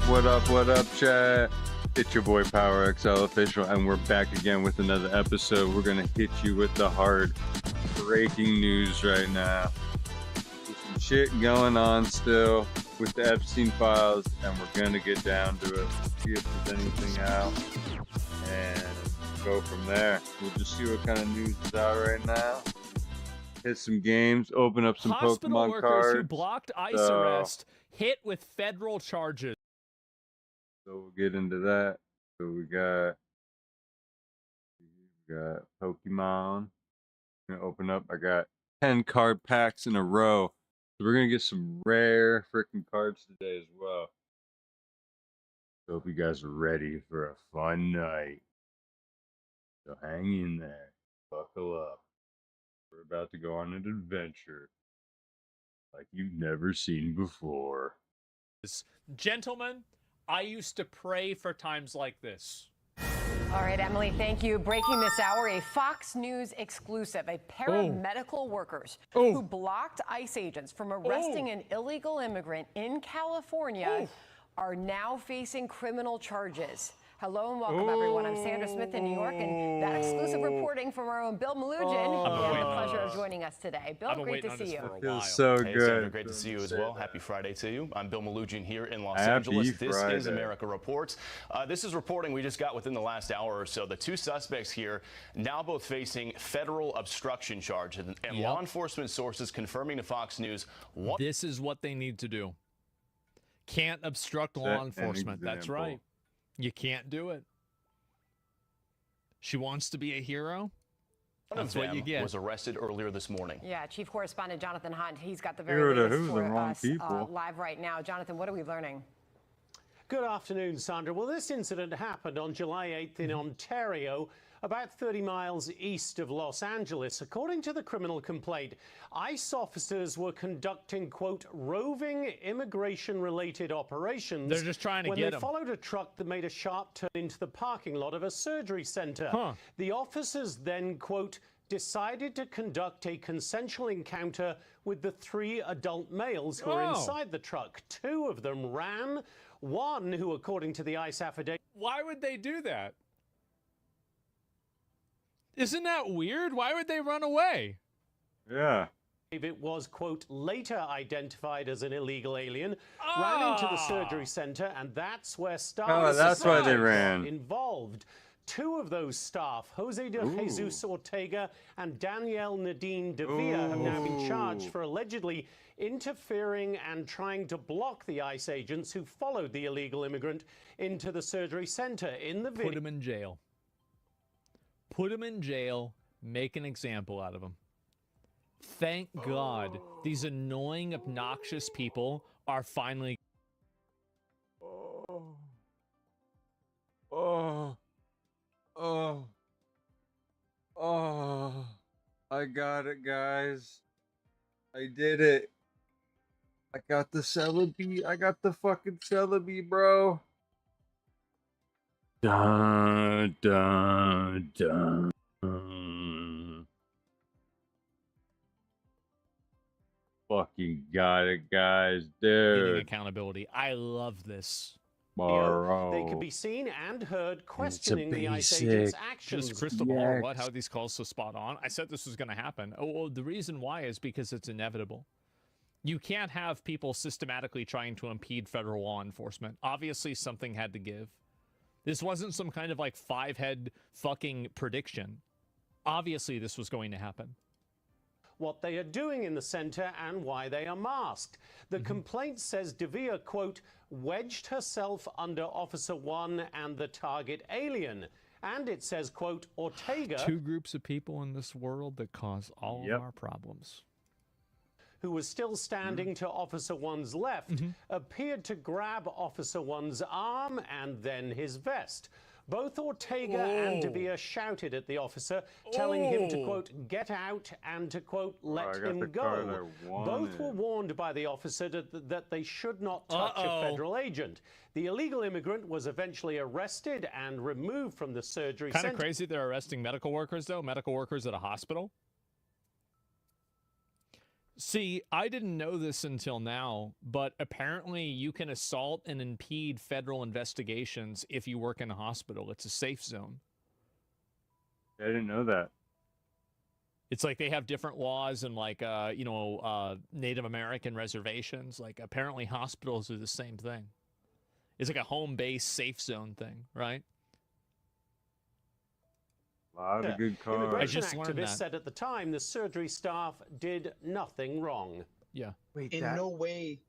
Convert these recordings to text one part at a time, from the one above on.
What up, chat? It's your boy ThePowerXLofficial, and we're back again with another episode. We're gonna hit you with the hard breaking news right now. There's some shit going on still with the Epstein files, and we're gonna get down to it, see if there's anything out, and go from there. We'll just see what kind of news is out right now. Hit some games, open up some Hospital Pokemon workers cards. who blocked ICE arrest hit with federal charges. So we'll get into that. So we got Pokemon. I'm gonna open up. I got 10 card packs in a row. So we're gonna get some rare freaking cards today as well. So hope you guys are ready for a fun night. So hang in there. Buckle up. We're about to go on an adventure like you've never seen before. Gentlemen, I used to pray for times like this. All right, Emily, thank you. Breaking this hour, a Fox News exclusive. A pair of medical workers who blocked ICE agents from arresting an illegal immigrant in California are now facing criminal charges. Hello and welcome, everyone. I'm Sandra Smith in New York, and that exclusive reporting from our own Bill Malugin. We have the pleasure of joining us today. Bill, great to see you. Feels so Hey, good. Sandra, great to see you as well. Happy Friday to you. I'm Bill Malugin here in Los Angeles. This is America Reports. This is reporting we just got within the last hour or so. The two suspects here now both facing federal obstruction charges, and law enforcement sources confirming to Fox News. This is what they need to do. Can't obstruct law enforcement. That's right. You can't do it. She wants to be a hero. That's what you get. Was arrested earlier this morning. Yeah, Chief Correspondent Jonathan Hunt. He's got the very latest for us live right now. Jonathan, what are we learning? Good afternoon, Sandra. Well, this incident happened on July 8th in Ontario, about 30 miles east of Los Angeles. According to the criminal complaint, ICE officers were conducting, quote, roving immigration-related operations. They're just trying to when get they them. followed a truck that made a sharp turn into the parking lot of a surgery center. The officers then, quote, decided to conduct a consensual encounter with the three adult males who were inside the truck. Two of them ran. One, who, according to the ICE affidavit... Why would they do that? Isn't that weird? Why would they run away? Yeah. It was, quote, later identified as an illegal alien, ran into the surgery center, and that's where staff that's why they ran. Involved. Two of those staff, Jose de Jesus Ortega and Danielle Nadine de Villa, have now been charged for allegedly interfering and trying to block the ICE agents who followed the illegal immigrant into the surgery center. In the video, put him in jail. Put him in jail. Make an example out of him. Thank God these annoying, obnoxious people are finally... I got it, guys. I did it. I got the Celebi. I got the fucking Celebi, bro. Dun, dun, dun. Fucking got it, guys. Dude. Getting accountability. I love this. they could be seen and heard questioning the ICE agents' actions. Just crystal ball. What? How are these calls so spot on? I said this was going to happen. Oh, well, the reason why is because it's inevitable. You can't have people systematically trying to impede federal law enforcement. Obviously, something had to give. This wasn't some kind of like five-head fucking prediction. Obviously, this was going to happen. What they are doing in the center and why they are masked. The complaint says Devere, quote, wedged herself under Officer 1 and the target alien. And it says, quote, Ortega... Two groups of people in this world that cause all of our problems. Who was still standing to Officer 1's left, appeared to grab Officer 1's arm and then his vest. Both Ortega and De Villa shouted at the officer, telling him to, quote, get out and to, quote, let him go. Both were warned by the officer that they should not touch a federal agent. The illegal immigrant was eventually arrested and removed from the surgery center. Kind of crazy they're arresting medical workers, though. Medical workers at a hospital. See, I didn't know this until now, but apparently you can assault and impede federal investigations if you work in a hospital. It's a safe zone. I didn't know that. It's like they have different laws and like, Native American reservations. Like apparently hospitals are the same thing. It's like a home-based safe zone thing, right? A lot of good cars. Immigration activists said at the time the surgery staff did nothing wrong. Yeah. Wait, in no way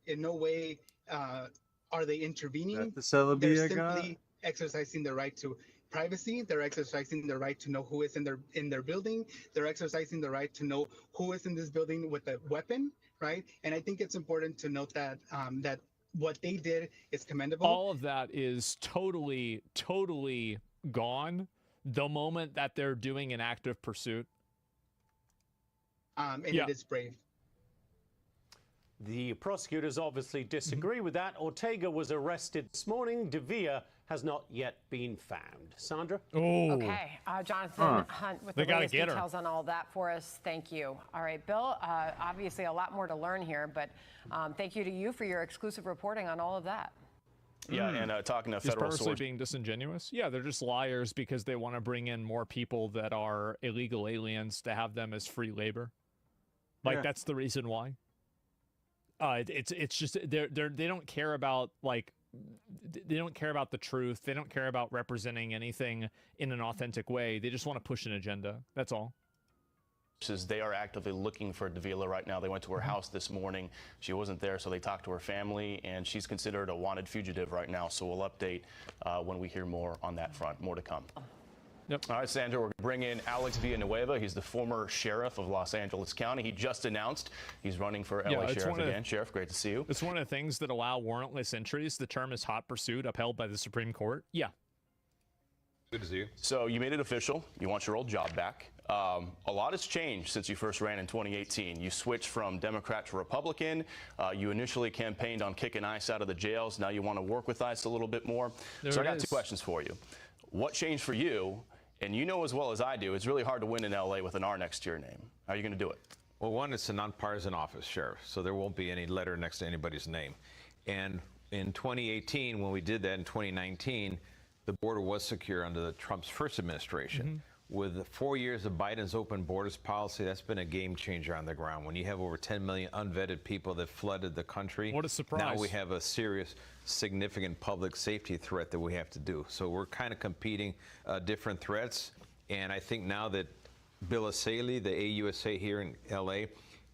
are they intervening. The Celebi They're simply exercising the right to privacy. They're exercising the right to know who is in their building. They're exercising the right to know who is in this building with a weapon, right? And I think it's important to note that that what they did is commendable. All of that is totally gone the moment that they're doing an active pursuit. It is brave. The prosecutors obviously disagree with that. Ortega was arrested this morning. Devere has not yet been found. Sandra? Oh. Okay. Jonathan Hunt with the latest details on all that for us. Thank you. All right, Bill, obviously a lot more to learn here, but thank you to you for your exclusive reporting on all of that. Yeah, and talking to federal sources. Being disingenuous? Yeah, they're just liars because they want to bring in more people that are illegal aliens to have them as free labor. Like, that's the reason why. It's just they don't care about they don't care about the truth. They don't care about representing anything in an authentic way. They just want to push an agenda. That's all. They are actively looking for Davila right now. They went to her house this morning. She wasn't there, so they talked to her family, and she's considered a wanted fugitive right now. So we'll update when we hear more on that front. More to come. Yep. All right, Sandra, we're going to bring in Alex Villanueva. He's the former sheriff of Los Angeles County. He just announced he's running for LA sheriff again. Sheriff, great to see you. It's one of the things that allow warrantless entries. The term is hot pursuit, upheld by the Supreme Court. Yeah. Good to see you. So you made it official. You want your old job back. A lot has changed since you first ran in 2018. You switched from Democrat to Republican. You initially campaigned on kicking ICE out of the jails. Now you want to work with ICE a little bit more. So I got two questions for you. What changed for you? And you know as well as I do, it's really hard to win in LA with an R next to your name. How are you going to do it? Well, one, it's a nonpartisan office, Sheriff, so there won't be any letter next to anybody's name. And in 2018, when we did that in 2019, the border was secure under the Trump's first administration. With the 4 years of Biden's open borders policy, that's been a game changer on the ground. When you have over 10 million unvetted people that flooded the country, what a surprise. Now we have a serious, significant public safety threat that we have to do. So we're kind of competing different threats. And I think now that Bill Asaley, the AUSA here in LA,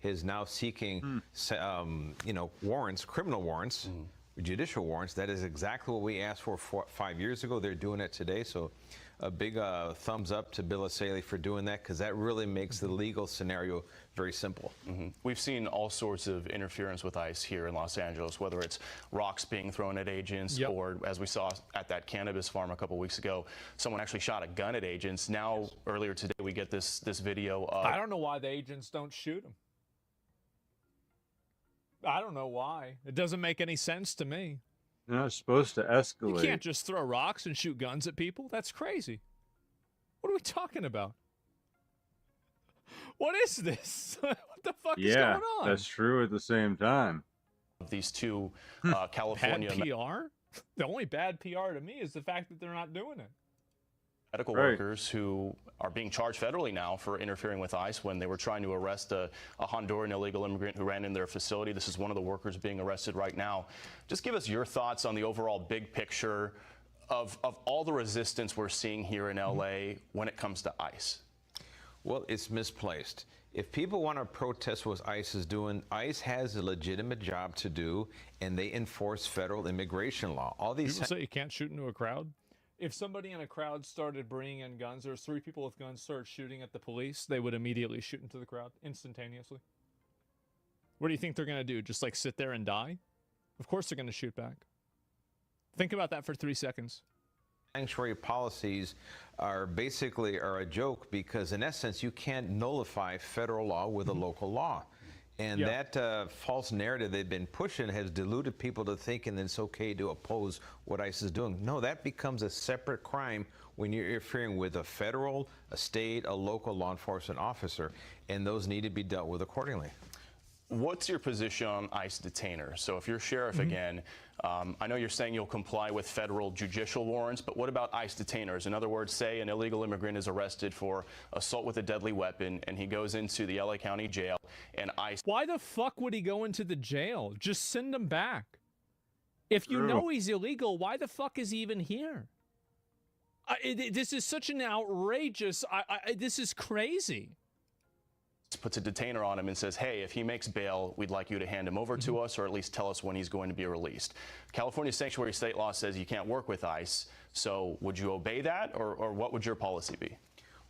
is now seeking, warrants, criminal warrants, judicial warrants. That is exactly what we asked for 5 years ago. They're doing it today. So a big thumbs up to Bill Asaley for doing that, because that really makes the legal scenario very simple. We've seen all sorts of interference with ICE here in Los Angeles, whether it's rocks being thrown at agents or, as we saw at that cannabis farm a couple weeks ago, someone actually shot a gun at agents. Now, earlier today, we get this video of... I don't know why the agents don't shoot them. I don't know why. It doesn't make any sense to me. They're not supposed to escalate. You can't just throw rocks and shoot guns at people. That's crazy. What are we talking about? What is this? What the fuck is going on? Yeah, that's true at the same time. These two California... Bad PR? The only bad PR to me is the fact that they're not doing it. Medical workers who are being charged federally now for interfering with ICE when they were trying to arrest a Honduran illegal immigrant who ran in their facility. This is one of the workers being arrested right now. Just give us your thoughts on the overall big picture of all the resistance we're seeing here in LA when it comes to ICE. Well, it's misplaced. If people want to protest what ICE is doing, ICE has a legitimate job to do, and they enforce federal immigration law. All these people say you can't shoot into a crowd. If somebody in a crowd started bringing in guns, there's 3 people with guns started shooting at the police, they would immediately shoot into the crowd instantaneously. What do you think they're going to do? Just like sit there and die? Of course they're going to shoot back. Think about that for 3 seconds. Sanctuary policies are basically a joke, because in essence you can't nullify federal law with a local law. And that false narrative they've been pushing has deluded people to thinking that it's okay to oppose what ICE is doing. No, that becomes a separate crime when you're interfering with a federal, a state, a local law enforcement officer, and those need to be dealt with accordingly. What's your position on ICE detainers? So if you're sheriff again, I know you're saying you'll comply with federal judicial warrants, but what about ICE detainers? In other words, say an illegal immigrant is arrested for assault with a deadly weapon and he goes into the LA County jail and ICE... Why the fuck would he go into the jail? Just send him back. If you know he's illegal, why the fuck is he even here? This is such an outrageous... this is crazy. Puts a detainer on him and says, hey, if he makes bail, we'd like you to hand him over to us or at least tell us when he's going to be released. California sanctuary state law says you can't work with ICE. So would you obey that or what would your policy be?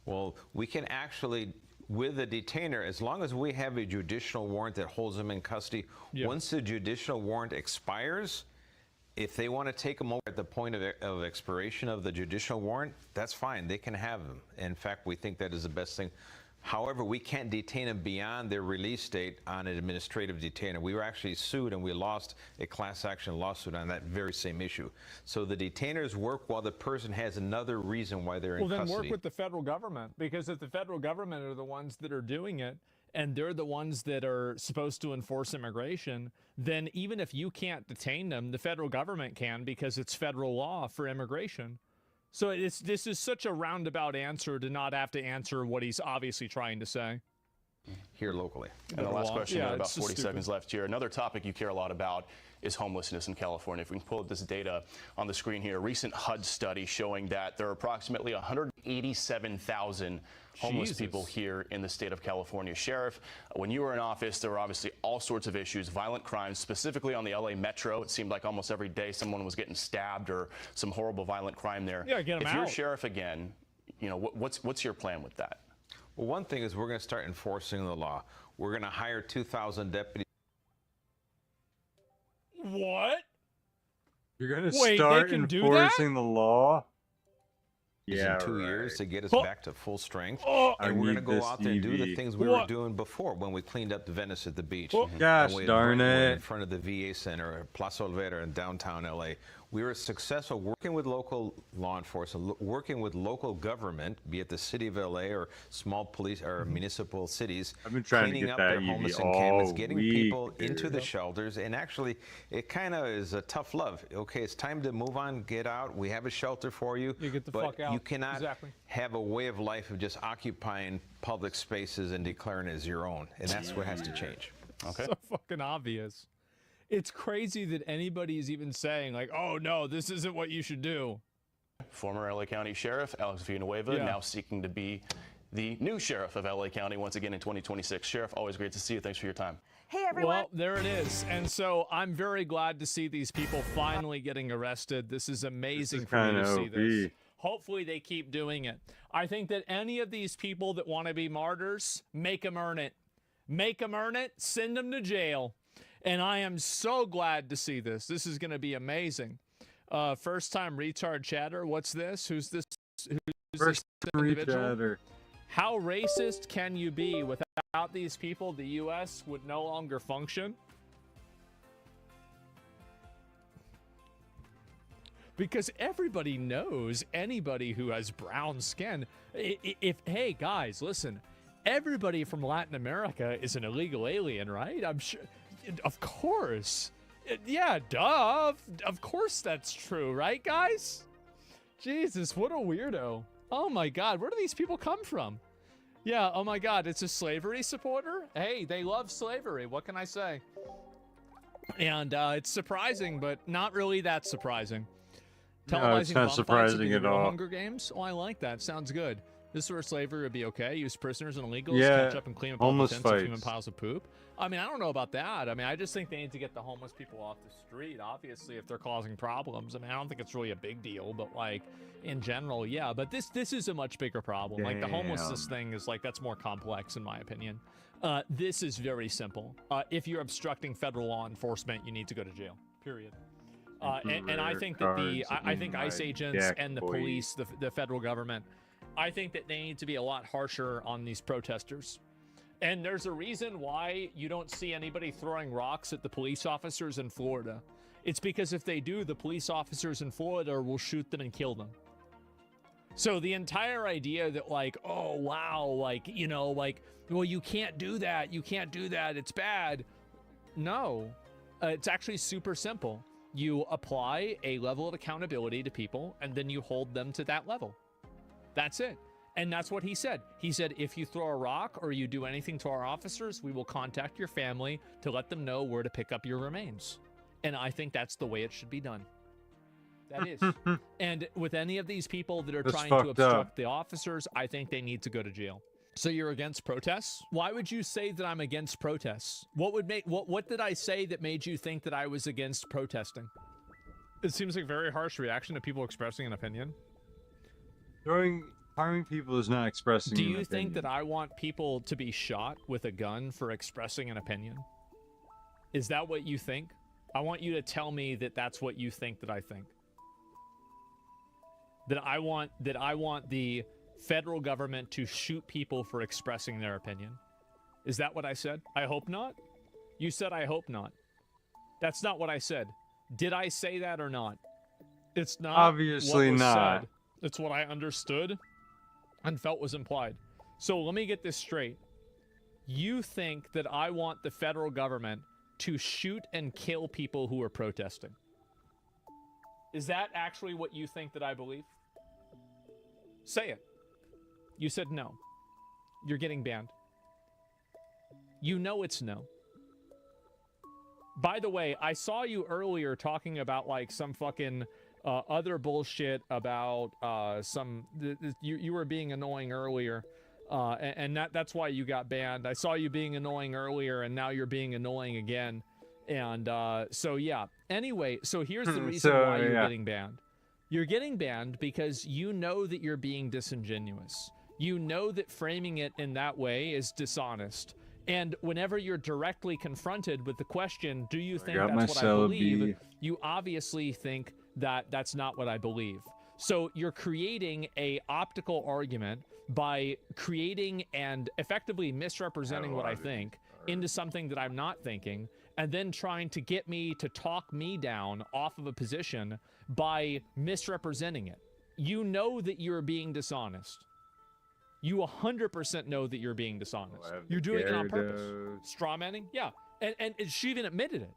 Well, we can actually, with a detainer, as long as we have a judicial warrant that holds him in custody, once the judicial warrant expires, if they want to take him over at the point of expiration of the judicial warrant, that's fine. They can have him. In fact, we think that is the best thing. However, we can't detain them beyond their release date on an administrative detainer. We were actually sued and we lost a class action lawsuit on that very same issue. So the detainers work while the person has another reason why they're in custody. Well, then work with the federal government, because if the federal government are the ones that are doing it and they're the ones that are supposed to enforce immigration, then even if you can't detain them, the federal government can, because it's federal law for immigration. So this is such a roundabout answer to not have to answer what he's obviously trying to say. Here locally. And the last question, about 40 seconds left here. Another topic you care a lot about is homelessness in California. If we can pull up this data on the screen here, a recent HUD study showing that there are approximately 187,000 homeless people here in the state of California. Sheriff, when you were in office, there were obviously all sorts of issues, violent crimes, specifically on the LA Metro. It seemed like almost every day someone was getting stabbed or some horrible violent crime there. Yeah, get them out. If you're sheriff again, you know, what's your plan with that? Well, one thing is we're going to start enforcing the law. We're going to hire 2,000 deputies. What? You're going to start enforcing the law? In 2 years to get us back to full strength. And we're going to go out there and do the things we were doing before when we cleaned up the Venice at the beach. Gosh darn it. In front of the VA Center, Plaza Olvera in downtown LA. We were successful working with local law enforcement, working with local government, be it the city of LA or small police or municipal cities. I've been trying to get that homeless encampments, getting people into the shelters. And actually, it kind of is a tough love. Okay, it's time to move on, get out. We have a shelter for you. You get the fuck out. You cannot have a way of life of just occupying public spaces and declaring it as your own. And that's what has to change. Okay. So fucking obvious. It's crazy that anybody is even saying, like, oh, no, this isn't what you should do. Former LA County Sheriff Alex Villanueva, now seeking to be the new sheriff of LA County once again in 2026. Sheriff, always great to see you. Thanks for your time. Hey, everyone. Well, there it is. And so I'm very glad to see these people finally getting arrested. This is amazing for me to see this. Hopefully they keep doing it. I think that any of these people that want to be martyrs, make them earn it. Make them earn it. Send them to jail. And I am so glad to see this. This is going to be amazing. First time retard chatter. What's this? Who's this? Who's this individual? How racist can you be? Without these people, the U.S. would no longer function. Because everybody knows anybody who has brown skin. Hey, guys, listen. Everybody from Latin America is an illegal alien, right? I'm sure. Of course. Yeah, duh. Of course that's true, right, guys? Jesus, what a weirdo. Oh, my God. Where do these people come from? Yeah, oh, my God. It's a slavery supporter? Hey, they love slavery. What can I say? And it's surprising, but not really that surprising. No, it's not surprising at all. Hunger Games? Oh, I like that. Sounds good. This is where slavery would be okay. Use prisoners and illegals, catch up and clean up all the tents of human piles of poop. I mean, I don't know about that. I mean, I just think they need to get the homeless people off the street, obviously, if they're causing problems. I mean, I don't think it's really a big deal, but, like, in general, yeah. But this is a much bigger problem. Like, the homelessness thing is, like, that's more complex, in my opinion. This is very simple. If you're obstructing federal law enforcement, you need to go to jail, period. And I think that I think ICE agents and the police, the federal government, I think that they need to be a lot harsher on these protesters. And there's a reason why you don't see anybody throwing rocks at the police officers in Florida. It's because if they do, the police officers in Florida will shoot them and kill them. So the entire idea that like, oh, wow, like, you know, like, well, you can't do that. You can't do that. It's bad. No, it's actually super simple. You apply a level of accountability to people, and then you hold them to that level. That's it. And that's what he said. He said, if you throw a rock or you do anything to our officers, we will contact your family to let them know where to pick up your remains. And I think that's the way it should be done. That is. And with any of these people that are trying to obstruct the officers, I think they need to go to jail. So you're against protests? Why would you say that I'm against protests? What did I say that made you think that I was against protesting? It seems like a very harsh reaction to people expressing an opinion. Harming people is not expressing an opinion. Do you think that I want people to be shot with a gun for expressing an opinion? Is that what you think? I want you to tell me that that's what you think that I think. That I want the federal government to shoot people for expressing their opinion. Is that what I said? I hope not. You said I hope not. That's not what I said. Did I say that or not? It's not. Obviously not. Said. It's what I understood and felt was implied. So let me get this straight. You think that I want the federal government to shoot and kill people who are protesting? Is that actually what you think that I believe? Say it. You said no. You're getting banned. You know it's no. By the way, I saw you earlier talking about like some fucking other bullshit about you were being annoying earlier, and that's why you got banned. I saw you being annoying earlier, and now you're being annoying again. And so yeah. Anyway, so here's the reason why you're getting banned. You're getting banned because you know that you're being disingenuous. You know that framing it in that way is dishonest. And whenever you're directly confronted with the question, do you think that's what I believe? You obviously think that that's not what I believe. So you're creating a optical argument by creating and effectively misrepresenting what I think into something that I'm not thinking, and then trying to get me to talk me down off of a position by misrepresenting it. You know that you're being dishonest. You 100% know that you're being dishonest. You're doing it on purpose. Straw manning? Yeah. And she even admitted it.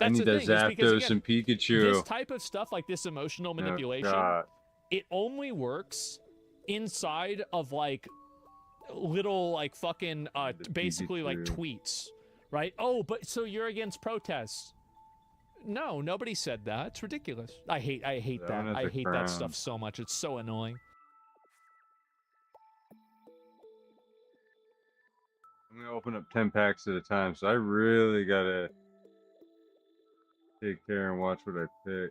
That's the thing. Zapdos and Pikachu. This type of stuff, like this emotional manipulation, it only works inside of like little like fucking basically like tweets, right? Oh, but so you're against protests. No, nobody said that. It's ridiculous. I hate that. I hate that stuff so much. It's so annoying. I'm gonna open up 10 packs at a time, so I really gotta take care and watch what I pick.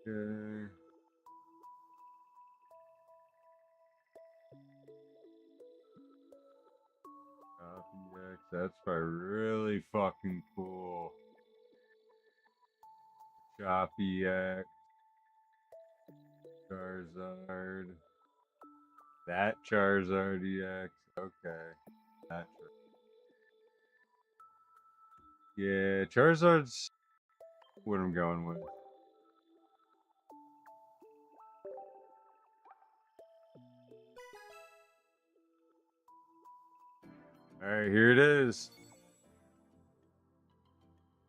Okay. Copy X, that's probably really fucking cool. Choppy X. Charizard. That Charizard EX. Okay. That's right. Yeah, Charizard's what I'm going with. Alright, here it is.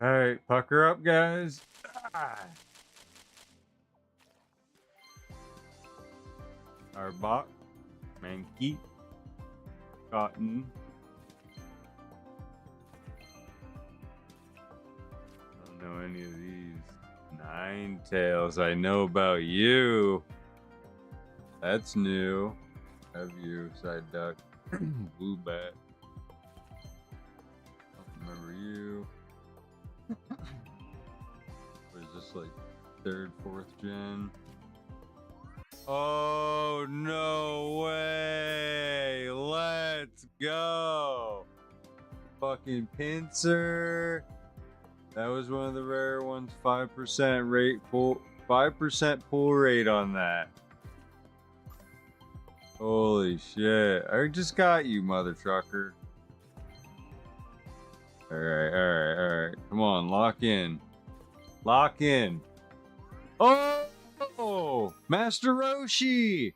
Alright, pucker up, guys. Arbok. Mankey, Cotton, I don't know any of these. Ninetales, I know about you. That's new. Have you, Side Duck, Blue Bat. I don't remember you. What is this, like 3rd, 4th gen? Oh, no way. Let's go. Fucking Pinsir. That was one of the rare ones. 5% rate pull. 5% pull rate on that. Holy shit. I just got you, mother trucker. Alright. Come on, lock in. Lock in. Oh! Master Roshi!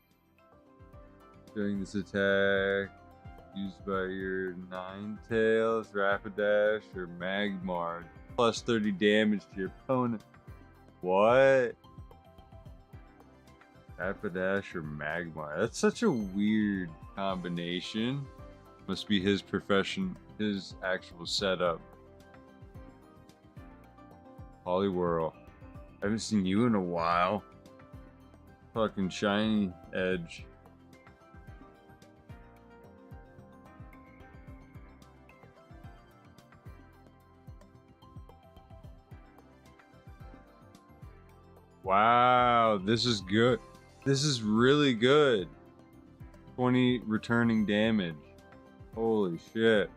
During this attack, used by your Ninetales, Rapidash, or Magmar. Plus 30 damage to your opponent. What? Rapidash or Magmar? That's such a weird combination. Must be his profession, his actual setup. Poliwhirl. I haven't seen you in a while. Fucking shiny edge. Wow, this is good. This is really good. 20 returning damage. Holy shit.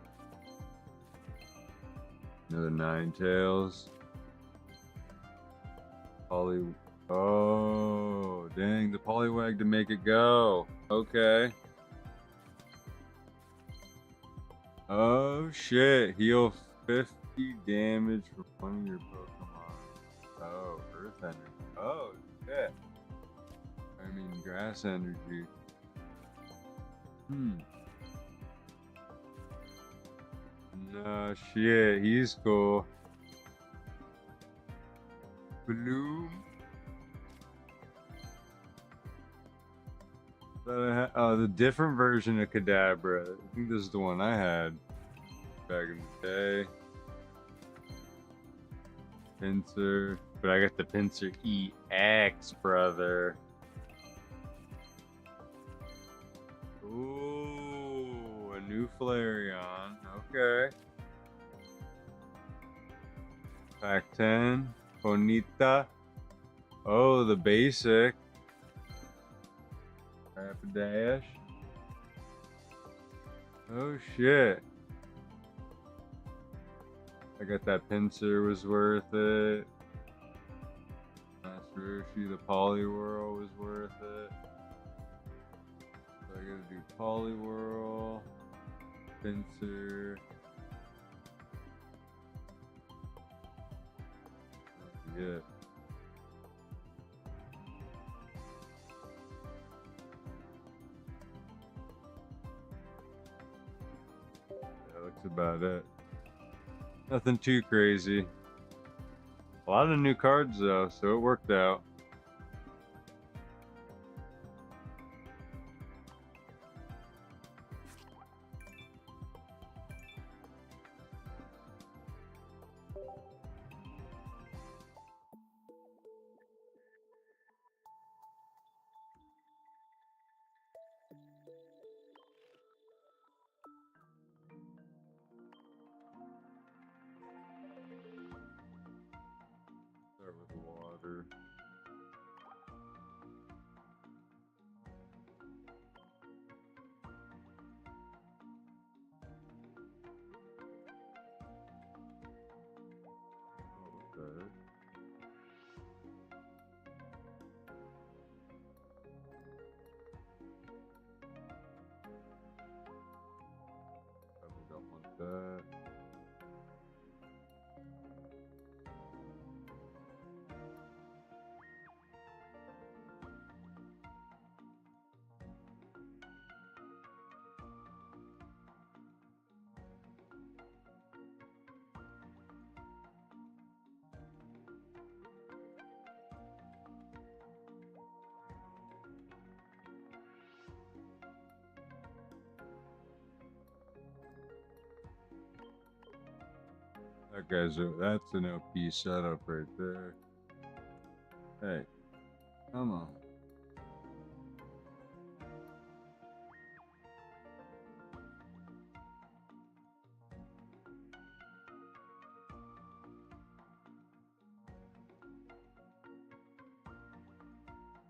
Another Ninetales. Oh, dang, the Poliwag to make it go. Okay. Oh shit, heal 50 damage for one of your Pokemon. Oh, Earth Energy. Oh shit. I mean, Grass Energy. No shit, he's cool. Bloom. Oh, the different version of Kadabra. I think this is the one I had back in the day. Pinsir. But I got the Pinsir EX, brother. Ooh, a new Flareon. Okay. Pack 10. Bonita. Oh, the basic. Rapidash. Oh shit. I got that Pinsir was worth it. Master Roshi, the Poliwhirl was worth it. So I gotta do Poliwhirl, Pinsir. Yeah. That looks about it. Nothing too crazy. A lot of new cards though, so it worked out. Start with water. Okay. Probably don't want that. That's an OP setup right there. Hey, come on.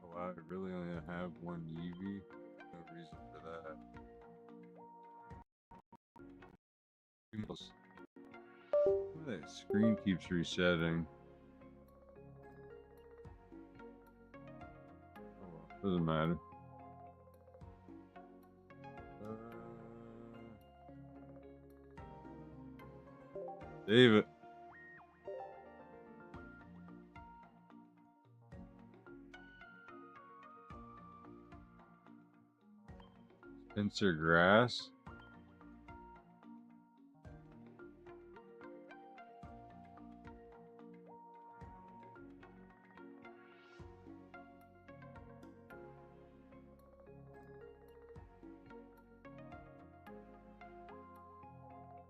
Oh, I really only have one Eevee. No reason for that. That screen keeps resetting. Oh well, doesn't matter. Save it. Fence or grass?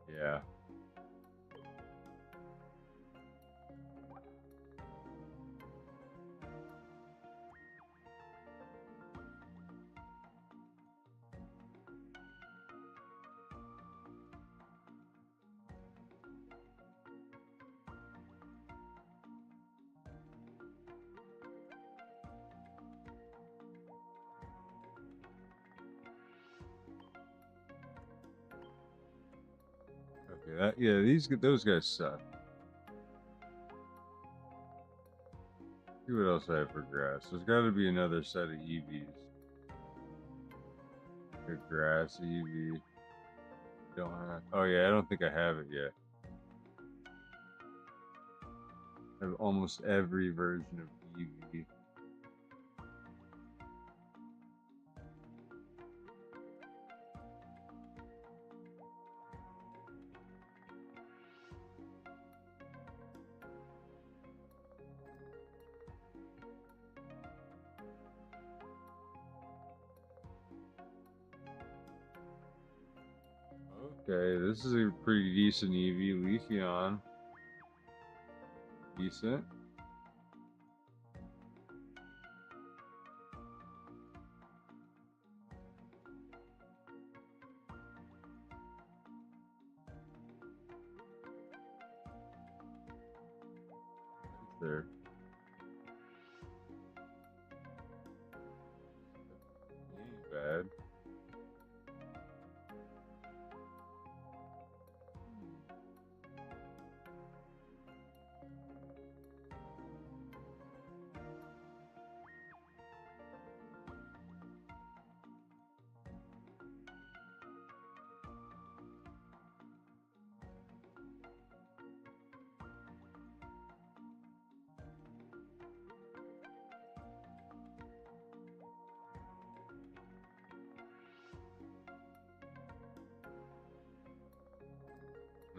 Yeah. Okay, those guys suck. See what else I have for grass. There's got to be another set of EVs. A grass EV. Don't have. Oh yeah, I don't think I have it yet. I have almost every version of EV. Okay, this is a pretty decent EV. Leafeon. Decent. There. Ain't bad.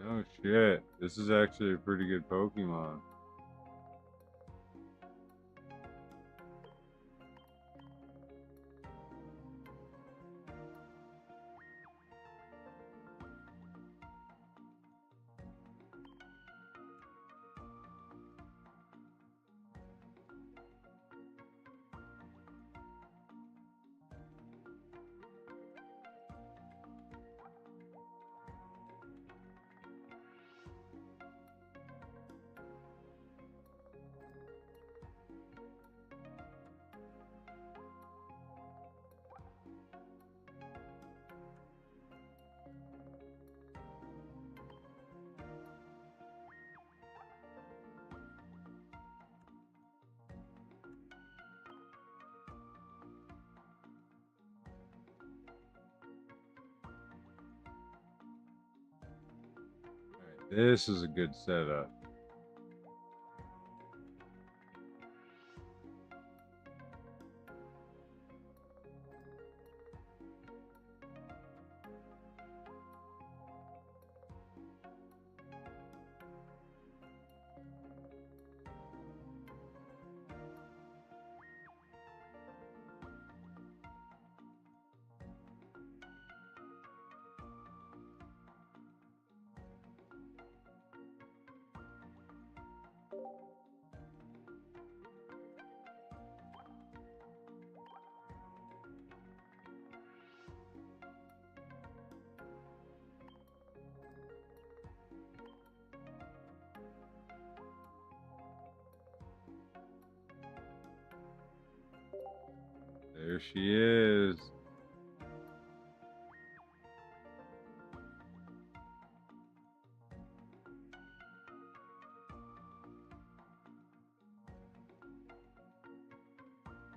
Oh shit, this is actually a pretty good Pokemon. Alright, this is a good setup. There she is.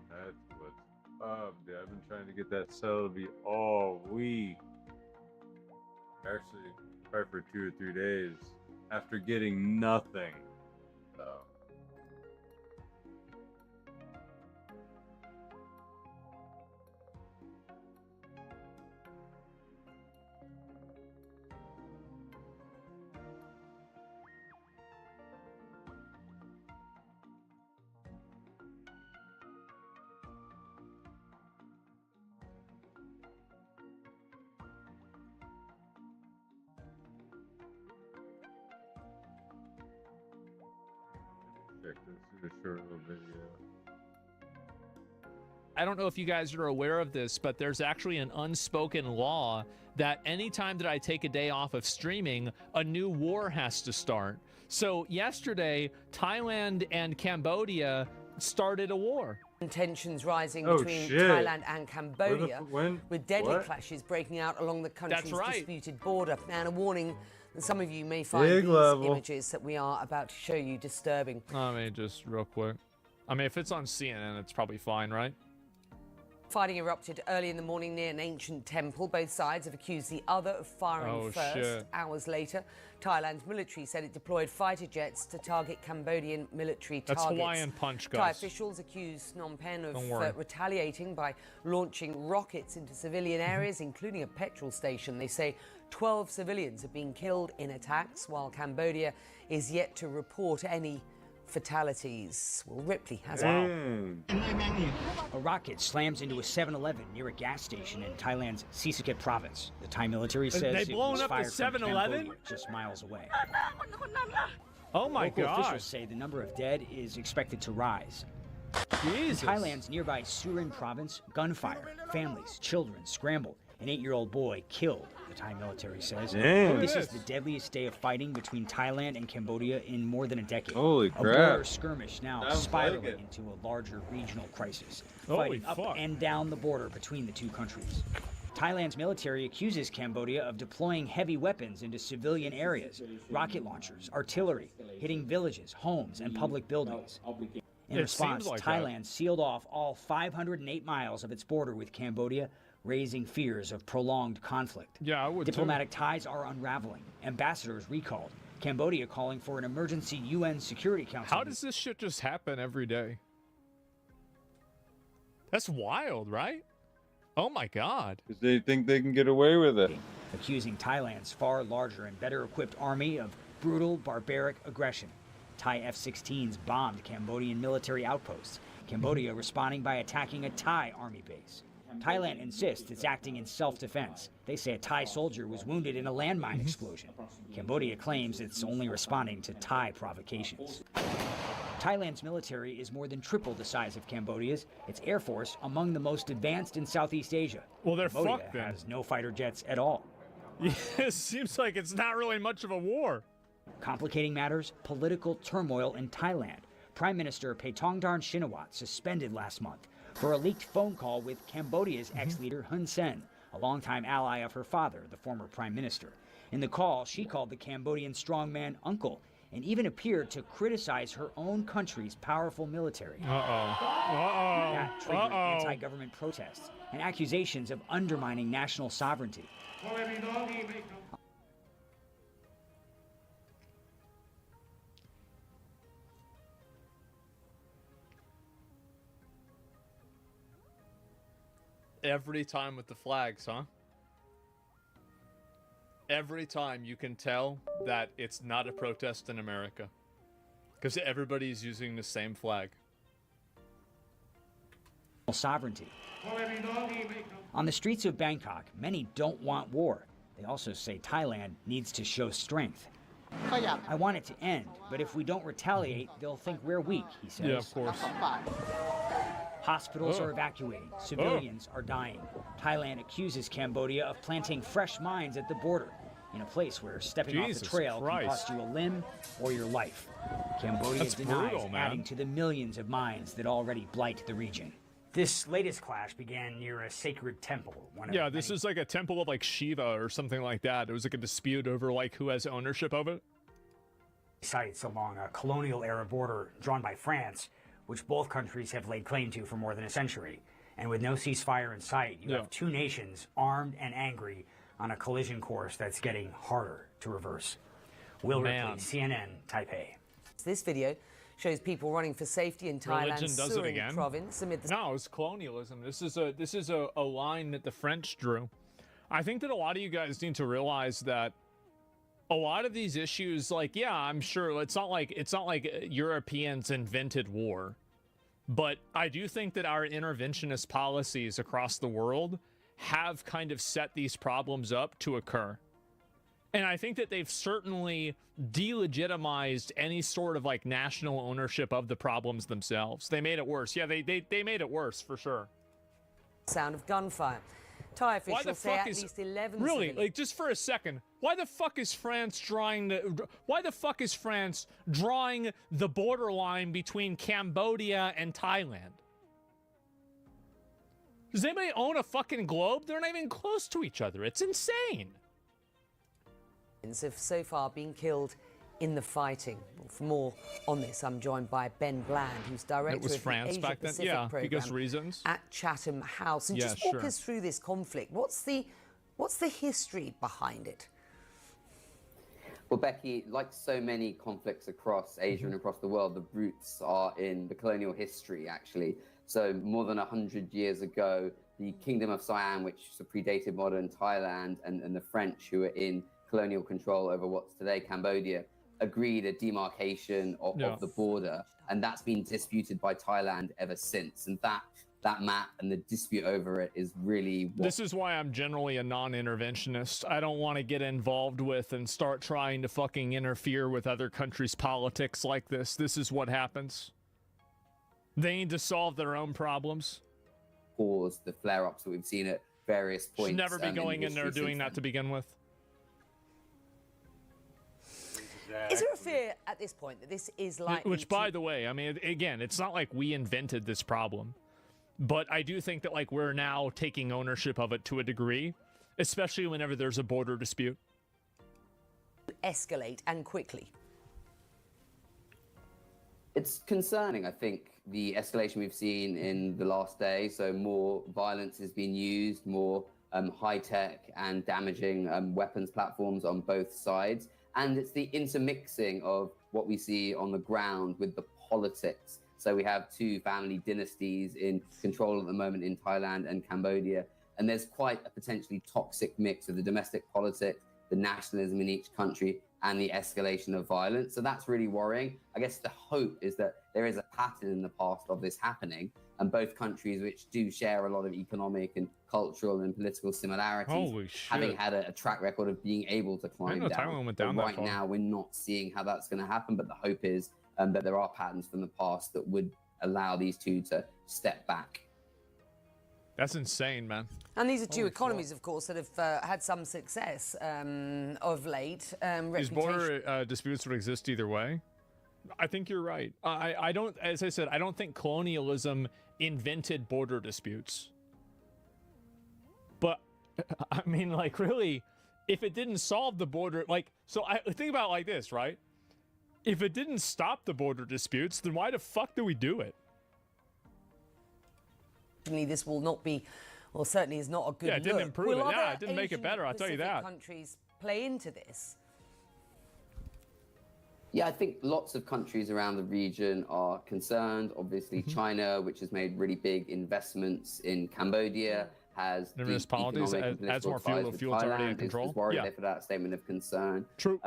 That's what's up, dude. I've been trying to get that Celebi all week. Actually, probably for 2 or 3 days. After getting nothing. So. check this. This is a short little video. I don't know if you guys are aware of this, but there's actually an unspoken law that anytime that I take a day off of streaming, a new war has to start. So yesterday, Thailand and Cambodia started a war. Tensions rising between Thailand and Cambodia, with deadly clashes breaking out along the country's disputed border. And a warning that some of you may find these images that we are about to show you disturbing. I mean, just real quick. I mean, if it's on CNN, it's probably fine, right? Fighting erupted early in the morning near an ancient temple. Both sides have accused the other of firing first. Shit. Hours later, Thailand's military said it deployed fighter jets to target Cambodian military That's targets. Hawaiian punch, guys. Thai officials accused Phnom Penh of retaliating by launching rockets into civilian areas, including a petrol station. They say 12 civilians have been killed in attacks, while Cambodia is yet to report any fatalities. Well, Ripley has A rocket slams into a 7-Eleven near a gas station in Thailand's Sisaket province. The Thai military says it was fired from Cambodia, just miles away. Oh my Local God. officials say the number of dead is expected to rise. Jesus. In Thailand's nearby Surin province, gunfire, families, children scrambled. An 8-year-old boy killed, the Thai military says. This is the deadliest day of fighting between Thailand and Cambodia in more than a decade. Holy crap. A border skirmish now spiraling into a larger regional crisis, fighting up and down the border between the two countries. Thailand's military accuses Cambodia of deploying heavy weapons into civilian areas, rocket launchers, artillery, hitting villages, homes, and public buildings. In response, Thailand sealed off all 508 miles of its border with Cambodia, raising fears of prolonged conflict. Yeah, I would Diplomatic ties are unraveling. Ambassadors recalled. Cambodia calling for an emergency UN Security Council. How does this shit just happen every day? That's wild, right? Oh my God. Because they think they can get away with it. Accusing Thailand's far larger and better equipped army of brutal, barbaric aggression. Thai F-16s bombed Cambodian military outposts. Cambodia responding by attacking a Thai army base. Thailand insists it's acting in self-defense. They say a Thai soldier was wounded in a landmine explosion. Cambodia claims it's only responding to Thai provocations. Thailand's military is more than triple the size of Cambodia's. Its air force among the most advanced in Southeast Asia. Well, they're Cambodia fucked then. has no fighter jets at all. It seems like it's not really much of a war. Complicating matters, political turmoil in Thailand. Prime Minister Paetongtarn Shinawatra suspended last month for a leaked phone call with Cambodia's ex-leader Hun Sen, a longtime ally of her father, the former prime minister. In the call, she called the Cambodian strongman uncle and even appeared to criticize her own country's powerful military. That triggered anti-government protests and accusations of undermining national sovereignty. Every time with the flags, huh? Every time you can tell that it's not a protest in America. Because everybody's using the same flag. Sovereignty. On the streets of Bangkok, many don't want war. They also say Thailand needs to show strength. I want it to end, but if we don't retaliate, they'll think we're weak, he says. Yeah, of course. Hospitals are evacuating. Civilians are dying. Thailand accuses Cambodia of planting fresh mines at the border, in a place where stepping off the trail can cost you a limb or your life. Cambodia denies adding to the millions of mines that already blight the region. This latest clash began near a sacred temple. This is like a temple of like Shiva or something like that. It was like a dispute over like who has ownership of it. Sites along a colonial-era border drawn by France, which both countries have laid claim to for more than a century. And with no ceasefire in sight, you have two nations armed and angry on a collision course that's getting harder to reverse. Will Ripley, CNN, Taipei. This video shows people running for safety in Thailand's Surin province amid the... No, it's colonialism. This is a line that the French drew. I think that a lot of you guys need to realize that a lot of these issues, like, yeah, I'm sure it's not like Europeans invented war, but I do think that our interventionist policies across the world have kind of set these problems up to occur. And I think that they've certainly delegitimized any sort of like national ownership of the problems themselves. They made it worse. Yeah, they made it worse for sure. Sound of gunfire. Thai officials say at least 11 really civilians. like just for a second. Why the fuck is France drawing the borderline between Cambodia and Thailand? Does anybody own a fucking globe? They're not even close to each other. It's insane. Have so far been killed in the fighting. Well, for more on this, I'm joined by Ben Bland, who's director of the Asia Pacific program because reasons at Chatham House. And just walk us through this conflict. What's the history behind it? Well, Becky, like so many conflicts across Asia and across the world, the roots are in the colonial history, actually. So more than 100 years ago, the Kingdom of Siam, which predated modern Thailand, and the French, who were in colonial control over what's today Cambodia, agreed a demarcation of the border, and that's been disputed by Thailand ever since. And that map and the dispute over it is really what... This is why I'm generally a non-interventionist. I don't want to get involved with and start trying to fucking interfere with other countries' politics like this. This is what happens. They need to solve their own problems. Pause the flare-ups that we've seen at various points. Should never be going in there doing that to begin with. Is there a fear at this point that this is likely Which, by the way, I mean, again, it's not like we invented this problem. But I do think that, like, we're now taking ownership of it to a degree, especially whenever there's a border dispute. Escalate, and quickly. It's concerning, I think, the escalation we've seen in the last day. So more violence is being used, more high-tech and damaging weapons platforms on both sides. And it's the intermixing of what we see on the ground with the politics. So we have two family dynasties in control at the moment in Thailand and Cambodia. And there's quite a potentially toxic mix of the domestic politics, the nationalism in each country, and the escalation of violence. So that's really worrying. I guess the hope is that there is a pattern in the past of this happening, and both countries, which do share a lot of economic and cultural and political similarities, having had a track record of being able to climb down. Right now, we're not seeing how that's going to happen, but the hope is that there are patterns from the past that would allow these two to step back. That's insane, man. And these are two economies, of course, that have had some success of late. These border disputes would exist either way. I think you're right. I don't, as I said, I don't think colonialism invented border disputes. But, I mean, like, really, if it didn't solve the border, like, so I think about it like this, right? If it didn't stop the border disputes, then why the fuck do we do it? This will not be, or certainly is not a good look. Yeah, it didn't improve it. Yeah, it didn't make it better, I'll tell you that. Countries play into this. Yeah, I think lots of countries around the region are concerned. Obviously, China, which has made really big investments in Cambodia, has deep economic and political ties with Thailand, is worried they put out a statement of concern. True.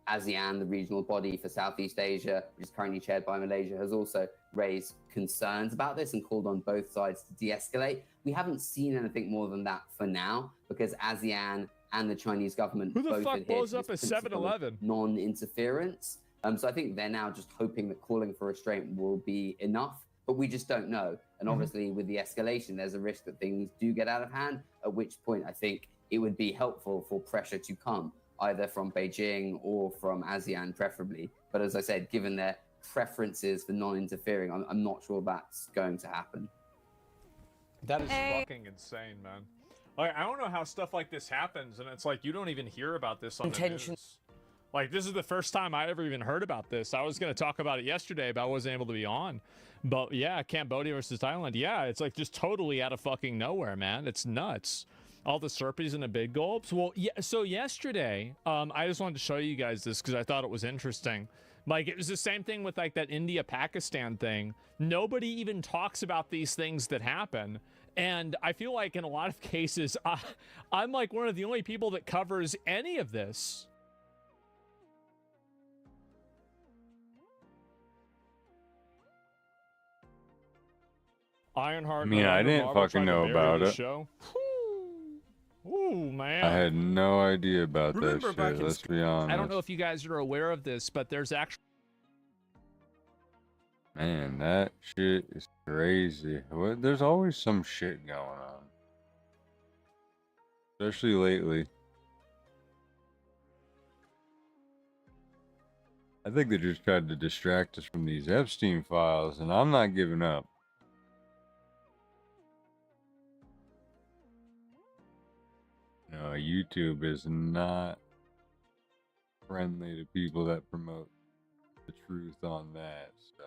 ASEAN, the regional body for Southeast Asia, which is currently chaired by Malaysia, has also raised concerns about this and called on both sides to de-escalate. We haven't seen anything more than that for now, because ASEAN and the Chinese government both adhere to this principle of non-interference. So I think they're now just hoping that calling for restraint will be enough, but we just don't know. And obviously with the escalation, there's a risk that things do get out of hand, at which point I think it would be helpful for pressure to come, either from Beijing or from ASEAN preferably. But as I said, given their preferences for non-interfering, I'm not sure that's going to happen. That is fucking insane, man. Like, I don't know how stuff like this happens, and it's like you don't even hear about this on the news. Like, this is the first time I ever even heard about this. I was going to talk about it yesterday, but I wasn't able to be on. But yeah, Cambodia versus Thailand. Yeah, it's like just totally out of fucking nowhere, man. It's nuts. All the Serpies and the big gulps. Well, yeah. So yesterday, I just wanted to show you guys this because I thought it was interesting. Like, it was the same thing with like that India-Pakistan thing. Nobody even talks about these things that happen. And I feel like in a lot of cases, I'm like one of the only people that covers any of this. Ironheart. I mean, I didn't fucking know about it. Show. Ooh. Oh man, I had no idea about Remember that back shit. in Let's be honest. I don't know if you guys are aware of this, but there's actually. Man, that shit is crazy. There's always some shit going on. Especially lately. I think they just tried to distract us from these Epstein files, and I'm not giving up. No, YouTube is not friendly to people that promote the truth on that, so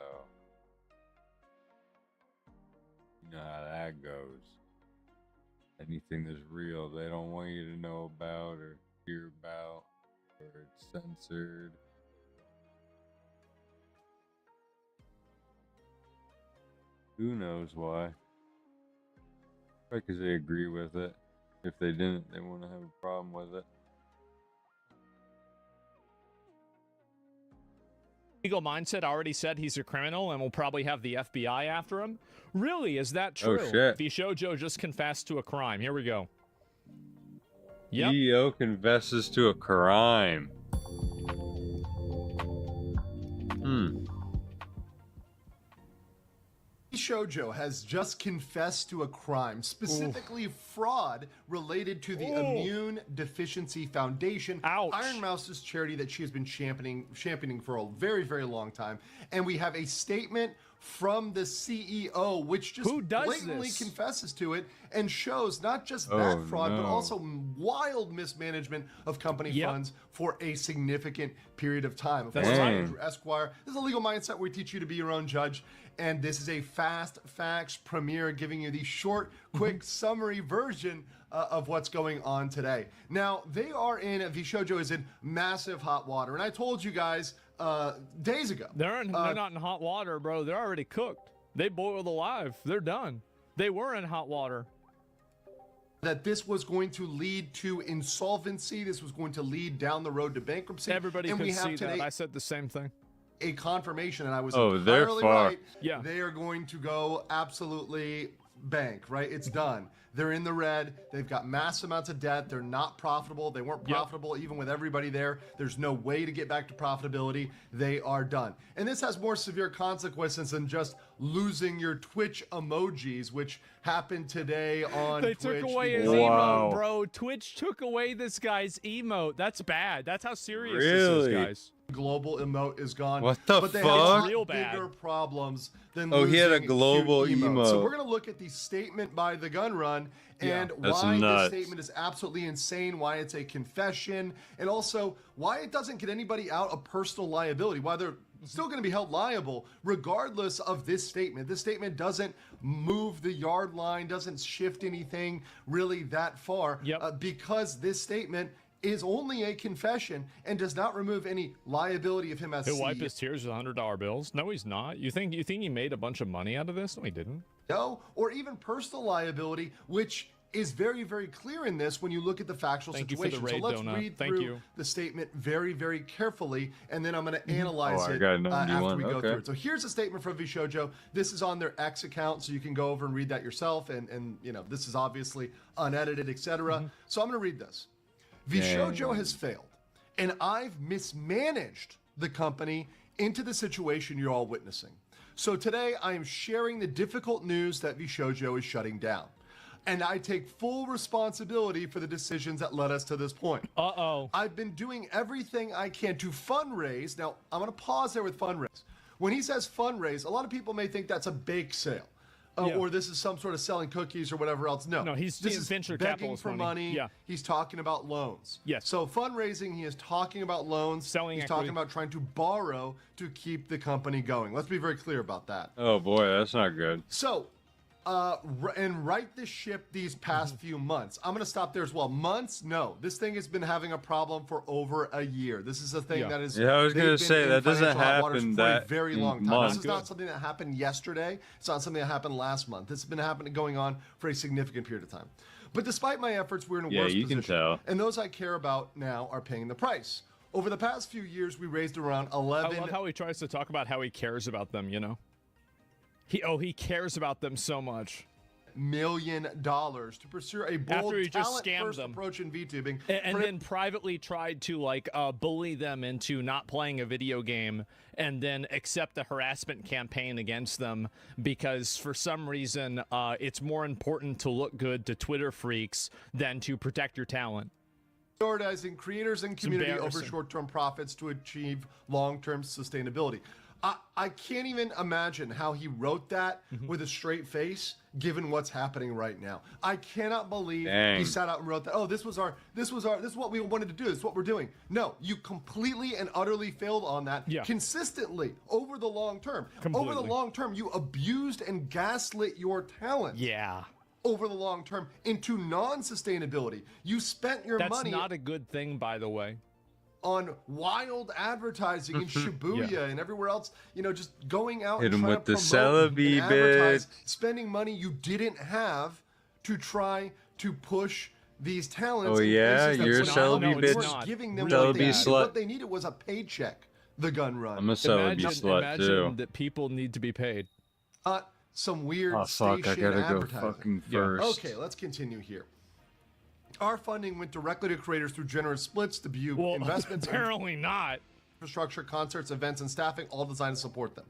you know how that goes. Anything that's real, they don't want you to know about or hear about, or it's censored. Who knows why? Probably because they agree with it. If they didn't, they wouldn't have a problem with it. Legal Mindset already said he's a criminal and will probably have the FBI after him. Really? Is that true? Oh, shit. Vishojo just confessed to a crime. Here we go. Yep. CEO confesses to a crime. Shoujo has just confessed to a crime, specifically fraud related to the Immune Deficiency Foundation, Iron Mouse's charity that she has been championing for a very, very long time. And we have a statement from the CEO, which just blatantly confesses to it and shows not just that fraud, but also wild mismanagement of company funds for a significant period of time. Of course, I'm Andrew Esquire. This is a Legal Mindset where we teach you to be your own judge. And this is a fast facts premiere giving you the short, quick summary version of what's going on today. Now, they are Vishojo is in massive hot water. And I told you guys days ago. They're not in hot water, bro. They're already cooked. They boiled alive. They're done. They were in hot water. That this was going to lead to insolvency. This was going to lead down the road to bankruptcy. Everybody could see that. I said the same thing. A confirmation, and I was they're entirely fucked. right. Yeah. They are going to go absolutely bank, right? It's done. They're in the red. They've got mass amounts of debt. They're not profitable. They weren't profitable even with everybody there. There's no way to get back to profitability. They are done. And this has more severe consequences than just losing your Twitch emojis, which happened today on Twitch. They took away his emote, bro. Twitch took away this guy's emote. That's bad. That's how serious this is, guys. Global emote is gone. What the but they fuck? have bigger problems than he had a losing global cute emote. So emote. we're going to look at the statement by the gun run and That's why nuts. this statement is absolutely insane, why it's a confession, and also why it doesn't get anybody out of personal liability, why they're still going to be held liable regardless of this statement. This statement doesn't move the yard line, doesn't shift anything really that far because this statement is only a confession and does not remove any liability of him as He'll CEO. wipe his tears with $100 bills. No, he's not. You think he made a bunch of money out of this? No, he didn't. No, or even personal liability, which is very, very clear in this when you look at the factual situation. So let's read through the statement very, very carefully, and then I'm going to analyze it after we go through it. So here's a statement from Vishojo. This is on their X account, so you can go over and read that yourself. And you know, this is obviously unedited, etc. So I'm going to read this. Vishojo has failed, and I've mismanaged the company into the situation you're all witnessing. So today I am sharing the difficult news that Vishojo is shutting down. And I take full responsibility for the decisions that led us to this point. I've been doing everything I can to fundraise. Now, I'm going to pause there with fundraise. When he says fundraise, a lot of people may think that's a bake sale. Or this is some sort of selling cookies or whatever else. No, this is venture begging capitalist for money. Yeah. He's talking about loans. Yes. So fundraising, he is talking about loans. He's equity. talking about trying to borrow to keep the company going. Let's be very clear about that. Oh boy, that's not good. So, and right this ship these past few months. I'm going to stop there as well. Months? No. This thing has been having a problem for over a year. This is a thing that is... Yeah, I was going to say, that doesn't happen for a very long time. months. This is not something that happened yesterday. It's not something that happened last month. This has been going on for a significant period of time. But despite my efforts, we're in a worse position. Can tell. And those I care about now are paying the price. Over the past few years, we raised around 11... I love how he tries to talk about how he cares about them, you know? He cares about them so much. million to pursue a bold talent-first approach in VTubing. And then privately tried to, like, bully them into not playing a video game and then accept a harassment campaign against them because for some reason it's more important to look good to Twitter freaks than to protect your talent. Prioritizing creators and community over short-term profits to achieve long-term sustainability. I can't even imagine how he wrote that with a straight face, given what's happening right now. I cannot believe he sat out and wrote that. Oh, this is what we wanted to do. This is what we're doing. No, you completely and utterly failed on that consistently over the long term. Over the long term, you abused and gaslit your talent. Yeah. Over the long term into non-sustainability. You spent your money. That's not a good thing, by the way. On wild advertising in Shibuya and everywhere else, you know, just going out Hit and trying with to the promote and advertise, bit. spending money you didn't have to try to push these talents. Oh yeah, you're a Celebi bitch. Giving them what they needed was a paycheck. The gun run. I'm a Celebi slut too. Imagine that people need to be paid. Some weird station I gotta go advertising. fucking first. Okay, let's continue here. Our funding went directly to creators through generous splits, debut investments. Apparently not. Infrastructure, concerts, events, and staffing, all designed to support them.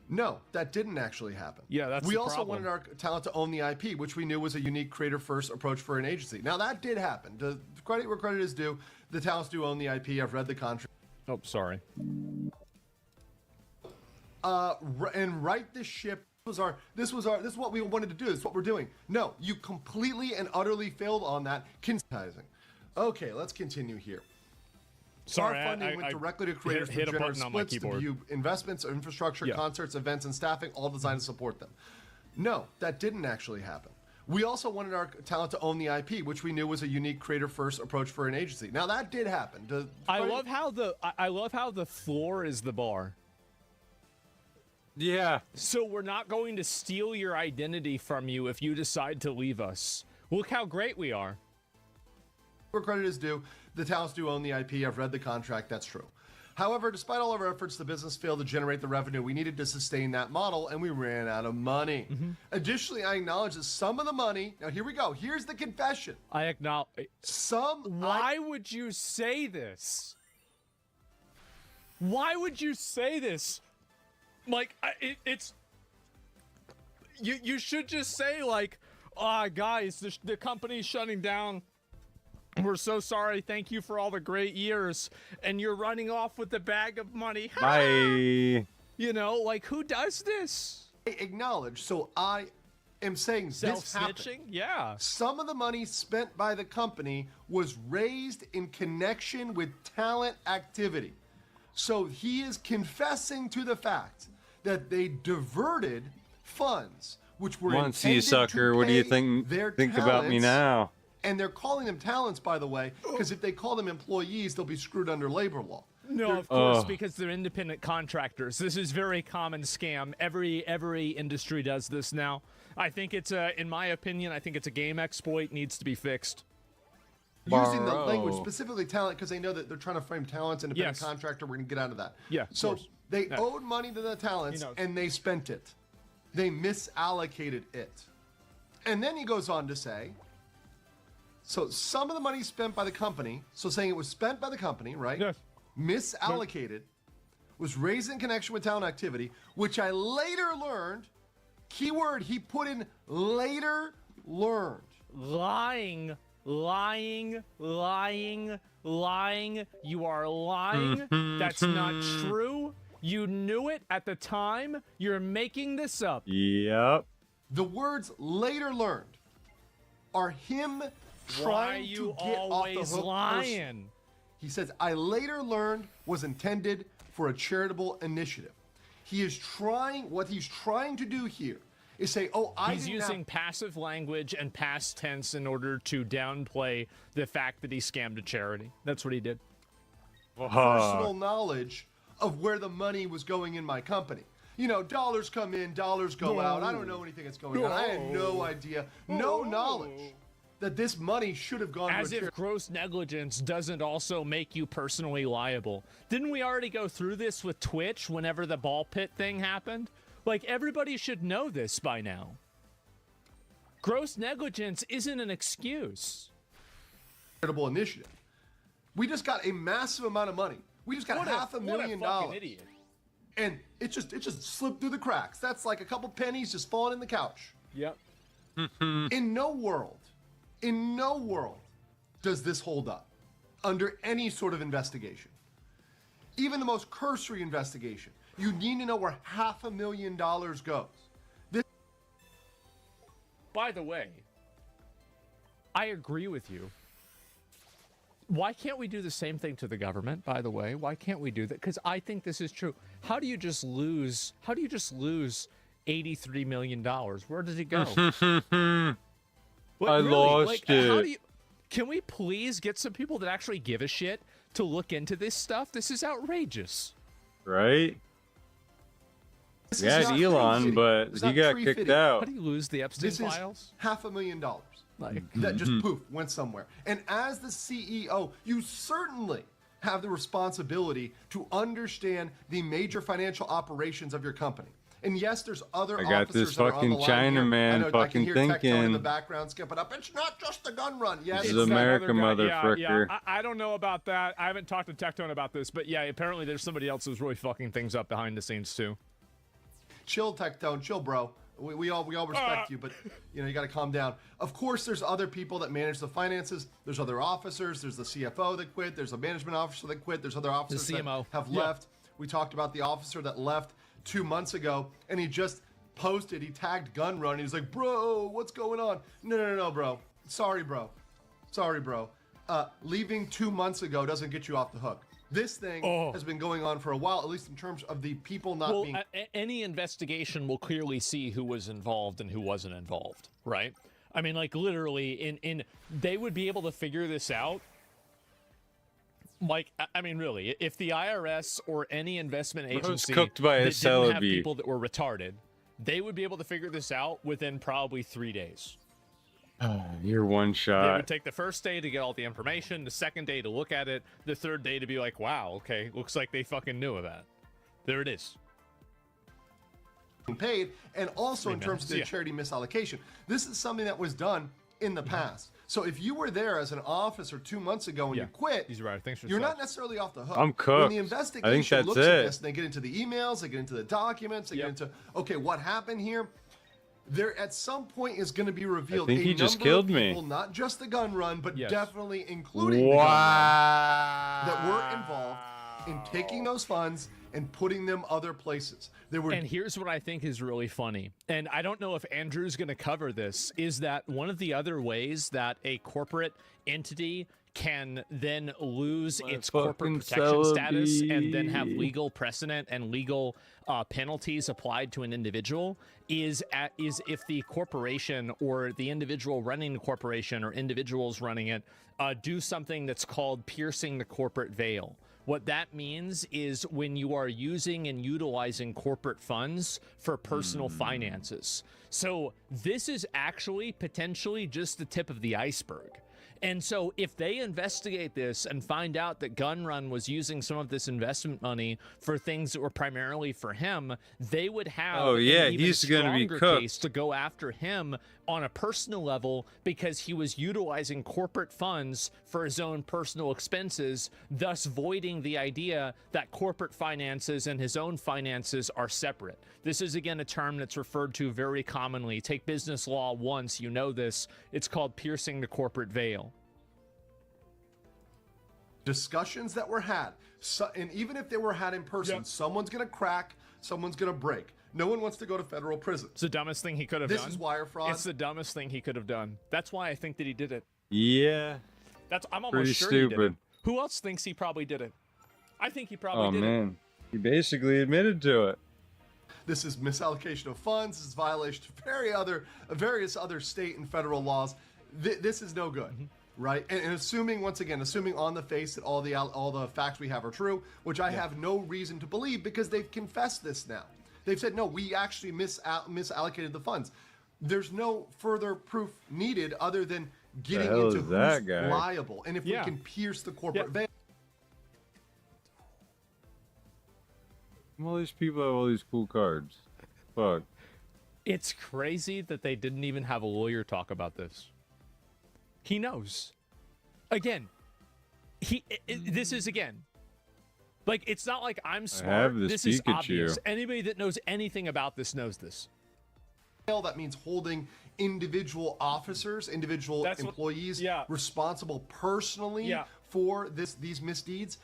No, that didn't actually happen. Yeah, that's We the also problem. wanted our talent to own the IP, which we knew was a unique creator-first approach for an agency. Now, that did happen. The credit where credit is due, the talents do own the IP. I've read the contract. Oh, sorry. And right the ship. This is what we wanted to do. This is what we're doing. No, you completely and utterly failed on that. Okay, let's continue here. Sorry, our funding went directly to creators hit through a generous button on my splits, keyboard. debut investments, infrastructure, concerts, events, and staffing, all designed to support them. No, that didn't actually happen. We also wanted our talent to own the IP, which we knew was a unique creator-first approach for an agency. Now that did happen. I love how the floor is the bar. Yeah. So we're not going to steal your identity from you if you decide to leave us. Look how great we are. Where credit is due, the talents do own the IP. I've read the contract. That's true. However, despite all of our efforts, the business failed to generate the revenue we needed to sustain that model, and we ran out of money. Additionally, I acknowledge that some of the money... Now, here we go. Here's the confession. I acknowledge... Why would you say this? Why would you say this? Like, it's... You should just say, like, guys, the company's shutting down. We're so sorry. Thank you for all the great years. And you're running off with the bag of money. Bye. You know, like, who does this? I acknowledge. So I am saying this happened. Yeah. Some of the money spent by the company was raised in connection with talent activity. So he is confessing to the fact that they diverted funds, which were Once you sucker, what do you think about me now? And they're calling them talents, by the way, because if they call them employees, they'll be screwed under labor law. No, of course, because they're independent contractors. This is very common scam. Every industry does this now. I think it's in my opinion, I think it's a game exploit, needs to be fixed. Using the language, specifically talent, because they know that they're trying to frame talents, independent contractor, we're going to get out of that. Yeah, so they owed money to the talents, and they spent it. They misallocated it. And then he goes on to say, so some of the money spent by the company, so saying it was spent by the company, right? Yes. Misallocated, was raised in connection with talent activity, which I later learned, keyword he put in later learned. Lying. You are lying. That's not true. You knew it at the time. You're making this up. Yep. The words later learned are him trying to get off the hook. Lying? He says, I later learned was intended for a charitable initiative. He is trying, what he's trying to do here is say, he's using passive language and past tense in order to downplay the fact that he scammed a charity. That's what he did. Personal knowledge of where the money was going in my company. You know, dollars come in, dollars go out. I don't know anything that's going on. I had no idea, no knowledge that this money should have gone as if gross negligence doesn't also make you personally liable. Didn't we already go through this with Twitch whenever the ball pit thing happened? Like, everybody should know this by now. Gross negligence isn't an excuse. Incredible initiative. We just got a massive amount of money. We just got $500,000. Idiot. And it just slipped through the cracks. That's like a couple pennies just falling in the couch. Yep. In no world does this hold up under any sort of investigation. Even the most cursory investigation. You need to know where $500,000 goes. By the way, I agree with you. Why can't we do the same thing to the government, by the way? Why can't we do that? Because I think this is true. How do you just lose $83 million? Where does it go? I lost it. Can we please get some people that actually give a shit to look into this stuff? This is outrageous. Right? Yeah, Elon, but he got kicked out. How do you lose the Epstein files? $500,000. That just poof, went somewhere. And as the CEO, you certainly have the responsibility to understand the major financial operations of your company. And yes, there's other I got officers this that are on fucking the line Chinaman here. fucking I can hear Tectone in thinking. the background skipping up. It's not just the gun run. Yes, This is America, motherfucker. Yeah. I don't know about that. I haven't talked to Tectone about this, but yeah, apparently there's somebody else who's really fucking things up behind the scenes too. Chill, Tectone. Chill, bro. We all respect you, but you got to calm down. Of course, there's other people that manage the finances. There's other officers. There's the CFO that quit. There's a management officer that quit. There's other officers that have left. We talked about the officer that left 2 months ago, and he just posted. He tagged Gun Run. He's like, "Bro, what's going on?" No, bro. Sorry, bro. Leaving 2 months ago doesn't get you off the hook. This thing has been going on for a while, at least in terms of the people not being... Any investigation will clearly see who was involved and who wasn't involved, right? I mean, like, literally, they would be able to figure this out. Like, I mean, really, if the IRS or any investment agency cooked by that didn't have people that were retarded, they would be able to figure this out within probably 3 days. You're one shot. It would take the first day to get all the information, the second day to look at it, the third day to be like, wow, okay, looks like they fucking knew of that. There it is. Paid, and also in terms of the charity misallocation. This is something that was done in the past. So if you were there as an officer 2 months ago and you quit, he's right. Thanks for you're not necessarily off the hook. I'm cooked. When the investigation looks at this, and they get into the emails, they get into the documents, they get into, okay, what happened here? There at some point is going to be revealed I think he just killed me. Not just the gun run, but definitely including the gun run, that were involved in taking those funds and putting them other places. And here's what I think is really funny, and I don't know if Andrew's going to cover this, is that one of the other ways that a corporate entity can then lose its corporate protection status and then have legal precedent and legal penalties applied to an individual is if the corporation or the individual running the corporation or individuals running it do something that's called piercing the corporate veil. What that means is when you are using and utilizing corporate funds for personal finances. So this is actually potentially just the tip of the iceberg. And so if they investigate this and find out that Gun Run was using some of this investment money for things that were primarily for him, they would have an even stronger case to go after him on a personal level because he was utilizing corporate funds for his own personal expenses, thus voiding the idea that corporate finances and his own finances are separate. This is, again, a term that's referred to very commonly. Take business law once, you know this. It's called piercing the corporate veil. Discussions that were had, and even if they were had in person, someone's going to crack, someone's going to break. No one wants to go to federal prison. It's the dumbest thing he could have done. This is wire fraud. It's the dumbest thing he could have done. That's why I think that he did it. Yeah. I'm almost sure he did it. Who else thinks he probably did it? I think he probably did it. He basically admitted to it. This is misallocation of funds. This is violation of various other state and federal laws. This is no good. Right, and assuming on the face that all the facts we have are true, which I have no reason to believe because they've confessed this now. They've said no, we actually misallocated the funds. There's no further proof needed other than getting into who's liable, and if we can pierce the corporate veil. All these people have all these cool cards. Fuck. It's crazy that they didn't even have a lawyer talk about this. He knows. Again, this is again. Like, it's not like I'm smart. This is obvious. Anybody that knows anything about this knows this. That means holding individual officers, individual employees responsible personally for these misdeeds.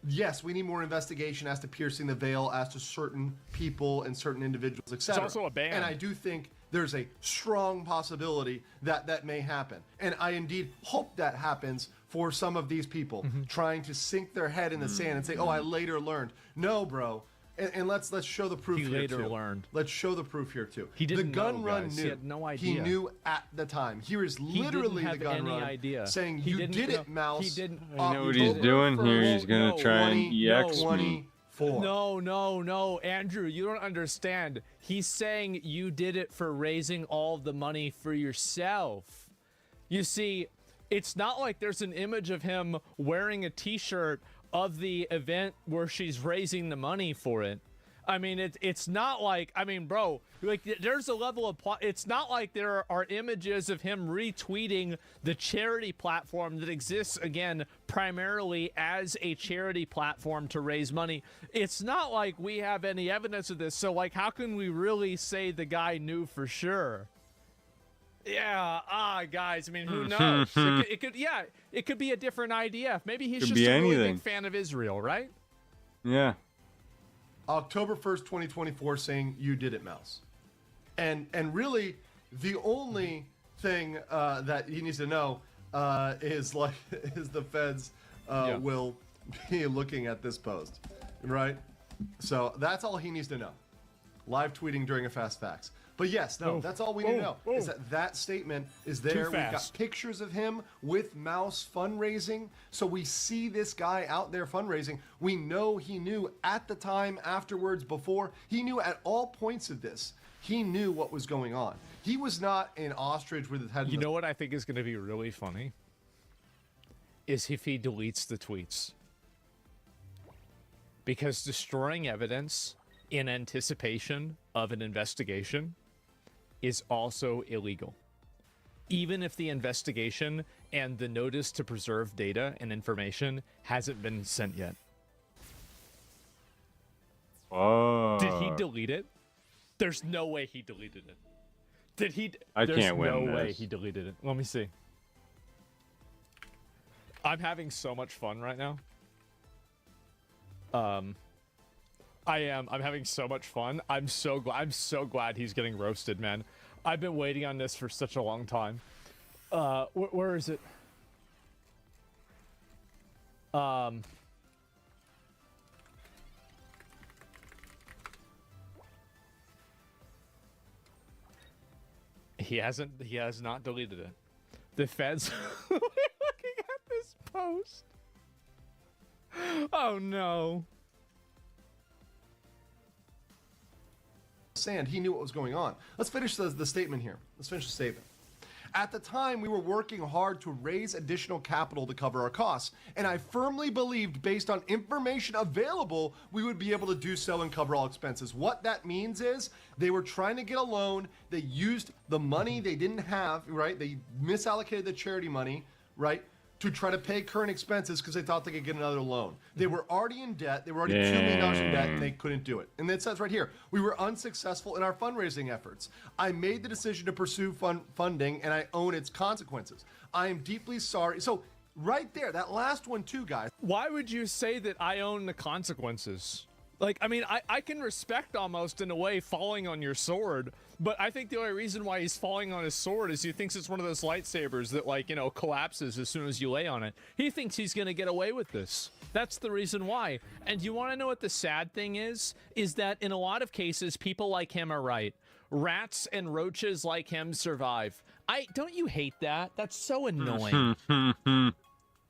Yes, we need more investigation as to piercing the veil as to certain people and certain individuals, etc. It's also a ban. And I do think there's a strong possibility that that may happen. And I indeed hope that happens for some of these people trying to sink their head in the sand and say, oh, I later learned. No, bro. And let's show the proof here too. He later learned. Let's show the proof here too. He didn't the gun know, run guys. knew. He had no idea. He knew at the time. Here is literally the gun run saying, you did it, Mouse. He didn't. I know what he's doing here. He's going to try and EX me. No, Andrew, you don't understand. He's saying you did it for raising all the money for yourself. You see, it's not like there's an image of him wearing a t-shirt of the event where she's raising the money for it. I mean, it's not like, I mean, bro, like there's a level of, it's not like there are images of him retweeting the charity platform that exists, again, primarily as a charity platform to raise money. It's not like we have any evidence of this. So, like, how can we really say the guy knew for sure? Yeah, guys, I mean, who knows? It could be a different IDF. Maybe he's just a really big fan of Israel, right? Yeah. October 1st, 2024, saying you did it, Mouse. And really, the only thing that he needs to know is the feds will be looking at this post, right? So that's all he needs to know. Live tweeting during a Fast Facts. But yes, that's all we need to know is that statement is there. We've got pictures of him with Mouse fundraising. So we see this guy out there fundraising. We know he knew at the time, afterwards, before. He knew at all points of this. He knew what was going on. He was not an ostrich with his head in the... You know what I think is going to be really funny? Is if he deletes the tweets. Because destroying evidence in anticipation of an investigation is also illegal. Even if the investigation and the notice to preserve data and information hasn't been sent yet. Did he delete it? There's no way he deleted it. Did he? I can't win There's no way this. he deleted it. Let me see. I'm having so much fun right now. I am. I'm having so much fun. I'm so glad he's getting roasted, man. I've been waiting on this for such a long time. Where is it? He has not deleted it. The feds looking at this post. Oh no. Sand. He knew what was going on. Let's finish the statement here. Let's finish the statement. At the time, we were working hard to raise additional capital to cover our costs, and I firmly believed, based on information available, we would be able to do so and cover all expenses. What that means is they were trying to get a loan. They used the money they didn't have, right? They misallocated the charity money, right, to try to pay current expenses because they thought they could get another loan. They were already in debt. They were already $2 million in debt, and they couldn't do it. And it says right here, we were unsuccessful in our fundraising efforts. I made the decision to pursue funding, and I own its consequences. I am deeply sorry. So right there, that last one too, guys. Why would you say that I own the consequences? Like, I mean, I can respect almost in a way falling on your sword, but I think the only reason why he's falling on his sword is he thinks it's one of those lightsabers that, like, you know, collapses as soon as you lay on it. He thinks he's going to get away with this. That's the reason why. And you want to know what the sad thing is? Is that in a lot of cases, people like him are right. Rats and roaches like him survive. Don't you hate that? That's so annoying.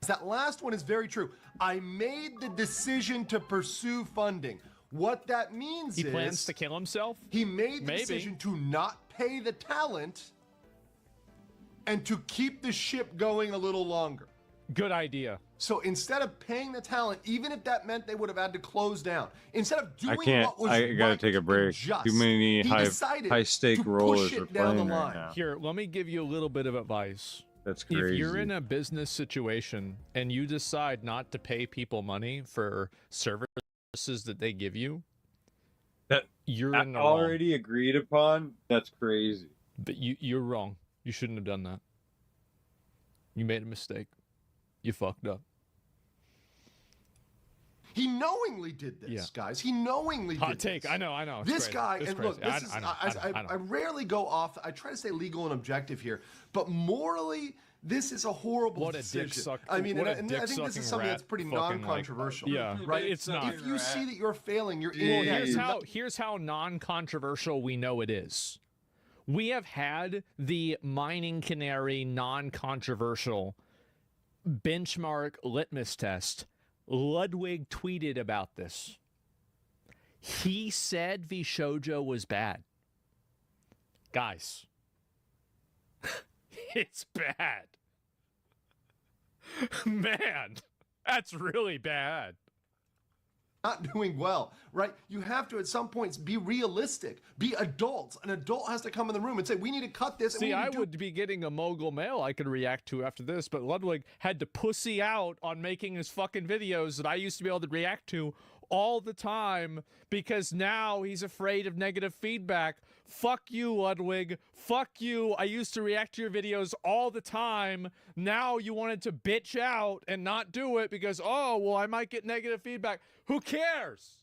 That last one is very true. I made the decision to pursue funding. What that means is... He plans to kill himself? He made the decision to not pay the talent and to keep the ship going a little longer. Good idea. So instead of paying the talent, even if that meant they would have had to close down, instead of doing what was I gotta take a break. just, Too many high stake rollers are playing right now. Here, let me give you a little bit of advice. That's crazy. If you're in a business situation and you decide not to pay people money for services that they give you, you're in the already wrong. Agreed upon. That's crazy. But you're wrong. You shouldn't have done that. You made a mistake. You fucked up. He knowingly did this, guys. He knowingly did Hot take. This. I know. It's this crazy. guy, it's and crazy. look, this I rarely go off. I try to stay legal and objective here, but morally, this is a horrible decision. I mean, I think this is something that's pretty non-controversial. Right? It's not. If you see that you're failing, you're in. Here's how non-controversial we know it is. We have had the mining canary non-controversial benchmark litmus test. Ludwig tweeted about this. He said VShojo was bad. Guys, it's bad. Man, that's really bad. Not doing well, right? You have to, at some points, be realistic, be adults. An adult has to come in the room and say, we need to cut this. See, I would be getting a mogul mail I could react to after this, but Ludwig had to pussy out on making his fucking videos that I used to be able to react to all the time because now he's afraid of negative feedback. Fuck you, Ludwig. Fuck you. I used to react to your videos all the time. Now you wanted to bitch out and not do it because, oh, well, I might get negative feedback. Who cares?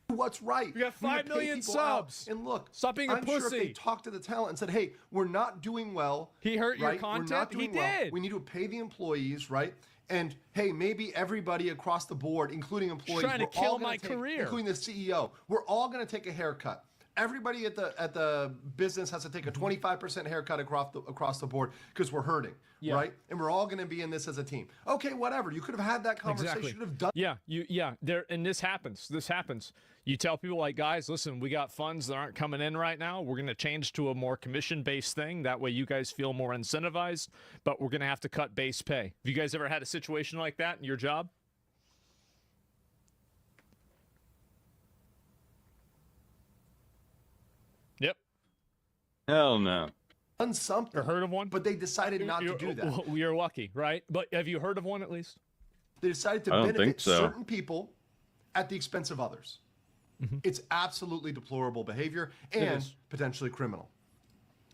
What's right? You got 5 million subs. And look, stop being a pussy. I'm sure if they talked to the talent and said, hey, we're not doing well. He hurt your content? We're not doing well. We need to pay the employees, right? And hey, maybe everybody across the board, including employees, trying to kill my career, including the CEO, we're all going to take a haircut. Everybody at the business has to take a 25% haircut across the board because we're hurting, right? And we're all going to be in this as a team. Okay, whatever. You could have had that conversation. Exactly. You could have done. And this happens. You tell people like, guys, listen, we got funds that aren't coming in right now. We're going to change to a more commission-based thing. That way you guys feel more incentivized, but we're going to have to cut base pay. Have you guys ever had a situation like that in your job? Yep. Hell no. Done something. Or heard of one? But they decided not to do that. You're lucky, right? But have you heard of one at least? They decided to benefit certain people at the expense of others. It's absolutely deplorable behavior and potentially criminal.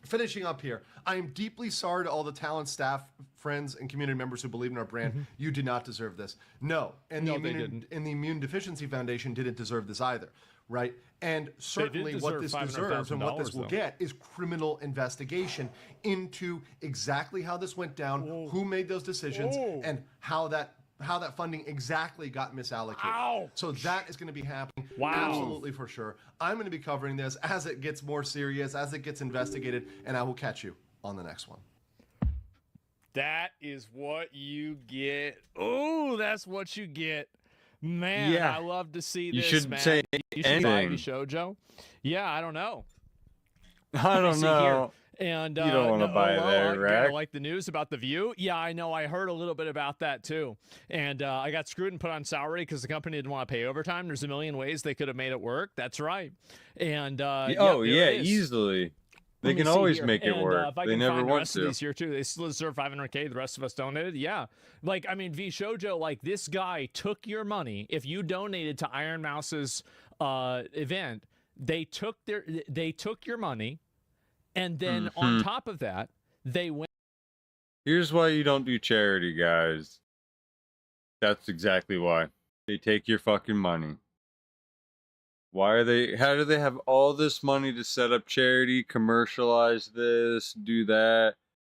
Finishing up here, I am deeply sorry to all the talent, staff, friends, and community members who believe in our brand. You did not deserve this. No, and the Immune Deficiency Foundation didn't deserve this either, right? And certainly what this deserves and what this will get is criminal investigation into exactly how this went down, who made those decisions, and how that funding exactly got misallocated. Ouch. So that is going to be happening absolutely for sure. I'm going to be covering this as it gets more serious, as it gets investigated, and I will catch you on the next one. That is what you get. Oh, that's what you get. Man, I love to see this, You shouldn't man. say You anything. Shoujo? Yeah, I don't know. I don't know. And you don't want to buy there, right? Like the news about The View? Yeah, I know. I heard a little bit about that too. And I got screwed and put on salary because the company didn't want to pay overtime. There's a million ways they could have made it work. That's right. And easily. They can always make it work. They never want to. This year too, they still deserve $500K. The rest of us donated. Yeah, like I mean, VShojo, like this guy took your money. If you donated to Iron Mouse's event, they took your money. And then on top of that, they went. Here's why you don't do charity, guys. That's exactly why. They take your fucking money. How do they have all this money to set up charity, commercialize this, do that?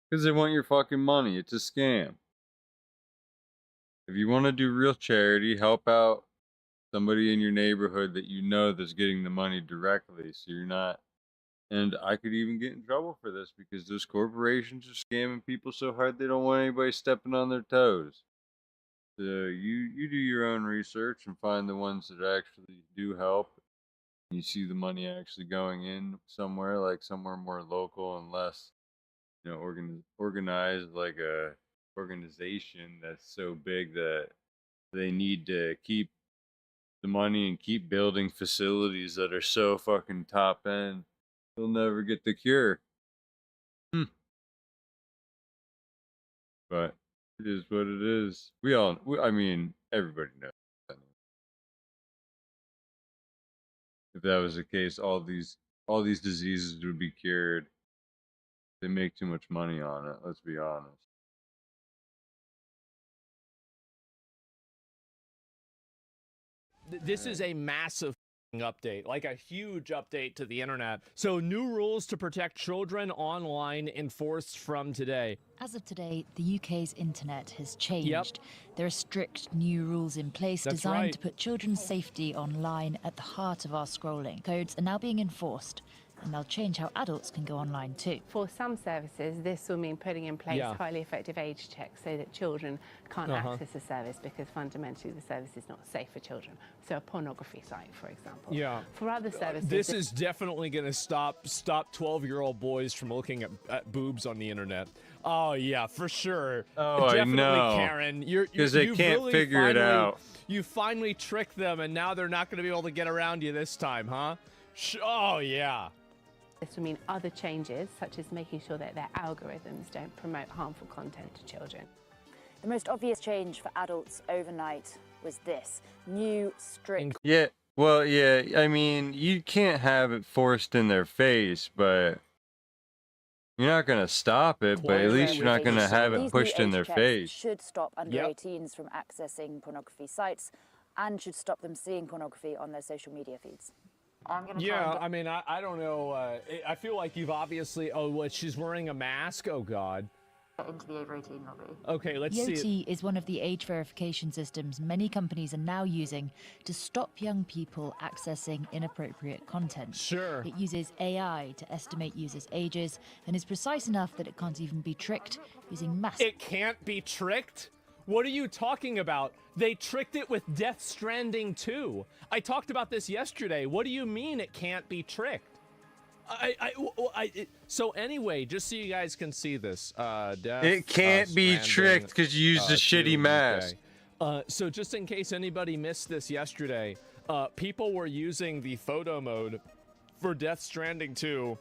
Because they want your fucking money. It's a scam. If you want to do real charity, help out somebody in your neighborhood that you know that's getting the money directly, so you're not. And I could even get in trouble for this because those corporations are scamming people so hard they don't want anybody stepping on their toes. So you do your own research and find the ones that actually do help. You see the money actually going in somewhere, like somewhere more local and less, organized, like a organization that's so big that they need to keep the money and keep building facilities that are so fucking top end, they'll never get the cure. But it is what it is. I mean, everybody knows. If that was the case, all these diseases would be cured. They make too much money on it, let's be honest. This is a massive update, like a huge update to the internet. So new rules to protect children online enforced from today. As of today, the UK's internet has changed. There are strict new rules in place designed to put children's safety online at the heart of our scrolling. Codes are now being enforced, and they'll change how adults can go online too. For some services, this will mean putting in place highly effective age checks so that children can't access a service because fundamentally the service is not safe for children. So a pornography site, for example. For other services... This is definitely going to stop 12-year-old boys from looking at boobs on the internet. Oh, yeah, for sure. Oh, definitely, I know. Karen. Because they can't really figure it out. You finally tricked them, and now they're not going to be able to get around you this time, huh? Oh, yeah. This will mean other changes, such as making sure that their algorithms don't promote harmful content to children. The most obvious change for adults overnight was this new strict... Yeah, well, yeah, I mean, you can't have it forced in their face, but you're not going to stop it, but at least you're not going to have it pushed in their face. Should stop under 18s from accessing pornography sites and should stop them seeing pornography on their social media feeds. I mean, I don't know. I feel like you've obviously... Oh, what, she's wearing a mask? Oh, God. Into the over 18 lobby. Okay, let's see. Yoti is one of the age verification systems many companies are now using to stop young people accessing inappropriate content. Sure. It uses AI to estimate users' ages and is precise enough that it can't even be tricked using mass... It can't be tricked? What are you talking about? They tricked it with Death Stranding 2. I talked about this yesterday. What do you mean it can't be tricked? So anyway, just so you guys can see this, it can't be tricked because you used a shitty mask. So just in case anybody missed this yesterday, people were using the photo mode for Death Stranding 2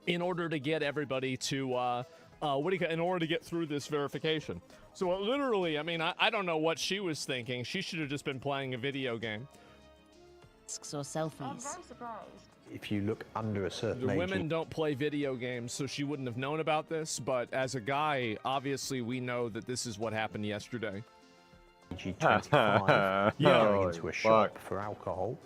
in order to get everybody to in order to get through this verification. So literally, I mean, I don't know what she was thinking. She should have just been playing a video game. Or selfies. I'm very surprised. If you look under a certain The age... women don't play video games, so she wouldn't have known about this, but as a guy, obviously we know that this is what happened yesterday. 25, going into a shop for alcohol,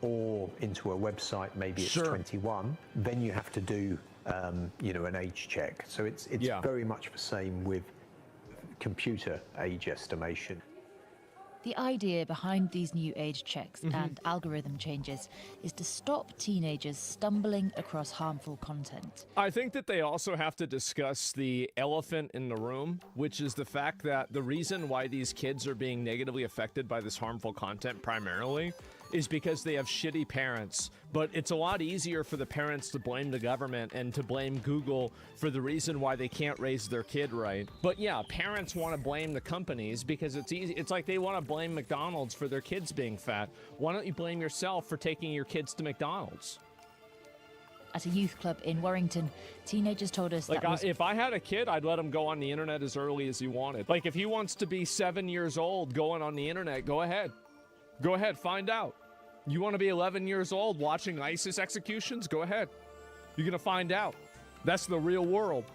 or into a website, maybe it's 21, then you have to do, an age check. So it's very much the same with computer age estimation. The idea behind these new age checks and algorithm changes is to stop teenagers stumbling across harmful content. I think that they also have to discuss the elephant in the room, which is the fact that the reason why these kids are being negatively affected by this harmful content primarily is because they have shitty parents. But it's a lot easier for the parents to blame the government and to blame Google for the reason why they can't raise their kid right. But yeah, parents want to blame the companies because it's easy. It's like they want to blame McDonald's for their kids being fat. Why don't you blame yourself for taking your kids to McDonald's? At a youth club in Warrington, teenagers told us that if I had a kid, I'd let him go on the internet as early as he wanted. Like, if he wants to be 7 years old going on the internet, go ahead. Go ahead, find out. You want to be 11 years old watching ISIS executions? Go ahead. You're gonna find out. That's the real world.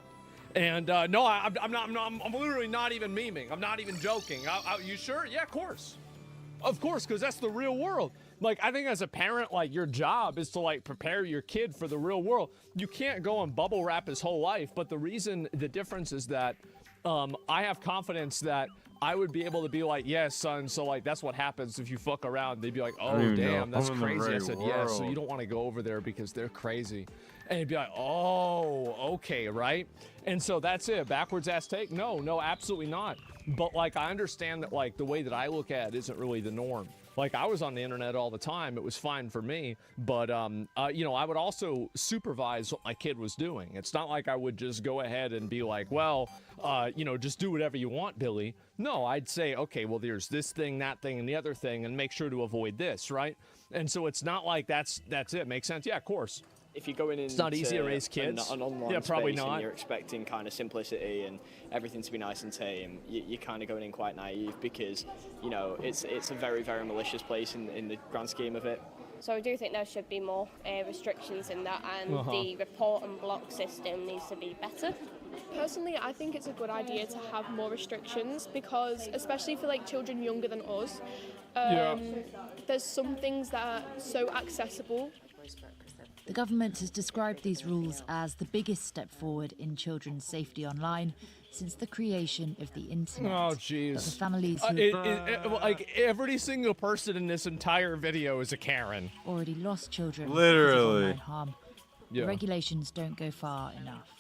And no, I'm literally not even memeing. I'm not even joking. You sure? Yeah, of course, because that's the real world. Like, I think as a parent, like, your job is to, like, prepare your kid for the real world. You can't go and bubble wrap his whole life. But the difference is that I have confidence that I would be able to be like, yes, son, so, like, that's what happens if you fuck around. They'd be like, oh, damn, that's crazy. I said, yes, so you don't want to go over there because they're crazy. And he'd be like, oh, okay, right? And so that's it. Backwards ass take? No, absolutely not. But, like, I understand that, like, the way that I look at it isn't really the norm. Like, I was on the internet all the time. It was fine for me. But, I would also supervise what my kid was doing. It's not like I would just go ahead and be like, well, you know, just do whatever you want, Billy. No, I'd say, okay, well, there's this thing, that thing, and the other thing, and make sure to avoid this, right? And so it's not like that's it. Makes sense? Yeah, of course. If you're going in, it's not easy to raise kids. An online yeah, probably space not. And you're expecting kind of simplicity and everything to be nice and tame. You're kind of going in quite naive because, you know, it's a very, very malicious place in the grand scheme of it. So I do think there should be more restrictions in that, and the report and block system needs to be better. Personally, I think it's a good idea to have more restrictions because, especially for like children younger than us, there's some things that are so accessible. The government has described these rules as the biggest step forward in children's safety online since the creation of the internet. Oh, jeez. The families who like every single person in this entire video is a Karen. Already lost children. Literally. Online harm. The regulations don't go far enough.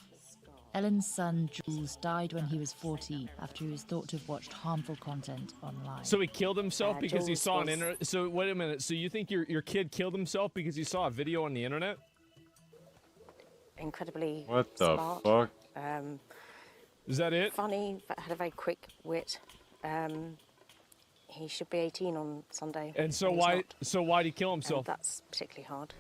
Ellen's son, Jules, died when he was 14 after he was thought to have watched harmful content online. So he killed himself because he saw an internet. So wait a minute. So you think your kid killed himself because he saw a video on the internet? Incredibly What the smart. fuck? Is that it? Funny, but had a very quick wit. He should be 18 on Sunday. And so why did he kill himself? That's particularly hard.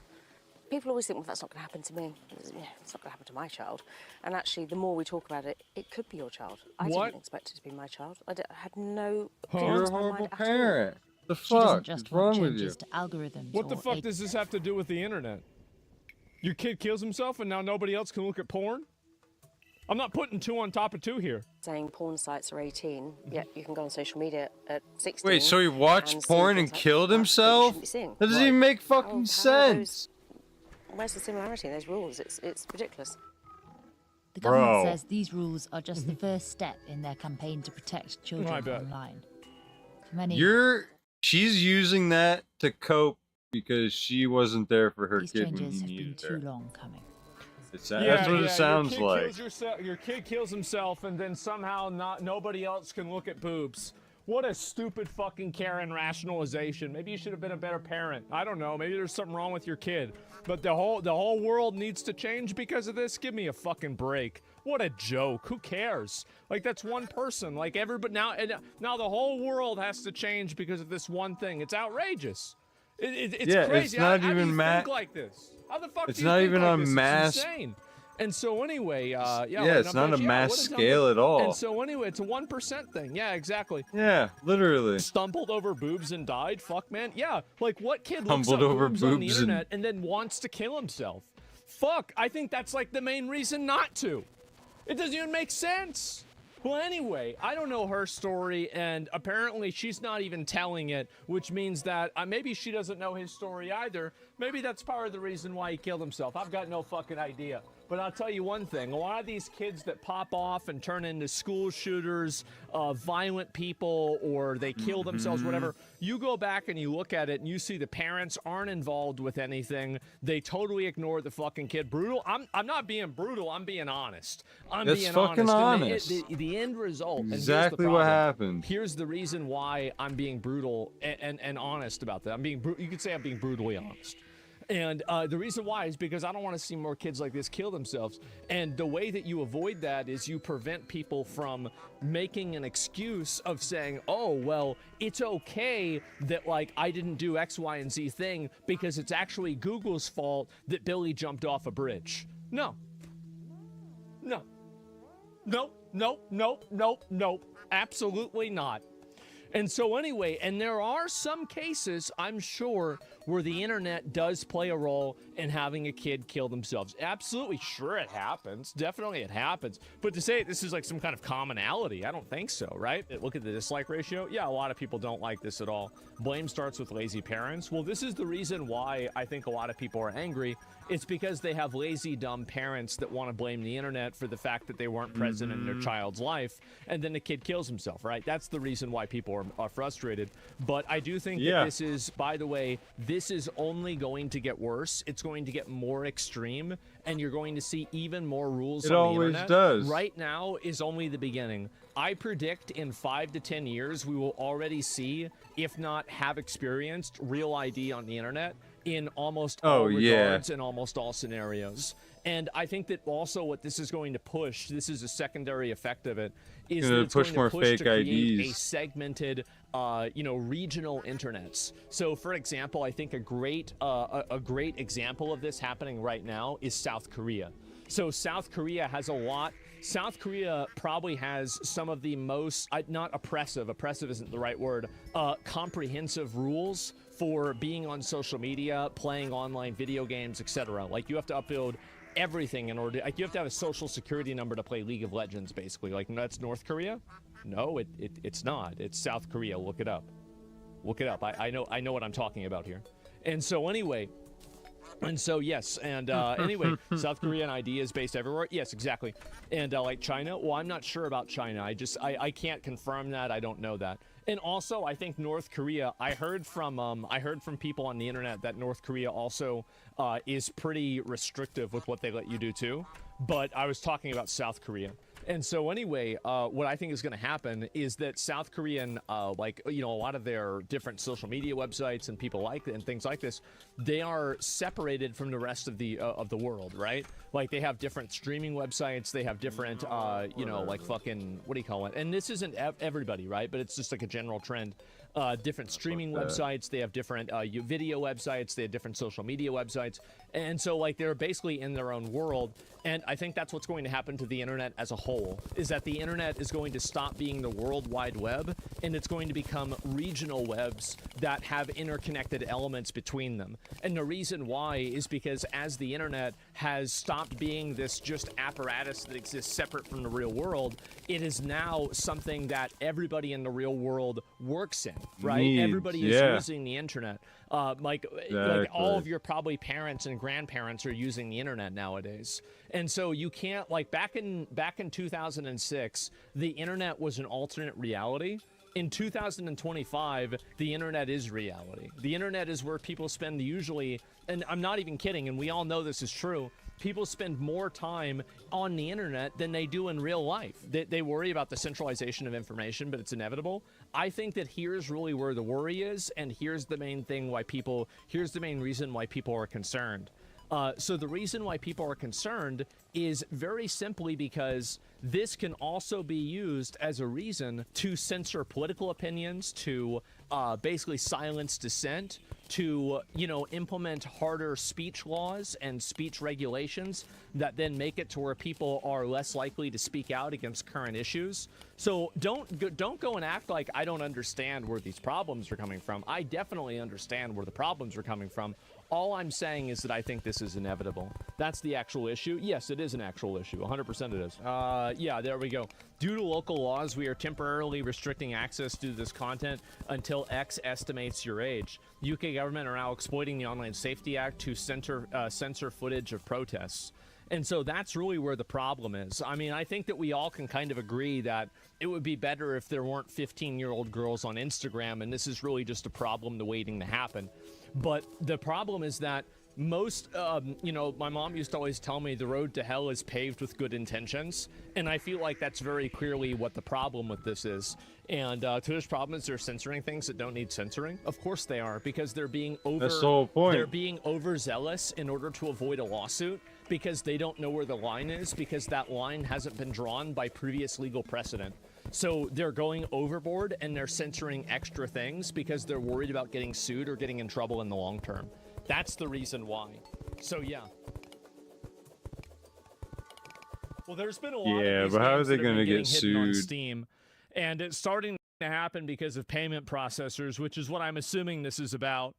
People always think, well, that's not going to happen to me. Yeah, it's not going to happen to my child. And actually, the more we talk about it, it could be your child. I didn't expect it to be my child. I had no... You're a horrible parent. The fuck is wrong with you? To algorithms. What the fuck does this have to do with the internet? Your kid kills himself and now nobody else can look at porn? I'm not putting two on top of two here. Saying porn sites are 18, yet you can go on social media at 16. Wait, so he watched porn and killed himself? That doesn't even make fucking sense. Where's the similarity in those rules? It's ridiculous. The government says these rules are just the first step in their campaign to protect children online. For many, she's using that to cope because she wasn't there for her kid when he needed her. Too long coming. That's what it sounds like. Your kid kills himself and then somehow nobody else can look at boobs. What a stupid fucking Karen rationalization. Maybe you should have been a better parent. I don't know. Maybe there's something wrong with your kid. But the whole world needs to change because of this. Give me a fucking break. What a joke. Who cares? Like, that's one person. Like, everybody now the whole world has to change because of this one thing. It's outrageous. It's crazy. It's not how even do you think like this? How the fuck it's do you not think even like on this? mass. It's insane. And so anyway, it's not a mass scale at all. And so anyway, it's a 1% thing. Yeah, exactly. Yeah, literally. Stumbled over boobs and died. Fuck, man. Yeah, like what kid looks up boobs on the internet and then wants to kill himself? Fuck, I think that's like the main reason not to. It doesn't even make sense. Well, anyway, I don't know her story, and apparently she's not even telling it, which means that maybe she doesn't know his story either. Maybe that's part of the reason why he killed himself. I've got no fucking idea. But I'll tell you one thing, a lot of these kids that pop off and turn into school shooters, violent people, or they kill themselves, whatever, you go back and you look at it and you see the parents aren't involved with anything. They totally ignore the fucking kid. Brutal. I'm not being brutal. I'm being honest. That's being fucking honest. The end result. Exactly what happened. Here's the reason why I'm being brutal and honest about that. You could say I'm being brutally honest. And the reason why is because I don't want to see more kids like this kill themselves. And the way that you avoid that is you prevent people from making an excuse of saying, oh, well, it's okay that, like, I didn't do X, Y, and Z thing because it's actually Google's fault that Billy jumped off a bridge. No. No. Nope, nope, nope, nope, nope. Absolutely not. And so anyway, and there are some cases, I'm sure, where the internet does play a role in having a kid kill themselves. Absolutely, sure it happens. Definitely it happens. But to say this is like some kind of commonality, I don't think so, right? Look at the dislike ratio. Yeah, a lot of people don't like this at all. Blame starts with lazy parents. Well, this is the reason why I think a lot of people are angry. It's because they have lazy, dumb parents that want to blame the internet for the fact that they weren't present in their child's life, and then the kid kills himself, right? That's the reason why people are frustrated. But I do think that this is, by the way, this is only going to get worse. It's going to get more extreme, and you're going to see even more rules on the internet. It always does. Right now is only the beginning. I predict in 5 to 10 years, we will already see, if not have experienced, real ID on the internet in almost all regards and almost all scenarios. And I think that also what this is going to push, this is a secondary effect of it, is Gonna that it's push going more to push fake to create IDs. a segmented, regional internets. So, for example, I think a great example of this happening right now is South Korea. So South Korea has a lot. South Korea probably has some of the most, not oppressive isn't the right word, comprehensive rules for being on social media, playing online video games, etc. Like, you have to upload everything in order, like, you have to have a social security number to play League of Legends, basically. Like, that's North Korea? No, it's not. It's South Korea. Look it up. Look it up. I know what I'm talking about here. And so anyway, yes, and anyway, South Korean ID is based everywhere. Yes, exactly. And like China, well, I'm not sure about China. I can't confirm that. I don't know that. And also, I think North Korea, I heard from people on the internet that North Korea also is pretty restrictive with what they let you do too. But I was talking about South Korea. And so anyway, what I think is going to happen is that South Korean, a lot of their different social media websites and people like it and things like this, they are separated from the rest of the world, right? Like, they have different streaming websites, they have different, like fucking, what do you call it? And this isn't everybody, right? But it's just like a general trend. Different streaming websites, they have different video websites, they have different social media websites, and so like they're basically in their own world. And I think that's what's going to happen to the internet as a whole, is that the internet is going to stop being the World Wide Web, and it's going to become regional webs that have interconnected elements between them. And the reason why is because as the internet has stopped being this just apparatus that exists separate from the real world, it is now something that everybody in the real world works in, right? Everybody is using the internet. Like all of your probably parents and grandparents are using the internet nowadays. And so you can't, like, back in 2006, the internet was an alternate reality. In 2025, the internet is reality. The internet is where people spend usually, and I'm not even kidding, and we all know this is true, people spend more time on the internet than they do in real life. They worry about the centralization of information, but it's inevitable. I think that here's really where the worry is, and here's the main reason why people are concerned. So the reason why people are concerned is very simply because this can also be used as a reason to censor political opinions, to basically silence dissent, to, implement harder speech laws and speech regulations that then make it to where people are less likely to speak out against current issues. So don't go and act like I don't understand where these problems are coming from. I definitely understand where the problems are coming from. All I'm saying is that I think this is inevitable. That's the actual issue. Yes, it is an actual issue. 100% it is. Yeah, there we go. Due to local laws, we are temporarily restricting access to this content until X estimates your age. UK government are now exploiting the Online Safety Act to censor footage of protests. And so that's really where the problem is. I mean, I think that we all can kind of agree that it would be better if there weren't 15-year-old girls on Instagram, and this is really just a problem waiting to happen. But the problem is that most, my mom used to always tell me the road to hell is paved with good intentions, and I feel like that's very clearly what the problem with this is. And Twitter's problem is they're censoring things that don't need censoring. Of course they are, because they're being That's the whole point. They're being overzealous in order to avoid a lawsuit, because they don't know where the line is, because that line hasn't been drawn by previous legal precedent. So they're going overboard and they're censoring extra things because they're worried about getting sued or getting in trouble in the long term. That's the reason why. So yeah. Well, there's been a lot of these but how are games they that going to getting get hidden on sued? Steam, and it's starting to happen because of payment processors, which is what I'm assuming this is about.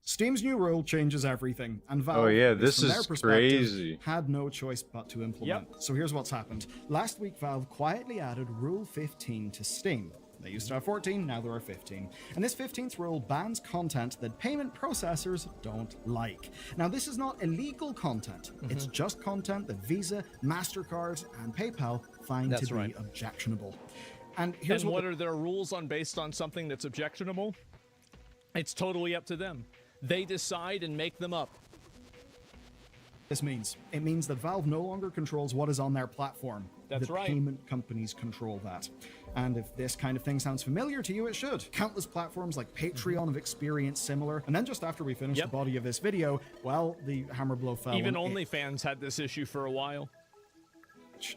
Steam's new rule changes everything, and Valve, this from their is perspective, crazy. had no choice but to implement. So here's what's happened. Last week, Valve quietly added Rule 15 to Steam. They used to have 14, now there are 15. And this 15th rule bans content that payment processors don't like. Now, this is not illegal content. It's just content that Visa, MasterCard, and PayPal find to be objectionable. And here's what are their rules based on something that's objectionable? It's totally up to them. They decide and make them up. This means? It means that Valve no longer controls what is on their platform. That's the right. Payment companies control that. And if this kind of thing sounds familiar to you, it should. Countless platforms like Patreon have experienced similar. And then just after we finish the body of this video, well, the hammer blow fell. Even OnlyFans had this issue for a while.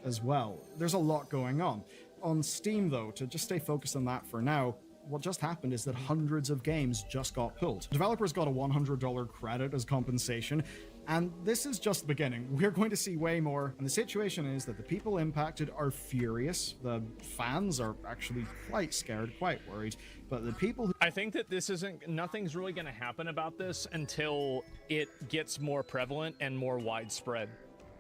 As well. There's a lot going on. On Steam, though, to just stay focused on that for now, what just happened is that hundreds of games just got pulled. Developers got a $100 credit as compensation, and this is just the beginning. We're going to see way more, and the situation is that the people impacted are furious. The fans are actually quite scared, quite worried, but the people who... I think that nothing's really going to happen about this until it gets more prevalent and more widespread.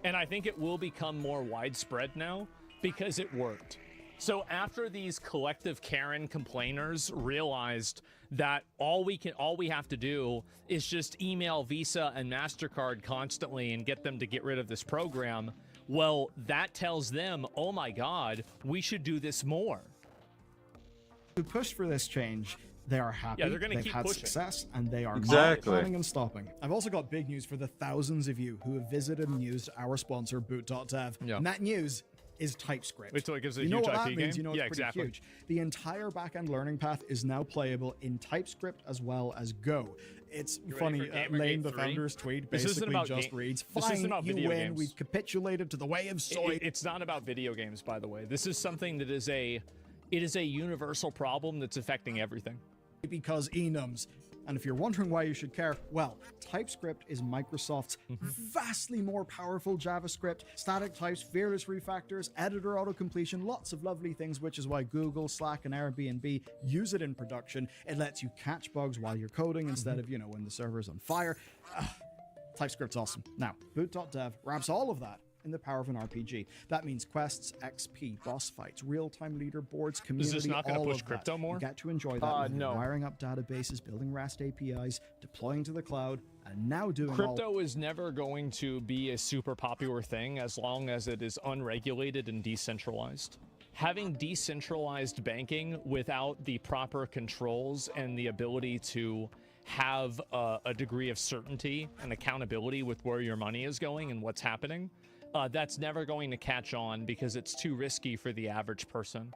And I think it will become more widespread now because it worked. So after these collective Karen complainers realized that all we have to do is just email Visa and MasterCard constantly and get them to get rid of this program, well, that tells them, oh my God, we should do this more. Who pushed for this change, they are happy, yeah, they're gonna they've keep had pushing. success, and they are Exactly. not planning on stopping. I've also got big news for the thousands of you who have visited and used our sponsor, Boot.dev. Yeah. And that news is TypeScript. Wait till it gives a you know huge what IP that means? game? You know it's Yeah, pretty exactly. huge. The entire back-end learning path is now playable in TypeScript as well as Go. It's funny, Lane, the founder's tweet, basically just reads, fine, you win, we've capitulated to the way of soy. It's not about video games, by the way. This is something that is a universal problem that's affecting everything. Because enums. And if you're wondering why you should care, well, TypeScript is Microsoft's vastly more powerful JavaScript, static types, fearless refactors, editor autocompletion, lots of lovely things, which is why Google, Slack, and Airbnb use it in production. It lets you catch bugs while you're coding instead of, when the server's on fire. TypeScript's awesome. Now, Boot.dev wraps all of that in the power of an RPG. That means quests, XP, boss fights, real-time leaderboards, community, Is this not going to all push of crypto that. more? You get to enjoy that. No. Wiring up databases, building REST APIs, deploying to the cloud, and now doing Crypto is never going to be a super popular thing as long as it is unregulated and decentralized. Having decentralized banking without the proper controls and the ability to have a degree of certainty and accountability with where your money is going and what's happening, that's never going to catch on because it's too risky for the average person.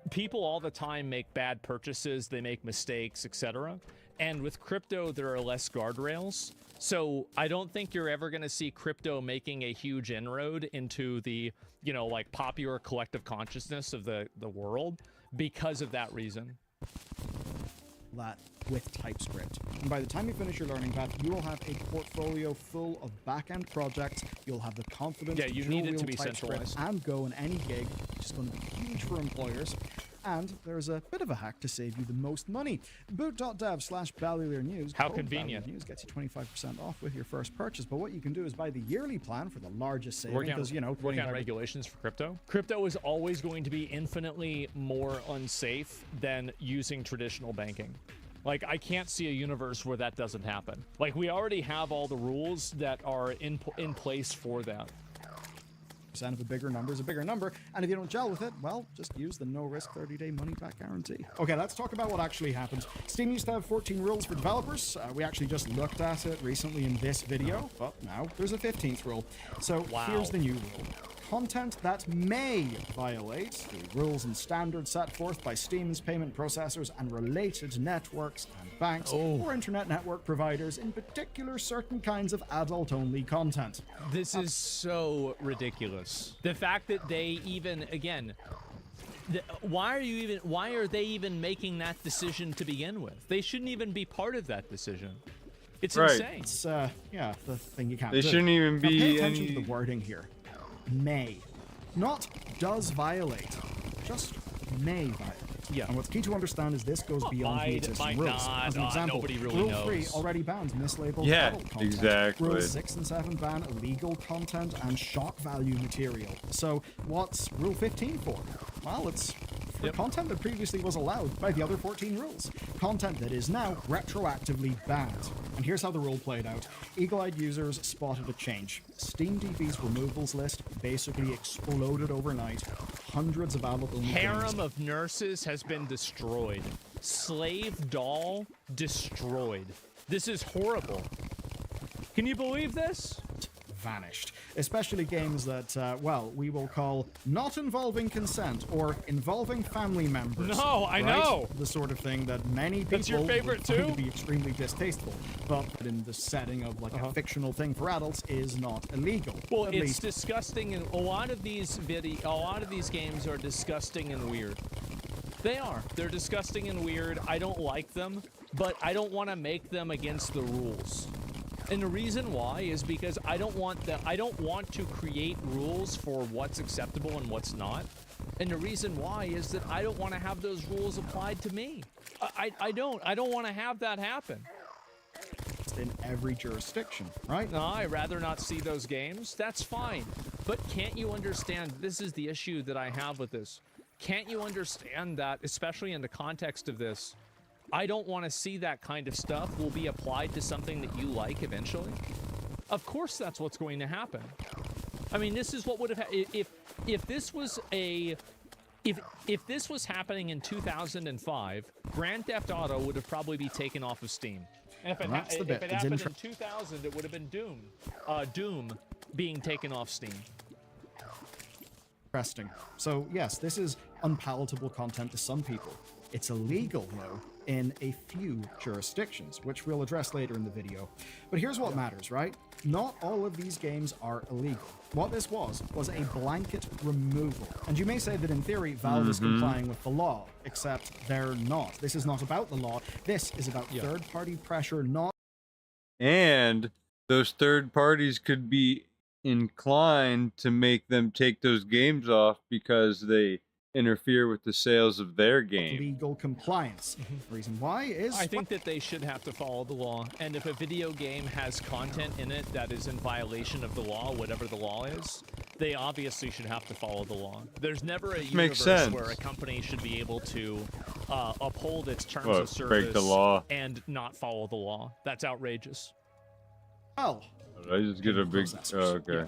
People all the time make bad purchases, they make mistakes, etc. And with crypto, there are less guardrails. So I don't think you're ever going to see crypto making a huge inroad into the, like popular collective consciousness of the world because of that reason. That with TypeScript. And by the time you finish your learning path, you will have a portfolio full of back-end projects. You'll have the confidence you need it to be centralized and Go in any gig, which is going to be huge for employers. And there's a bit of a hack to save you the most money. Boot.dev/Ballier News. How convenient. News gets you 25% off with your first purchase. But what you can do is buy the yearly plan for the largest savings. Because, working on regulations for crypto. Crypto is always going to be infinitely more unsafe than using traditional banking. Like, I can't see a universe where that doesn't happen. Like, we already have all the rules that are in place for that. Of a bigger number is a bigger number, and if you don't gel with it, well, just use the no-risk 30-day money-back guarantee. Okay, let's talk about what actually happened. Steam used to have 14 rules for developers. We actually just looked at it recently in this video, but now there's a 15th rule. So here's the new rule. Content that may violate the rules and standards set forth by Steam's payment processors and related networks and banks or internet network providers, in particular certain kinds of adult-only content. This is so ridiculous. The fact that they even, again, why are they even making that decision to begin with? They shouldn't even be part of that decision. It's insane. It's, the thing you can't do. They shouldn't even be pay attention to the wording here. May. Not does violate. Just may violate. Yeah. And what's key to understand is this goes beyond the existing rules. As an example, Rule 3 already bans mislabeled adult content. Exactly. Rules 6 and 7 ban illegal content and shock value material. So what's Rule 15 for? Well, it's for content that previously was allowed by the other 14 rules. Content that is now retroactively banned. And here's how the rule played out. Eagle-eyed users spotted a change. SteamDB's removals list basically exploded overnight. Hundreds of adult-only Harem of Nurses has been destroyed. Slave Doll destroyed. This is horrible. Can you believe this? vanished, especially games that, well, we will call not involving consent or involving family members. No, I know. The sort of thing that many people That's your favorite would find too? to be extremely distasteful, but in the setting of like a fictional thing for adults is not illegal. Well, at it's least. disgusting, and a lot of these games are disgusting and weird. They are. They're disgusting and weird. I don't like them, but I don't want to make them against the rules. And the reason why is because I don't want to create rules for what's acceptable and what's not. And the reason why is that I don't want to have those rules applied to me. I don't want to have that happen. In every jurisdiction, right? No, I'd rather not see those games. That's fine. But can't you understand, this is the issue that I have with this. Can't you understand that, especially in the context of this, I don't want to see that kind of stuff will be applied to something that you like eventually? Of course that's what's going to happen. I mean, this is what would have if this was if this was happening in 2005, Grand Theft Auto would have probably been taken off of Steam. And if it happened in 2000, it would have been Doom being taken off Steam. Interesting. So yes, this is unpalatable content to some people. It's illegal, though, in a few jurisdictions, which we'll address later in the video. But here's what matters, right? Not all of these games are illegal. What this was a blanket removal. And you may say that in theory, Valve is complying with the law, except they're not. This is not about the law. This is about third-party pressure, not... And those third parties could be inclined to make them take those games off because they interfere with the sales of their game. Legal compliance. Reason why is... I think that they should have to follow the law. And if a video game has content in it that is in violation of the law, whatever the law is, they obviously should have to follow the law. There's never a universe where a company should be able to uphold its terms of service, break the law, and not follow the law. That's outrageous. Well, I just get a big... Oh, okay. Yeah.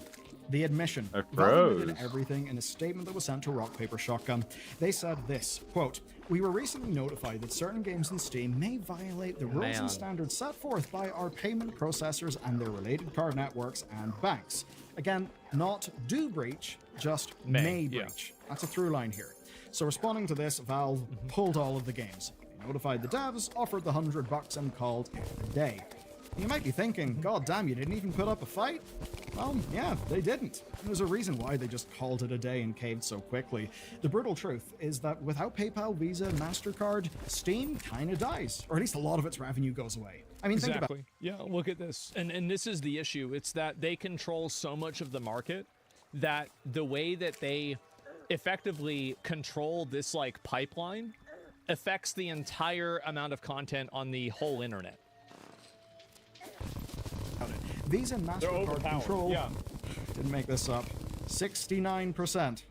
The admission. I Valve froze. admitted everything in a statement that was sent to Rock Paper Shotgun. They said this, quote, "We were recently notified that certain games in Steam may violate the rules and standards set forth by our payment processors and their related card networks and banks." Again, not do breach, just may breach. That's a through line here. So responding to this, Valve pulled all of the games. They notified the devs, offered the $100 and called it a day. You might be thinking, God damn, you didn't even put up a fight? Well, yeah, they didn't. There's a reason why they just called it a day and caved so quickly. The brutal truth is that without PayPal, Visa, MasterCard, Steam kinda dies. Or at least a lot of its revenue goes away. I mean, think about it. Yeah, look at this. And this is the issue. It's that they control so much of the market that the way that they effectively control this, like, pipeline affects the entire amount of content on the whole internet. Visa and MasterCard control, didn't make this up, 69%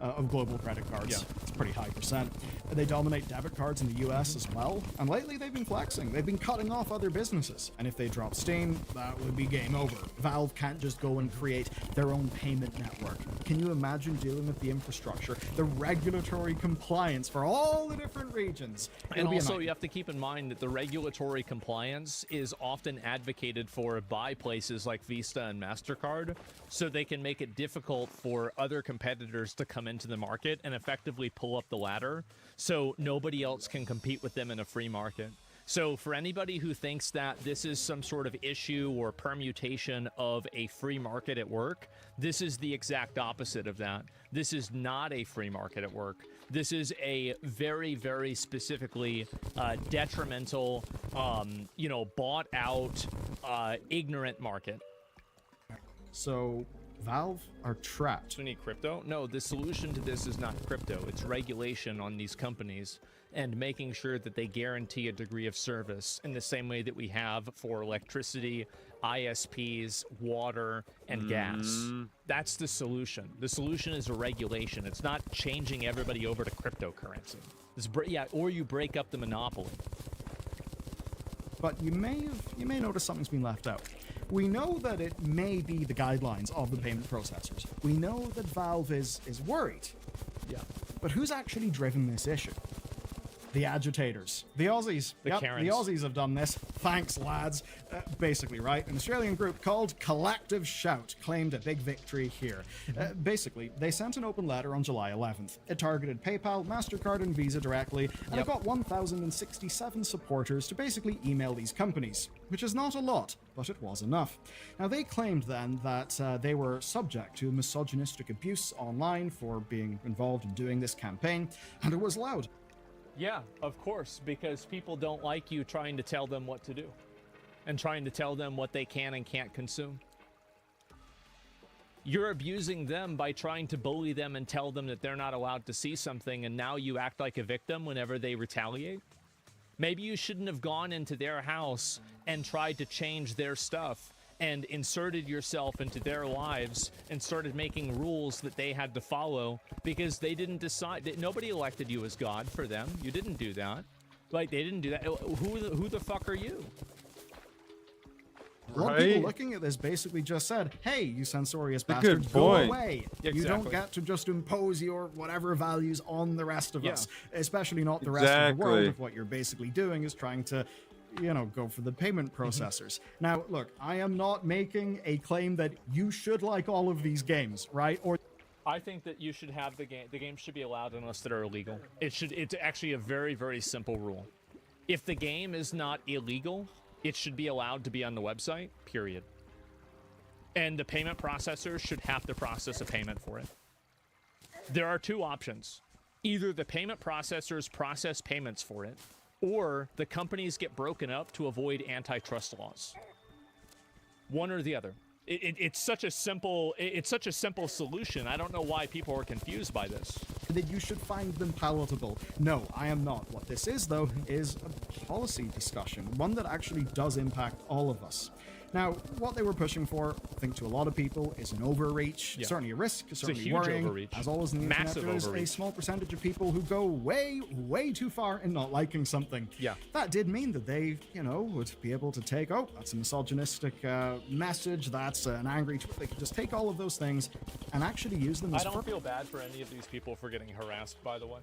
of global credit cards. It's a pretty high percent. They dominate debit cards in the US as well, and lately they've been flexing. They've been cutting off other businesses, and if they drop Steam, that would be game over. Valve can't just go and create their own payment network. Can you imagine dealing with the infrastructure, the regulatory compliance for all the different regions? And also, you have to keep in mind that the regulatory compliance is often advocated for by places like Visa and MasterCard, so they can make it difficult for other competitors to come into the market and effectively pull up the ladder, so nobody else can compete with them in a free market. So for anybody who thinks that this is some sort of issue or permutation of a free market at work, this is the exact opposite of that. This is not a free market at work. This is a very, very specifically detrimental, bought out, ignorant market. So Valve are trapped. We need crypto? No, the solution to this is not crypto. It's regulation on these companies and making sure that they guarantee a degree of service in the same way that we have for electricity, ISPs, water, and gas. That's the solution. The solution is a regulation. It's not changing everybody over to cryptocurrency. Or you break up the monopoly. But you may notice something's been left out. We know that it may be the guidelines of the payment processors. We know that Valve is worried. Yeah. But who's actually driven this issue? The agitators. The Aussies. The Karens. The Aussies have done this. Thanks, lads. Basically, right? An Australian group called Collective Shout claimed a big victory here. Basically, they sent an open letter on July 11th. It targeted PayPal, MasterCard, and Visa directly, and it got 1,067 supporters to basically email these companies, which is not a lot, but it was enough. Now, they claimed then that they were subject to misogynistic abuse online for being involved in doing this campaign, and it was loud. Yeah, of course, because people don't like you trying to tell them what to do and trying to tell them what they can and can't consume. You're abusing them by trying to bully them and tell them that they're not allowed to see something, and now you act like a victim whenever they retaliate. Maybe you shouldn't have gone into their house and tried to change their stuff and inserted yourself into their lives and started making rules that they had to follow because they didn't decide that nobody elected you as God for them. You didn't do that. Like, they didn't do that. Who the fuck are you? A lot of people looking at this basically just said, hey, you censorious bastards, go away. Exactly. You don't get to just impose your whatever values on the rest of us, especially not the rest of the world. If what you're basically doing is trying to, you know, go for the payment processors. Now, look, I am not making a claim that you should like all of these games, right? Or I think that you should have the game should be allowed unless they're illegal. It's actually a very, very simple rule. If the game is not illegal, it should be allowed to be on the website, period. And the payment processors should have to process a payment for it. There are two options. Either the payment processors process payments for it, or the companies get broken up to avoid antitrust laws. One or the other. It's such a simple solution. I don't know why people are confused by this. That you should find them palatable. No, I am not. What this is, though, is a policy discussion, one that actually does impact all of us. Now, what they were pushing for, I think to a lot of people, is an overreach. Yeah. Certainly a risk, certainly worrying. Overreach. As always in the internet, there's a small percentage of people who go way, way too far in not liking something. Yeah. That did mean that they, you know, would be able to take, oh, that's a misogynistic message, that's an angry tweet. They could just take all of those things and actually use them as... I don't feel bad for any of these people for getting harassed, by the way.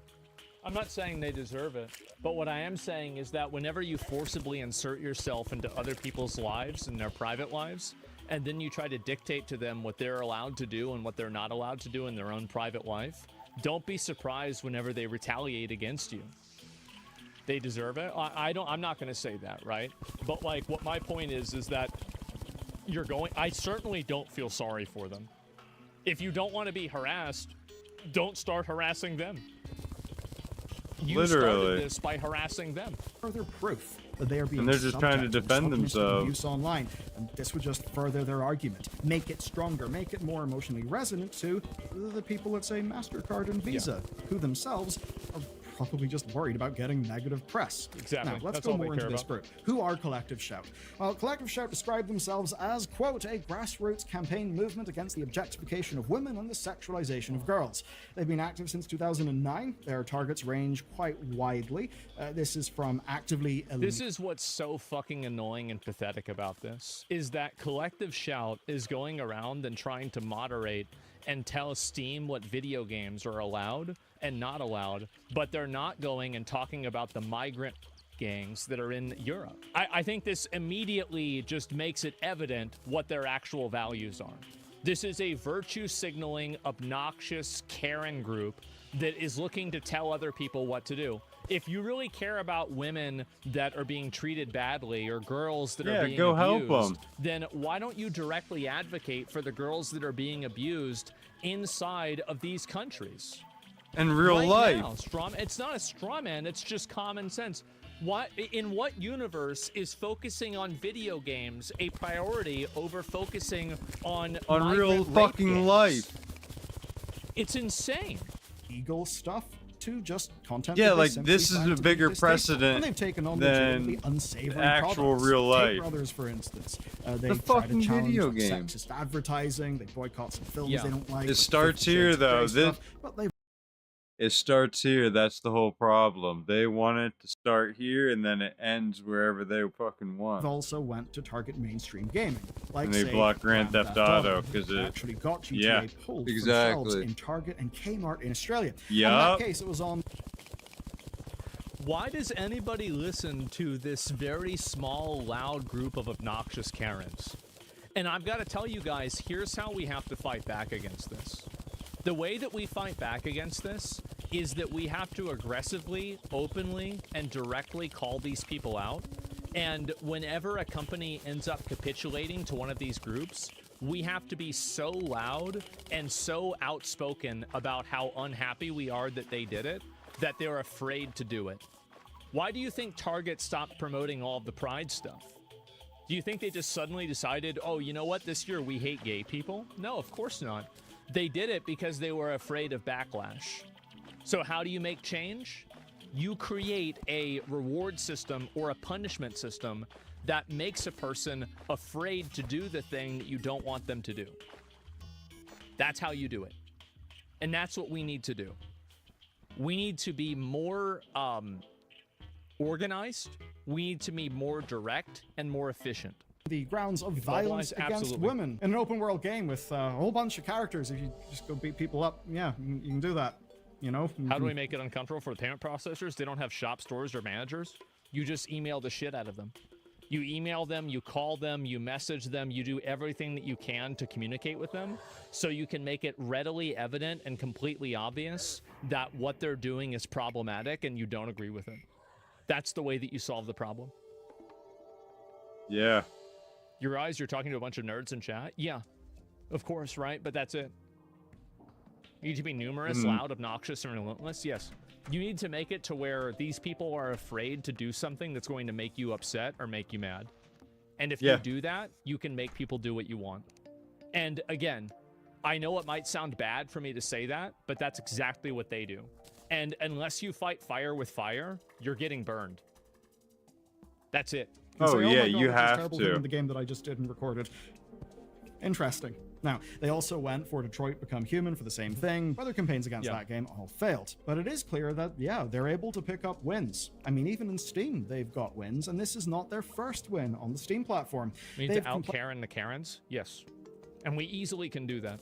I'm not saying they deserve it, but what I am saying is that whenever you forcibly insert yourself into other people's lives and their private lives, and then you try to dictate to them what they're allowed to do and what they're not allowed to do in their own private life, don't be surprised whenever they retaliate against you. They deserve it. I'm not going to say that, right? But like, what my point is that I certainly don't feel sorry for them. If you don't want to be harassed, don't start harassing them. You started this by harassing them. Further proof that they are being and they're just trying to defend themselves. Abuse online, and this would just further their argument, make it stronger, make it more emotionally resonant to the people that say MasterCard and Visa, who themselves are probably just worried about getting negative press. Exactly. Now, let's go more into this group. Who are Collective Shout? Well, Collective Shout describe themselves as, quote, a grassroots campaign movement against the objectification of women and the sexualization of girls. They've been active since 2009. Their targets range quite widely. This is from actively... This is what's so fucking annoying and pathetic about this, is that Collective Shout is going around and trying to moderate and tell Steam what video games are allowed and not allowed, but they're not going and talking about the migrant gangs that are in Europe. I think this immediately just makes it evident what their actual values are. This is a virtue signaling, obnoxious Karen group that is looking to tell other people what to do. If you really care about women that are being treated badly or girls that are being abused, then why don't you directly advocate for the girls that are being abused inside of these countries? In real life. Now, it's not a straw man, it's just common sense. In what universe is focusing on video games a priority over focusing on real fucking life? It's insane. Legal stuff to just content. Yeah, like this is a bigger precedent than unsavory actual products. real life. Take Brothers, for instance, they the try fucking to challenge video game. sexist advertising. They boycott some films they don't like. It starts here, though. It starts here. That's the whole problem. They want it to start here, and then it ends wherever they fucking want. Also went to target mainstream gaming, like and they blocked Grand Theft Auto because it actually got GTA pulled from shelves in Target and Kmart in Australia. Yeah. In that case, it was on. Why does anybody listen to this very small, loud group of obnoxious Karens? And I've got to tell you guys, here's how we have to fight back against this. The way that we fight back against this is that we have to aggressively, openly, and directly call these people out. And whenever a company ends up capitulating to one of these groups, we have to be so loud and so outspoken about how unhappy we are that they did it, that they're afraid to do it. Why do you think Target stopped promoting all of the Pride stuff? Do you think they just suddenly decided, oh, you know what, this year we hate gay people? No, of course not. They did it because they were afraid of backlash. So how do you make change? You create a reward system or a punishment system that makes a person afraid to do the thing that you don't want them to do. That's how you do it. And that's what we need to do. We need to be more organized. We need to be more direct and more efficient. The grounds of violence against women in an open world game with a whole bunch of characters. If you just go beat people up, yeah, you can do that. You know? How do we make it uncomfortable for the payment processors? They don't have shop stores or managers. You just email the shit out of them. You email them, you call them, you message them, you do everything that you can to communicate with them so you can make it readily evident and completely obvious that what they're doing is problematic and you don't agree with it. That's the way that you solve the problem. Yeah. Your eyes, you're talking to a bunch of nerds in chat? Yeah, of course, right? But that's it. You need to be numerous, loud, obnoxious, and relentless? Yes. You need to make it to where these people are afraid to do something that's going to make you upset or make you mad. And if you do that, you can make people do what you want. And again, I know it might sound bad for me to say that, but that's exactly what they do. And unless you fight fire with fire, you're getting burned. That's it. Oh, yeah, you have to. In the game that I just did and recorded. Interesting. Now, they also went for Detroit Become Human for the same thing. Other campaigns against that game all failed. But it is clear that, yeah, they're able to pick up wins. I mean, even in Steam, they've got wins, and this is not their first win on the Steam platform. We need to out-Karen the Karens? Yes. And we easily can do that.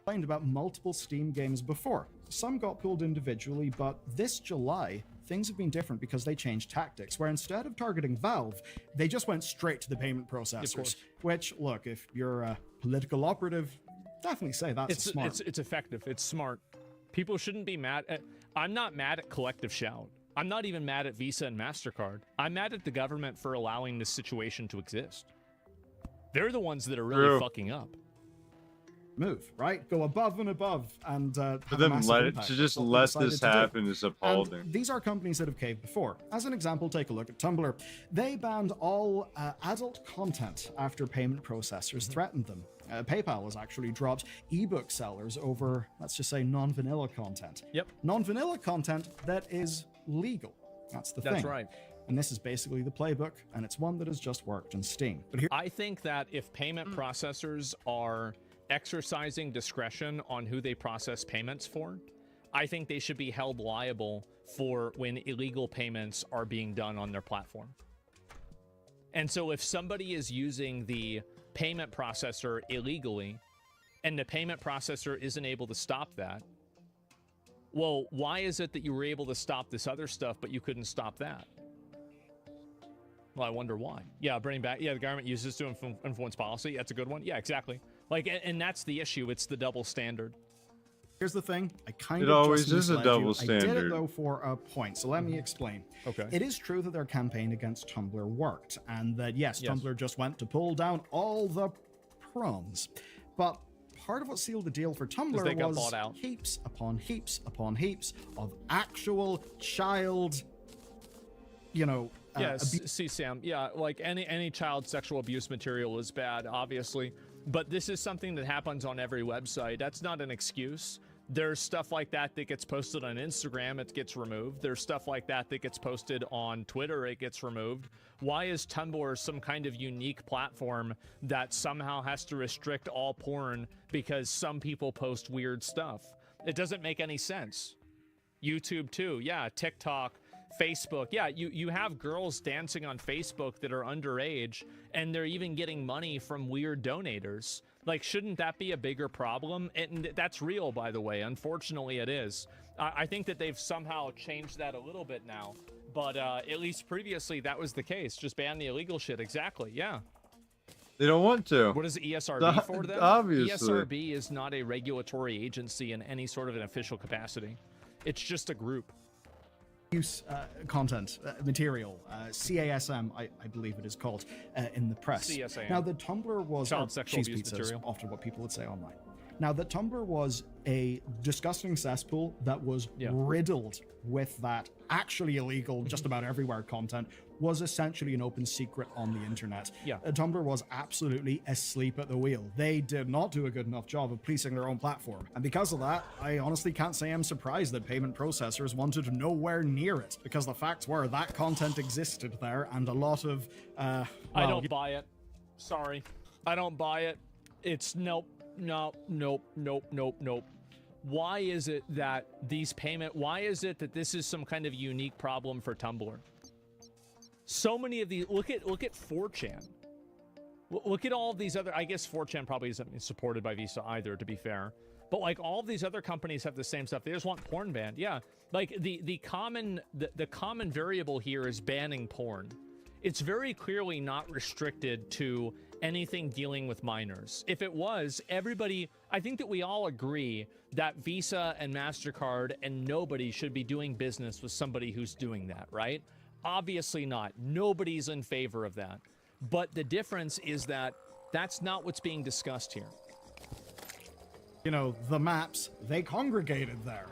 Complained about multiple Steam games before. Some got pulled individually, but this July, things have been different because they changed tactics, where instead of targeting Valve, they just went straight to the payment processors. Which, look, if you're a political operative, definitely say that's smart. It's effective. It's smart. People shouldn't be mad at... I'm not mad at Collective Shout. I'm not even mad at Visa and MasterCard. I'm mad at the government for allowing this situation to exist. They're the ones that are really fucking up. Move, right? Go above and above, and for them let this happen is appalling. And these are companies that have caved before. As an example, take a look at Tumblr. They banned all adult content after payment processors threatened them. PayPal has actually dropped ebook sellers over, let's just say, non-vanilla content. Yep. Non-vanilla content that is legal. That's the thing. That's right. And this is basically the playbook, and it's one that has just worked in Steam. But here, I think that if payment processors are exercising discretion on who they process payments for, I think they should be held liable for when illegal payments are being done on their platform. And so if somebody is using the payment processor illegally and the payment processor isn't able to stop that, well, why is it that you were able to stop this other stuff but you couldn't stop that? Well, I wonder why. Yeah, bringing back, the government uses to influence policy. That's a good one. Yeah, exactly. Like, and that's the issue. It's the double standard. Here's the thing. I kind of always is a double standard. I did it, though, for a point. So let me explain. Okay. It is true that their campaign against Tumblr worked, and that, yes, Tumblr just went to pull down all the prawns. But part of what sealed the deal for Tumblr was heaps upon heaps upon heaps of actual child, see, Sam. Yeah, like any child sexual abuse material is bad, obviously. But this is something that happens on every website. That's not an excuse. There's stuff like that gets posted on Instagram, it gets removed. There's stuff like that gets posted on Twitter, it gets removed. Why is Tumblr some kind of unique platform that somehow has to restrict all porn because some people post weird stuff? It doesn't make any sense. YouTube too, yeah, TikTok, Facebook. Yeah, you have girls dancing on Facebook that are underage, and they're even getting money from weird donators. Like, shouldn't that be a bigger problem? And that's real, by the way. Unfortunately, it is. I think that they've somehow changed that a little bit now. But at least previously, that was the case. Just ban the illegal shit. Exactly, yeah. They don't want to. What is ESRB for them? Obviously. ESRB is not a regulatory agency in any sort of an official capacity. It's just a group. Use content, material, CASM, I believe it is called, in the press. CSAM. Now, the Tumblr was... Child sexual abuse pizza material. Often what people would say online. Now, the Tumblr was a disgusting cesspool that was riddled with that actually illegal, just about everywhere content, was essentially an open secret on the internet. Yeah. Tumblr was absolutely asleep at the wheel. They did not do a good enough job of policing their own platform. And because of that, I honestly can't say I'm surprised that payment processors wanted nowhere near it, because the facts were that content existed there, and a lot of... I don't buy it. Sorry. I don't buy it. It's nope. Why is it that why is it that this is some kind of unique problem for Tumblr? So many of these, look at 4chan. Look at all of these other, I guess 4chan probably isn't supported by Visa either, to be fair. But like all of these other companies have the same stuff. They just want porn banned. Yeah. Like the common variable here is banning porn. It's very clearly not restricted to anything dealing with minors. If it was, everybody, I think that we all agree that Visa and MasterCard and nobody should be doing business with somebody who's doing that, right? Obviously not. Nobody's in favor of that. But the difference is that that's not what's being discussed here. You know, the maps, they congregated there.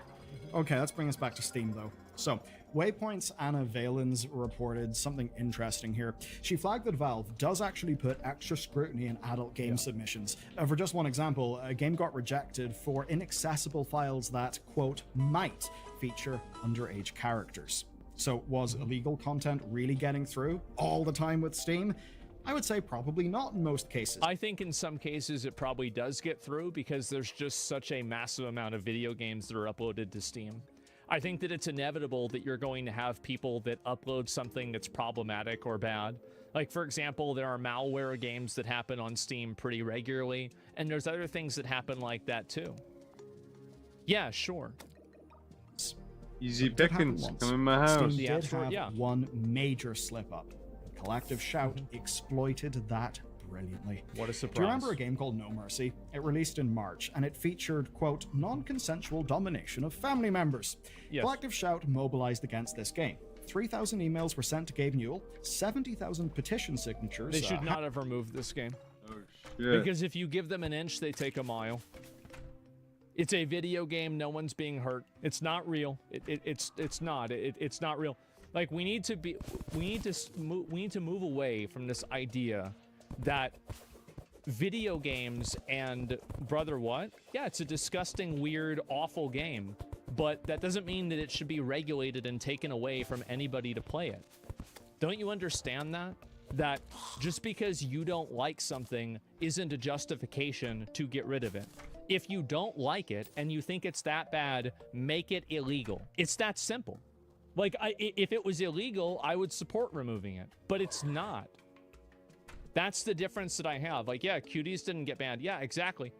Okay, let's bring us back to Steam, though. So, Waypoint's Anna Valens reported something interesting here. She flagged that Valve does actually put extra scrutiny in adult game submissions. For just one example, a game got rejected for inaccessible files that, quote, might feature underage characters. So was illegal content really getting through all the time with Steam? I would say probably not in most cases. I think in some cases it probably does get through because there's just such a massive amount of video games that are uploaded to Steam. I think that it's inevitable that you're going to have people that upload something that's problematic or bad. Like, for example, there are malware games that happen on Steam pretty regularly, and there's other things that happen like that too. Yeah, sure. Easy pickings, come in my house. Steam did have one major slip-up. Collective Shout exploited that brilliantly. What a surprise. Do you remember a game called No Mercy? It released in March, and it featured, quote, non-consensual domination of family members. Yes. Collective Shout mobilized against this game. 3,000 emails were sent to Gabe Newell, 70,000 petition signatures. They should not have removed this game. Oh, shit. Because if you give them an inch, they take a mile. It's a video game. No one's being hurt. It's not real. It's not real. Like, we need to move away from this idea that video games and brother what? Yeah, it's a disgusting, weird, awful game, but that doesn't mean that it should be regulated and taken away from anybody to play it. Don't you understand that? That just because you don't like something isn't a justification to get rid of it. If you don't like it and you think it's that bad, make it illegal. It's that simple. Like, if it was illegal, I would support removing it, but it's not. That's the difference that I have. Like, yeah, cuties didn't get banned. Yeah, exactly.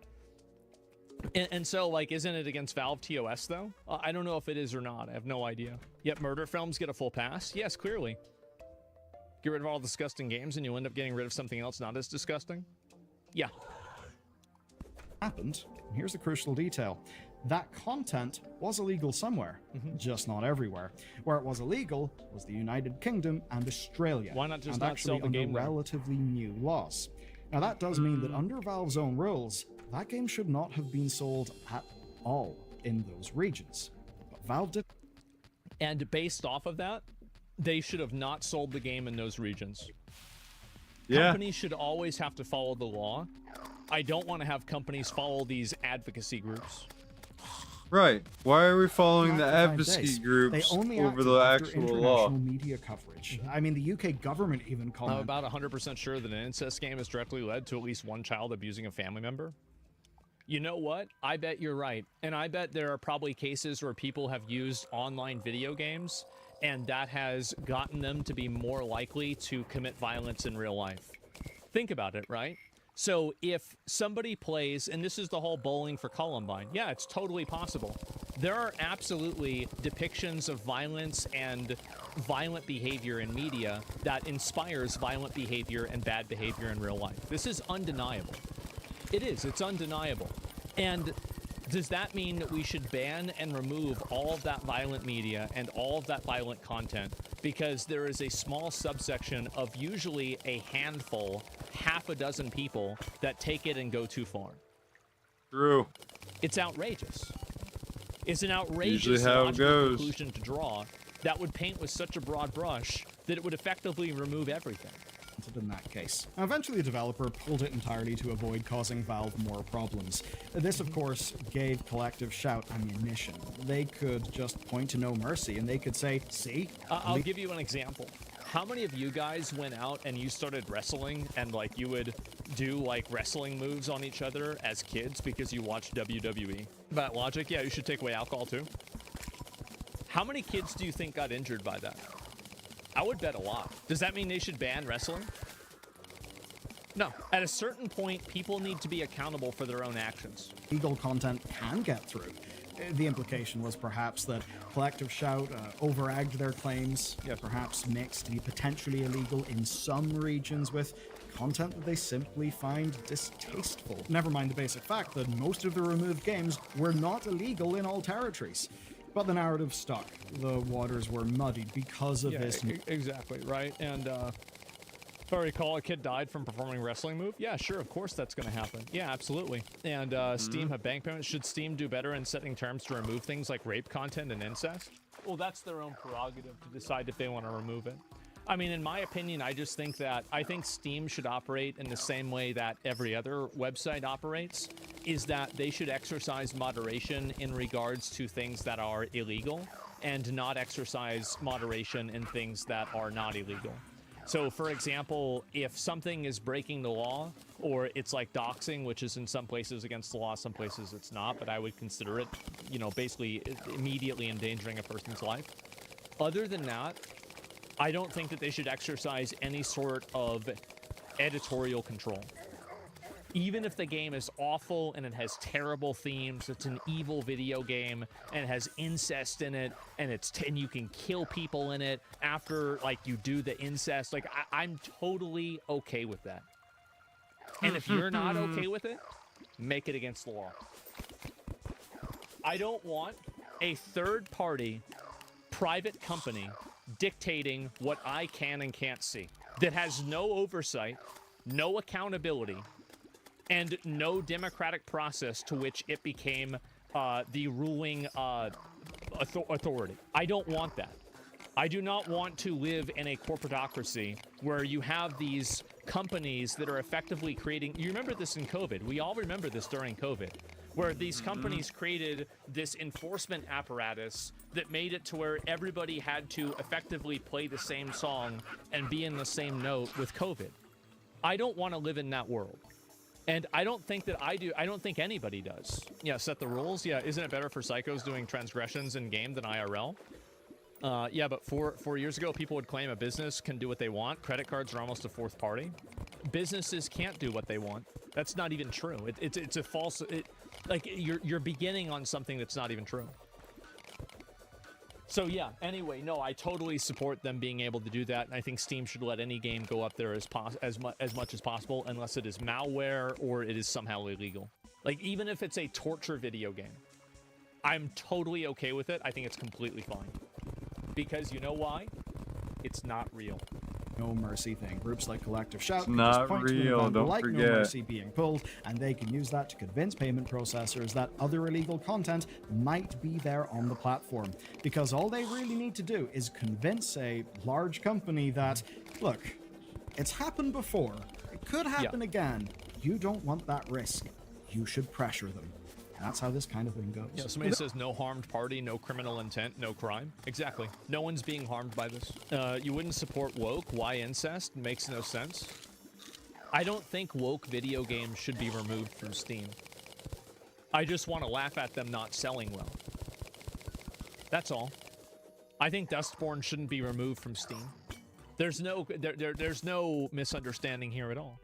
And so, like, isn't it against Valve TOS, though? I don't know if it is or not. I have no idea. Yet murder films get a full pass? Yes, clearly. Get rid of all disgusting games and you end up getting rid of something else not as disgusting? Yeah. Happened. Here's the crucial detail. That content was illegal somewhere, just not everywhere. Where it was illegal was the United Kingdom and Australia. Why not just and not actually sell the under game there? relatively new laws. Now that does mean that under Valve's own rules, that game should not have been sold at all in those regions. But Valve did. And based off of that, they should have not sold the game in those regions. Yeah. Companies should always have to follow the law. I don't want to have companies follow these advocacy groups. Right. Why are we following the advocacy groups over the actual law? Media coverage. I mean, the UK government even called. I'm about 100% sure that an incest game has directly led to at least one child abusing a family member. You know what? I bet you're right. And I bet there are probably cases where people have used online video games and that has gotten them to be more likely to commit violence in real life. Think about it, right? So if somebody plays, and this is the whole bowling for Columbine, yeah, it's totally possible. There are absolutely depictions of violence and violent behavior in media that inspires violent behavior and bad behavior in real life. This is undeniable. It is. It's undeniable. And does that mean that we should ban and remove all of that violent media and all of that violent content because there is a small subsection of usually a handful, half a dozen people that take it and go too far? True. It's outrageous. It's an outrageous logical conclusion to draw that would paint with such a broad brush that it would effectively remove everything. In that case. Now, eventually, the developer pulled it entirely to avoid causing Valve more problems. This, of course, gave Collective Shout ammunition. They could just point to No Mercy and they could say, see? I'll give you an example. How many of you guys went out and you started wrestling and, like, you would do, like, wrestling moves on each other as kids because you watched WWE? That logic, yeah, you should take away alcohol, too. How many kids do you think got injured by that? I would bet a lot. Does that mean they should ban wrestling? No. At a certain point, people need to be accountable for their own actions. Legal content can get through. The implication was perhaps that Collective Shout over-egged their claims, perhaps mixed the potentially illegal in some regions with content that they simply find distasteful. Never mind the basic fact that most of the removed games were not illegal in all territories. But the narrative stuck. The waters were muddied because of this. Exactly, right? And if I recall, a kid died from performing a wrestling move. Yeah, sure, of course that's going to happen. Yeah, absolutely. And Steam have bank payments. Should Steam do better in setting terms to remove things like rape content and incest? Well, that's their own prerogative to decide if they want to remove it. I mean, in my opinion, I just think that Steam should operate in the same way that every other website operates, is that they should exercise moderation in regards to things that are illegal and not exercise moderation in things that are not illegal. So, for example, if something is breaking the law, or it's like doxing, which is in some places against the law, some places it's not, but I would consider it, you know, basically immediately endangering a person's life. Other than that, I don't think that they should exercise any sort of editorial control. Even if the game is awful and it has terrible themes, it's an evil video game and it has incest in it, and you can kill people in it after, like, you do the incest. Like, I'm totally okay with that. And if you're not okay with it, make it against the law. I don't want a third-party private company dictating what I can and can't see, that has no oversight, no accountability, and no democratic process to which it became the ruling authority. I don't want that. I do not want to live in a corporatocracy where you have these companies that are effectively creating... You remember this in COVID. We all remember this during COVID, where these companies created this enforcement apparatus that made it to where everybody had to effectively play the same song and be in the same note with COVID. I don't want to live in that world. And I don't think that I do. I don't think anybody does. Yeah, set the rules. Yeah, isn't it better for psychos doing transgressions in game than IRL? Yeah, but 4 years ago, people would claim a business can do what they want. Credit cards are almost a fourth party. Businesses can't do what they want. That's not even true. It's a false... like, you're beginning on something that's not even true. So yeah, anyway, no, I totally support them being able to do that, and I think Steam should let any game go up there as much as possible, unless it is malware or it is somehow illegal. Like, even if it's a torture video game, I'm totally okay with it. I think it's completely fine. Because you know why? It's not real. No Mercy thing. Groups like Collective Shout it's not real, don't like forget. No Mercy being pulled, and they can use that to convince payment processors that other illegal content might be there on the platform. Because all they really need to do is convince a large company that, look, it's happened before, it could happen again. You don't want that risk. You should pressure them. That's how this kind of thing goes. Yeah, somebody says no harmed party, no criminal intent, no crime. Exactly. No one's being harmed by this. You wouldn't support woke. Why incest? Makes no sense. I don't think woke video games should be removed from Steam. I just want to laugh at them not selling well. That's all. I think Dustborn shouldn't be removed from Steam. There's no misunderstanding here at all.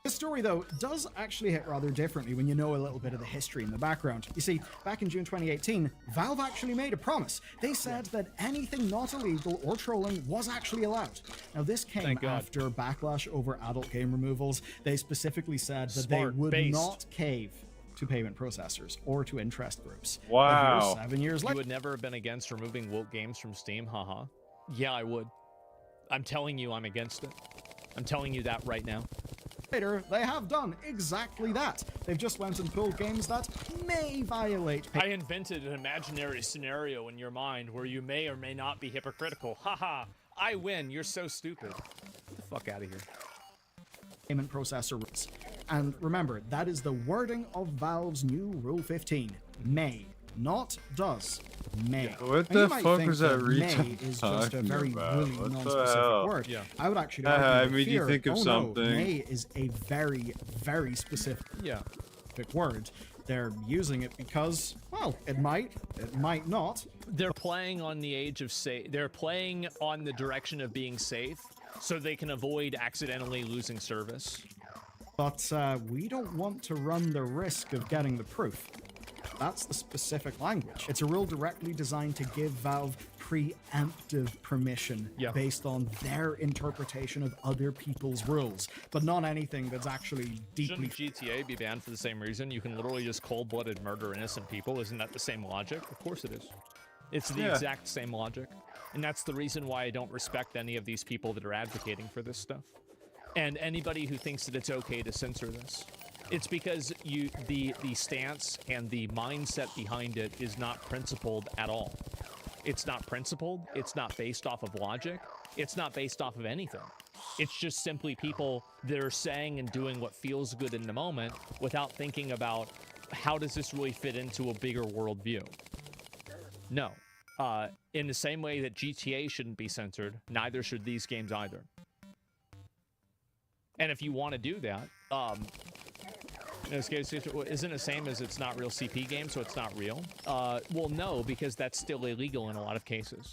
This story, though, does actually hit rather differently when you know a little bit of the history in the background. You see, back in June 2018, Valve actually made a promise. They said that anything not illegal or trolling was actually allowed. Now, this came after backlash over adult game removals. They specifically said that they would not cave to payment processors or to interest groups. Wow. 7 years later, you would never have been against removing woke games from Steam? Haha. Yeah, I would. I'm telling you I'm against it. I'm telling you that right now. Later, they have done exactly that. They've just went and pulled games that may violate... I invented an imaginary scenario in your mind where you may or may not be hypocritical. Haha, I win. You're so stupid. Get the fuck out of here. Payment processor rules. And remember, that is the wording of Valve's new Rule 15. May, not does. May. What the fuck was that May is just a very really non-specific word. Yeah. I would actually I argue mean, you think of something. No, May is a very, very specific word. They're using it because, well, it might not. They're playing on the age of safe. They're playing on the direction of being safe so they can avoid accidentally losing service. But we don't want to run the risk of getting the proof. That's the specific language. It's a rule directly designed to give Valve preemptive permission based on their interpretation of other people's rules, but not anything that's actually deeply... Shouldn't GTA be banned for the same reason? You can literally just cold-blooded murder innocent people. Isn't that the same logic? Of course it is. It's the exact same logic. And that's the reason why I don't respect any of these people that are advocating for this stuff. And anybody who thinks that it's okay to censor this. It's because the stance and the mindset behind it is not principled at all. It's not principled. It's not based off of logic. It's not based off of anything. It's just simply people that are saying and doing what feels good in the moment without thinking about how does this really fit into a bigger worldview. No. In the same way that GTA shouldn't be censored, neither should these games either. And if you want to do that, in this case, isn't it the same as it's not real CP game, so it's not real? Well, no, because that's still illegal in a lot of cases.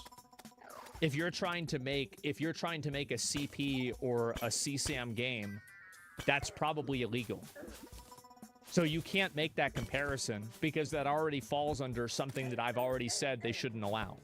If you're trying to make a CP or a CSAM game, that's probably illegal. So you can't make that comparison because that already falls under something that I've already said they shouldn't allow.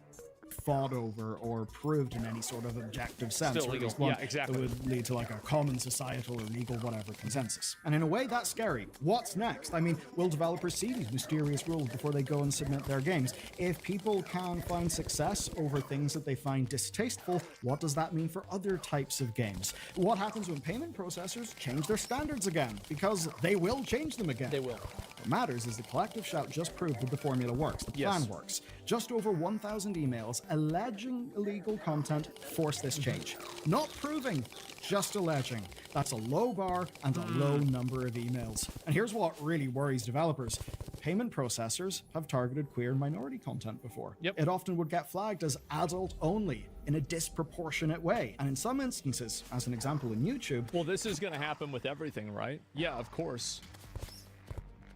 Fought over or proved in any sort of objective sense. Still legal. Yeah, exactly. That would lead to like a common societal or legal whatever consensus. And in a way, that's scary. What's next? I mean, will developers see these mysterious rules before they go and submit their games? If people can find success over things that they find distasteful, what does that mean for other types of games? What happens when payment processors change their standards again? Because they will change them again. They will. What matters is the collective shout just proved that the formula works, the plan works. Just over 1,000 emails alleging illegal content force this change. Not proving, just alleging. That's a low bar and a low number of emails. And here's what really worries developers. Payment processors have targeted queer and minority content before. It often would get flagged as adult only in a disproportionate way. And in some instances, as an example in YouTube... Well, this is going to happen with everything, right? Yeah, of course.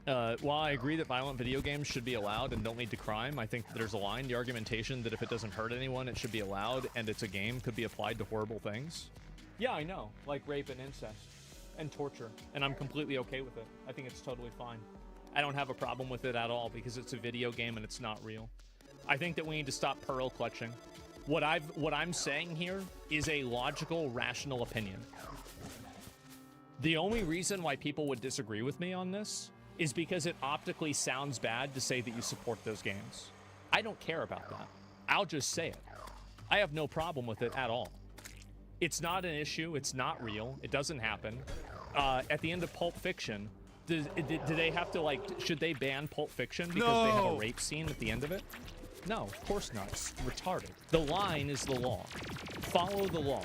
While I agree that violent video games should be allowed and don't lead to crime, I think that there's a line. The argumentation that if it doesn't hurt anyone, it should be allowed, and it's a game, could be applied to horrible things. Yeah, I know. Like rape and incest and torture. And I'm completely okay with it. I think it's totally fine. I don't have a problem with it at all because it's a video game and it's not real. I think that we need to stop pearl clutching. What I'm saying here is a logical, rational opinion. The only reason why people would disagree with me on this is because it optically sounds bad to say that you support those games. I don't care about that. I'll just say it. I have no problem with it at all. It's not an issue. It's not real. It doesn't happen. At the end of Pulp Fiction, do they have to, like, should they ban Pulp Fiction because they have a rape scene at the end of it? No, of course not. It's retarded. The line is the law. Follow the law.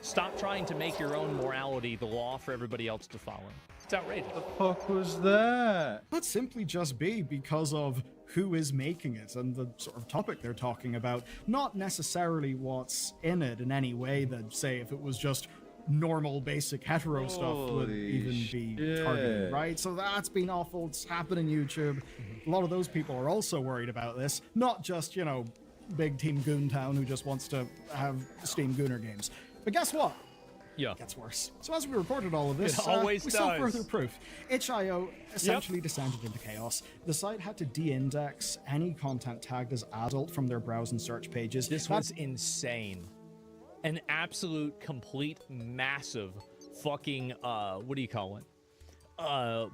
Stop trying to make your own morality the law for everybody else to follow. It's outrageous. What the fuck was that? Could simply just be because of who is making it and the sort of topic they're talking about, not necessarily what's in it in any way that, say, if it was just normal, basic hetero stuff would even be targeted, right? So that's been awful. It's happened in YouTube. A lot of those people are also worried about this, not just, you know, big Team Goontown who just wants to have Steam Gooner games. But guess what? it gets worse. So as we recorded all of this, It always we saw does. further proof. itch.io essentially descended into chaos. The site had to de-index any content tagged as adult from their browse and search pages. This was insane. An absolute, complete, massive fucking, what do you call it?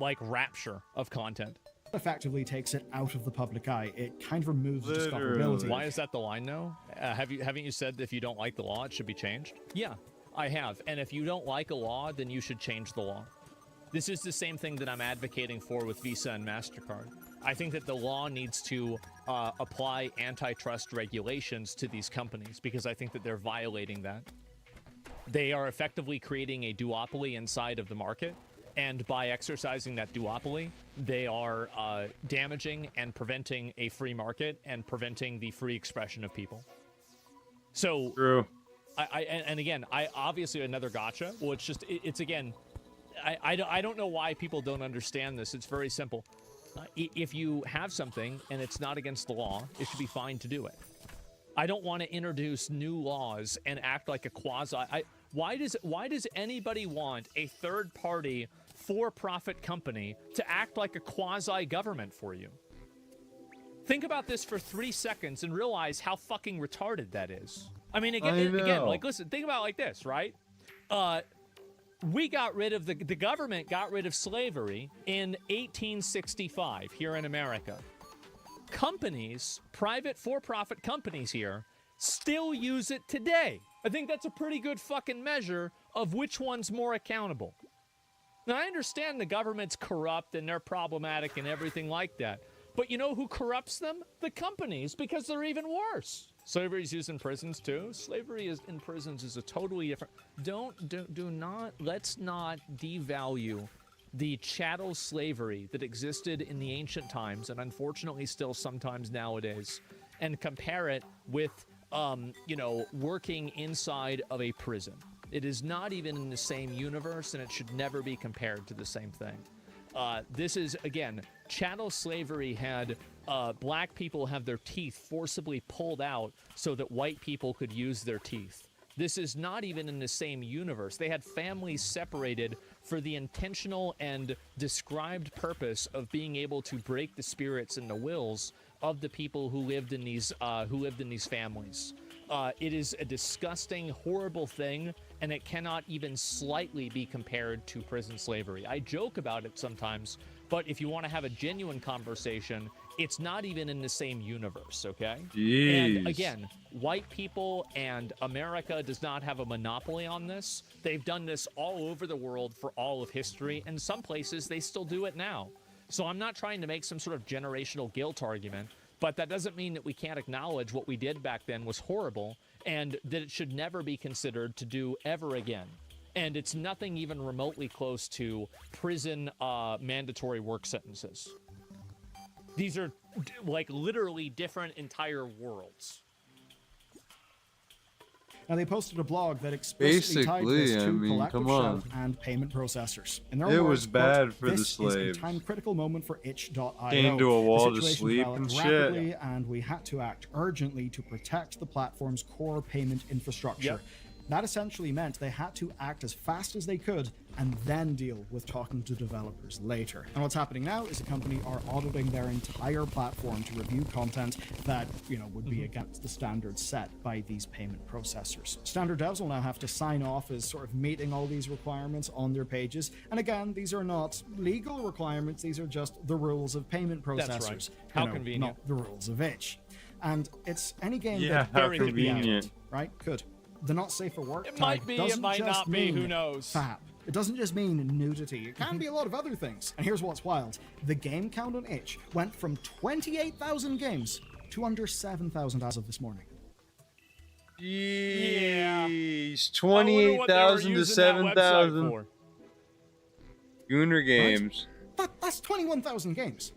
Like rapture of content. Effectively takes it out of the public eye. It kind of removes discoverability. Why is that the line now? Haven't you said that if you don't like the law, it should be changed? Yeah, I have. And if you don't like a law, then you should change the law. This is the same thing that I'm advocating for with Visa and MasterCard. I think that the law needs to apply antitrust regulations to these companies because I think that they're violating that. They are effectively creating a duopoly inside of the market. And by exercising that duopoly, they are damaging and preventing a free market and preventing the free expression of people. So, true. And again, I obviously another gotcha. Well, it's just it's again, I don't know why people don't understand this. It's very simple. If you have something and it's not against the law, it should be fine to do it. I don't want to introduce new laws and act like a quasi. Why does anybody want a third-party for-profit company to act like a quasi-government for you? Think about this for 3 seconds and realize how fucking retarded that is. I mean, again, like, listen, think about it like this, right? We got rid of the government got rid of slavery in 1865 here in America. Companies, private for-profit companies here, still use it today. I think that's a pretty good fucking measure of which one's more accountable. Now, I understand the government's corrupt and they're problematic and everything like that. But you know who corrupts them? The companies, because they're even worse. Slavery is used in prisons too. Slavery is in prisons is a totally different. Let's not devalue the chattel slavery that existed in the ancient times and unfortunately still sometimes nowadays, and compare it with, working inside of a prison. It is not even in the same universe, and it should never be compared to the same thing. This is, again, chattel slavery had black people have their teeth forcibly pulled out so that white people could use their teeth. This is not even in the same universe. They had families separated for the intentional and described purpose of being able to break the spirits and the wills of the people who lived in these families. It is a disgusting, horrible thing, and it cannot even slightly be compared to prison slavery. I joke about it sometimes, but if you want to have a genuine conversation, it's not even in the same universe, okay? Jeez. And again, white people and America does not have a monopoly on this. They've done this all over the world for all of history, and some places they still do it now. So I'm not trying to make some sort of generational guilt argument, but that doesn't mean that we can't acknowledge what we did back then was horrible and that it should never be considered to do ever again. And it's nothing even remotely close to prison mandatory work sentences. These are like literally different entire worlds. Now, they posted a blog that explicitly tied this to collective shout and payment processors. In their words, was bad for the this slaves. is a time-critical moment for itch.io. Came to a wall to The situation sleep developed and rapidly, shit. and we had to act urgently to protect the platform's core payment infrastructure. Yep. That essentially meant they had to act as fast as they could and then deal with talking to developers later. And what's happening now is the company are auditing their entire platform to review content that, would be against the standards set by these payment processors. Standard devs will now have to sign off as sort of meeting all these requirements on their pages. And again, these are not legal requirements. These are just the rules of payment processors. That's right. How convenient. Not the rules of itch. And it's any game Yeah, that how could be convenient. out, right? Could. The not safe for work It tag might be, it doesn't might just not be, mean who knows? FAP. It doesn't just mean nudity. It can be a lot of other things. And here's what's wild. The game count on itch went from 28,000 games to under 7,000 as of this morning. Jeez, 28,000 to 7,000. Gooner games. Right? That's 21,000 games.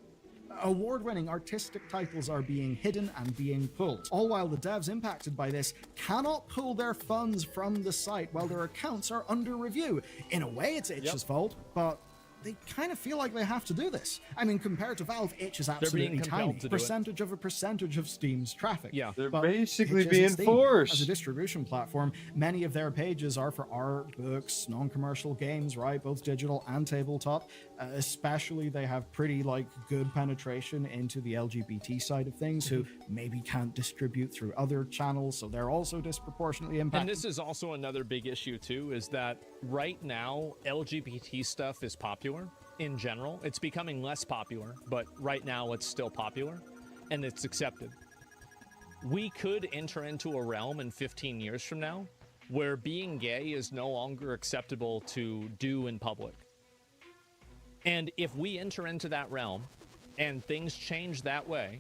Award-winning artistic titles are being hidden and being pulled, all while the devs impacted by this cannot pull their funds from the site while their accounts are under review. In a way, it's itch's fault, but they kind of feel like they have to do this. I mean, compared to Valve, itch is absolutely tiny. Percentage of a percentage of Steam's traffic. Yeah, they're basically being forced. As a distribution platform, many of their pages are for art, books, non-commercial games, right? Both digital and tabletop. Especially, they have pretty good penetration into the LGBT side of things, who maybe can't distribute through other channels, so they're also disproportionately impacted. And this is also another big issue too, is that right now LGBT stuff is popular in general. It's becoming less popular, but right now it's still popular and it's accepted. We could enter into a realm in 15 years from now where being gay is no longer acceptable to do in public. And if we enter into that realm and things change that way,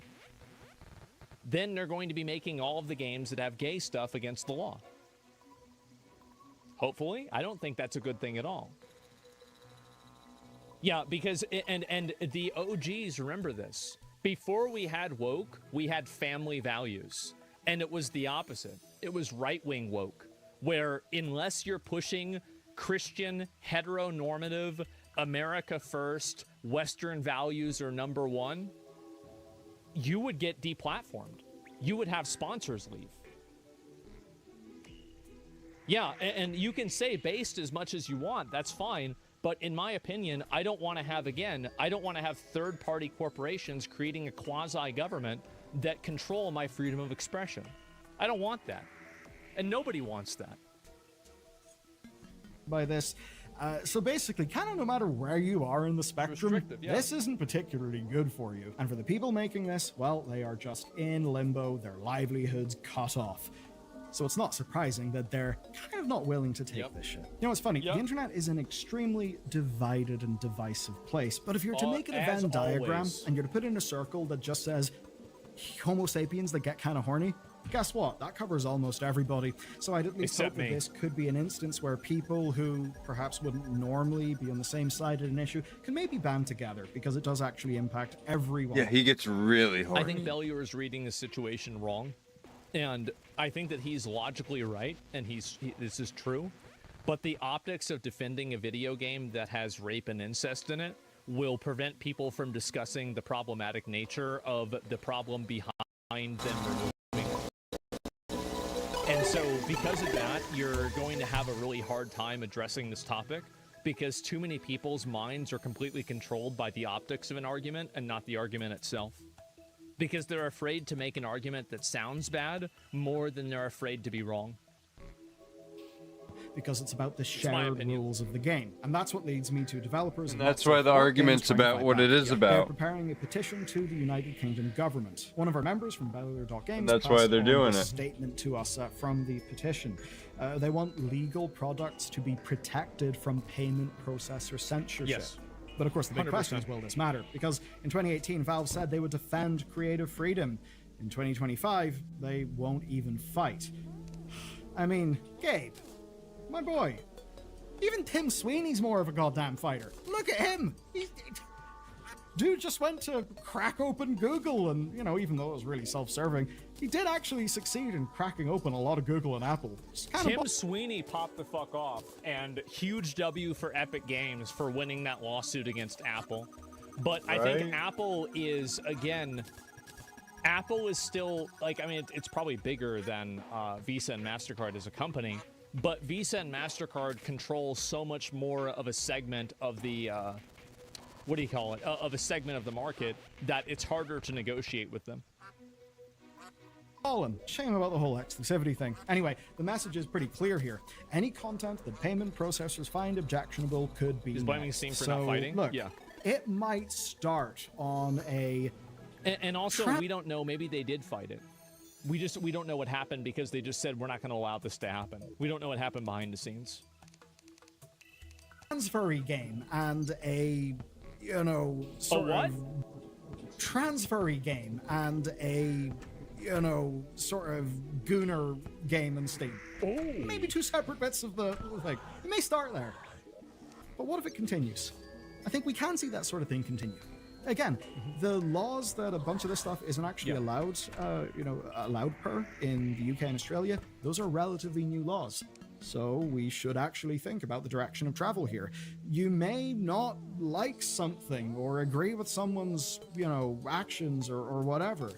then they're going to be making all of the games that have gay stuff against the law. Hopefully. I don't think that's a good thing at all. Yeah, because, and the OGs remember this. Before we had woke, we had family values. And it was the opposite. It was right-wing woke, where unless you're pushing Christian, heteronormative, America first, Western values are number one, you would get deplatformed. You would have sponsors leave. Yeah, and you can say based as much as you want, that's fine. But in my opinion, I don't want to have third-party corporations creating a quasi-government that control my freedom of expression. I don't want that. And nobody wants that. By this. So basically, kind of no matter where you are in the spectrum, this isn't particularly good for you. And for the people making this, well, they are just in limbo, their livelihoods cut off. So it's not surprising that they're kind of not willing to take this shit. You know what's funny? The internet is an extremely divided and divisive place. But if you're to make it a Venn diagram and you're to put in a circle that just says Homo sapiens that get kind of horny, guess what? That covers almost everybody. So I'd at least hope that this could be an instance where people who perhaps wouldn't normally be on the same side of an issue can maybe band together, because it does actually impact everyone. Yeah, he gets really hard. I think Bellier is reading the situation wrong. And I think that he's logically right, and this is true. But the optics of defending a video game that has rape and incest in it will prevent people from discussing the problematic nature of the problem behind them removing it. And so because of that, you're going to have a really hard time addressing this topic, because too many people's minds are completely controlled by the optics of an argument and not the argument itself. Because they're afraid to make an argument that sounds bad more than they're afraid to be wrong. Because it's about the shared rules of the game. And that's what leads me to developers. And that's why the argument's about what it is about. They're preparing a petition to the United Kingdom government. One of our members from Bellier.games and that's why they're doing it. Statement to us from the petition. They want legal products to be protected from payment processor censorship. Yes. But of course, the big 100%. Question is, will this matter? Because in 2018, Valve said they would defend creative freedom. In 2025, they won't even fight. I mean, Gabe, my boy, even Tim Sweeney's more of a goddamn fighter. Look at him. Dude just went to crack open Google, and, you know, even though it was really self-serving, he did actually succeed in cracking open a lot of Google and Apple. Tim Sweeney popped the fuck off, and huge W for Epic Games for winning that lawsuit against Apple. But I think Apple is, again, Apple is still, like, I mean, it's probably bigger than Visa and MasterCard as a company, but Visa and MasterCard control so much more of a segment of the, what do you call it, of a segment of the market that it's harder to negotiate with them. Shame about the whole exclusivity thing. Anyway, the message is pretty clear here. Any content that payment processors find objectionable could be. He's blaming Steam for not fighting? Look, yeah. It might start on a... And also, we don't know, maybe they did fight it. We don't know what happened because they just said, we're not going to allow this to happen. We don't know what happened behind the scenes. Transfery game and a, you know, sort of... Transfery game and a... you know, sort of gooner game in Steam. Maybe two separate bits of the thing. It may start there. But what if it continues? I think we can see that sort of thing continue. Again, the laws that a bunch of this stuff isn't actually allowed, allowed per in the UK and Australia, those are relatively new laws. So we should actually think about the direction of travel here. You may not like something or agree with someone's, actions or whatever,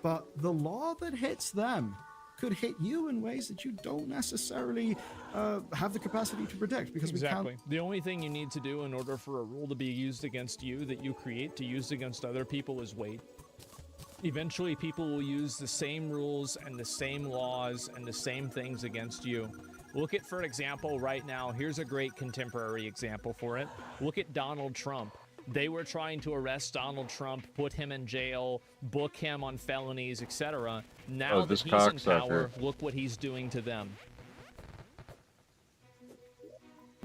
but the law that hits them could hit you in ways that you don't necessarily have the capacity to predict, because we can't. The only thing you need to do in order for a rule to be used against you that you create to use against other people is wait. Eventually, people will use the same rules and the same laws and the same things against you. Look at, for example, right now, here's a great contemporary example for it. Look at Donald Trump. They were trying to arrest Donald Trump, put him in jail, book him on felonies, etc. Now that he's in power, look what he's doing to them.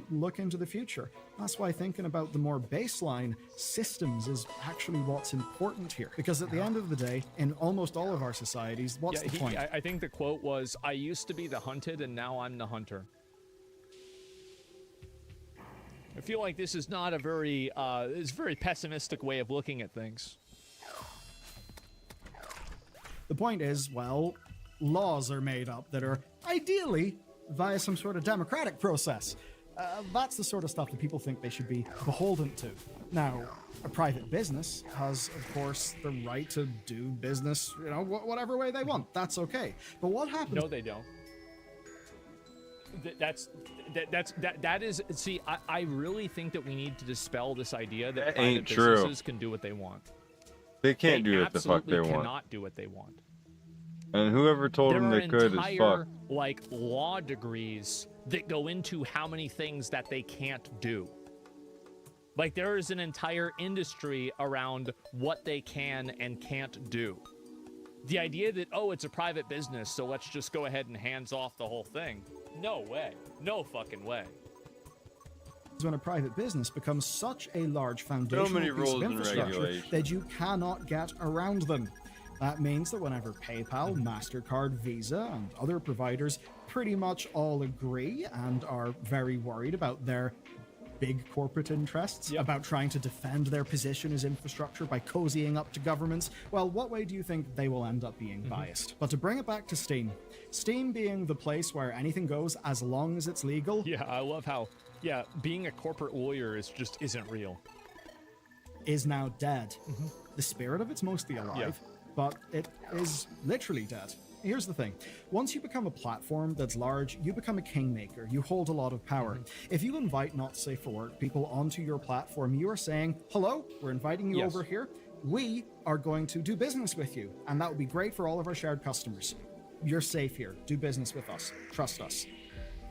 Look into the future. That's why thinking about the more baseline systems is actually what's important here. Because at the end of the day, in almost all of our societies, what's the point? I think the quote was, "I used to be the hunted and now I'm the hunter." I feel like this is not a very, it's a very pessimistic way of looking at things. The point is, well, laws are made up that are ideally via some sort of democratic process. That's the sort of stuff that people think they should be beholden to. Now, a private business has, of course, the right to do business, whatever way they want. That's okay. But what happens? No, they don't. That is. See, I really think that we need to dispel this idea that private businesses can do what they want. They can't do what the fuck they want. They cannot do what they want. And whoever told them they could is fucked. Like law degrees that go into how many things that they can't do. Like there is an entire industry around what they can and can't do. The idea that, oh, it's a private business, so let's just go ahead and hands off the whole thing. No way. No fucking way. When a private business becomes such a large foundational piece of infrastructure that you cannot get around them. That means that whenever PayPal, MasterCard, Visa, and other providers pretty much all agree and are very worried about their big corporate interests, about trying to defend their position as infrastructure by cozying up to governments, well, what way do you think they will end up being biased? But to bring it back to Steam, Steam being the place where anything goes as long as it's legal. Yeah, I love how, being a corporate lawyer just isn't real. Is now dead. The spirit of it's mostly alive, but it is literally dead. Here's the thing. Once you become a platform that's large, you become a kingmaker. You hold a lot of power. If you invite Not Safe for Work people onto your platform, you are saying, hello, we're inviting you over here. We are going to do business with you. And that would be great for all of our shared customers. You're safe here. Do business with us. Trust us.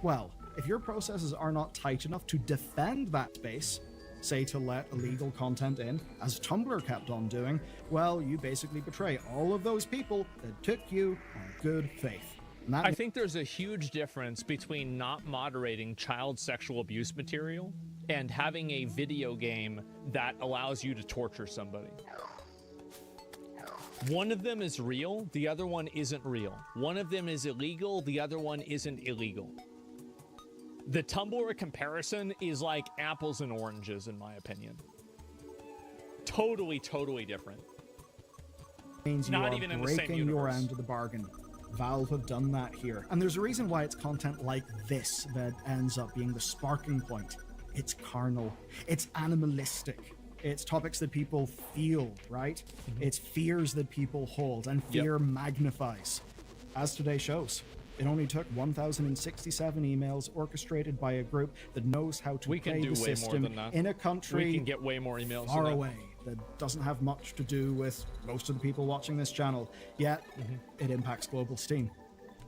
Well, if your processes are not tight enough to defend that space, say to let illegal content in, as Tumblr kept on doing, well, you basically betray all of those people that took you on good faith. I think there's a huge difference between not moderating child sexual abuse material and having a video game that allows you to torture somebody. One of them is real, the other one isn't real. One of them is illegal, the other one isn't illegal. The Tumblr comparison is like apples and oranges, in my opinion. Totally, totally different. Means not even in the same universe. Your end of the bargain. Valve have done that here. And there's a reason why it's content like this that ends up being the sparking point. It's carnal. It's animalistic. It's topics that people feel, right? It's fears that people hold, and fear magnifies. As today shows. It only took 1,067 emails orchestrated by a group that knows how to play the system in a country we can get way more emails far away that doesn't have much to do with most of the people watching this channel, yet it impacts global Steam.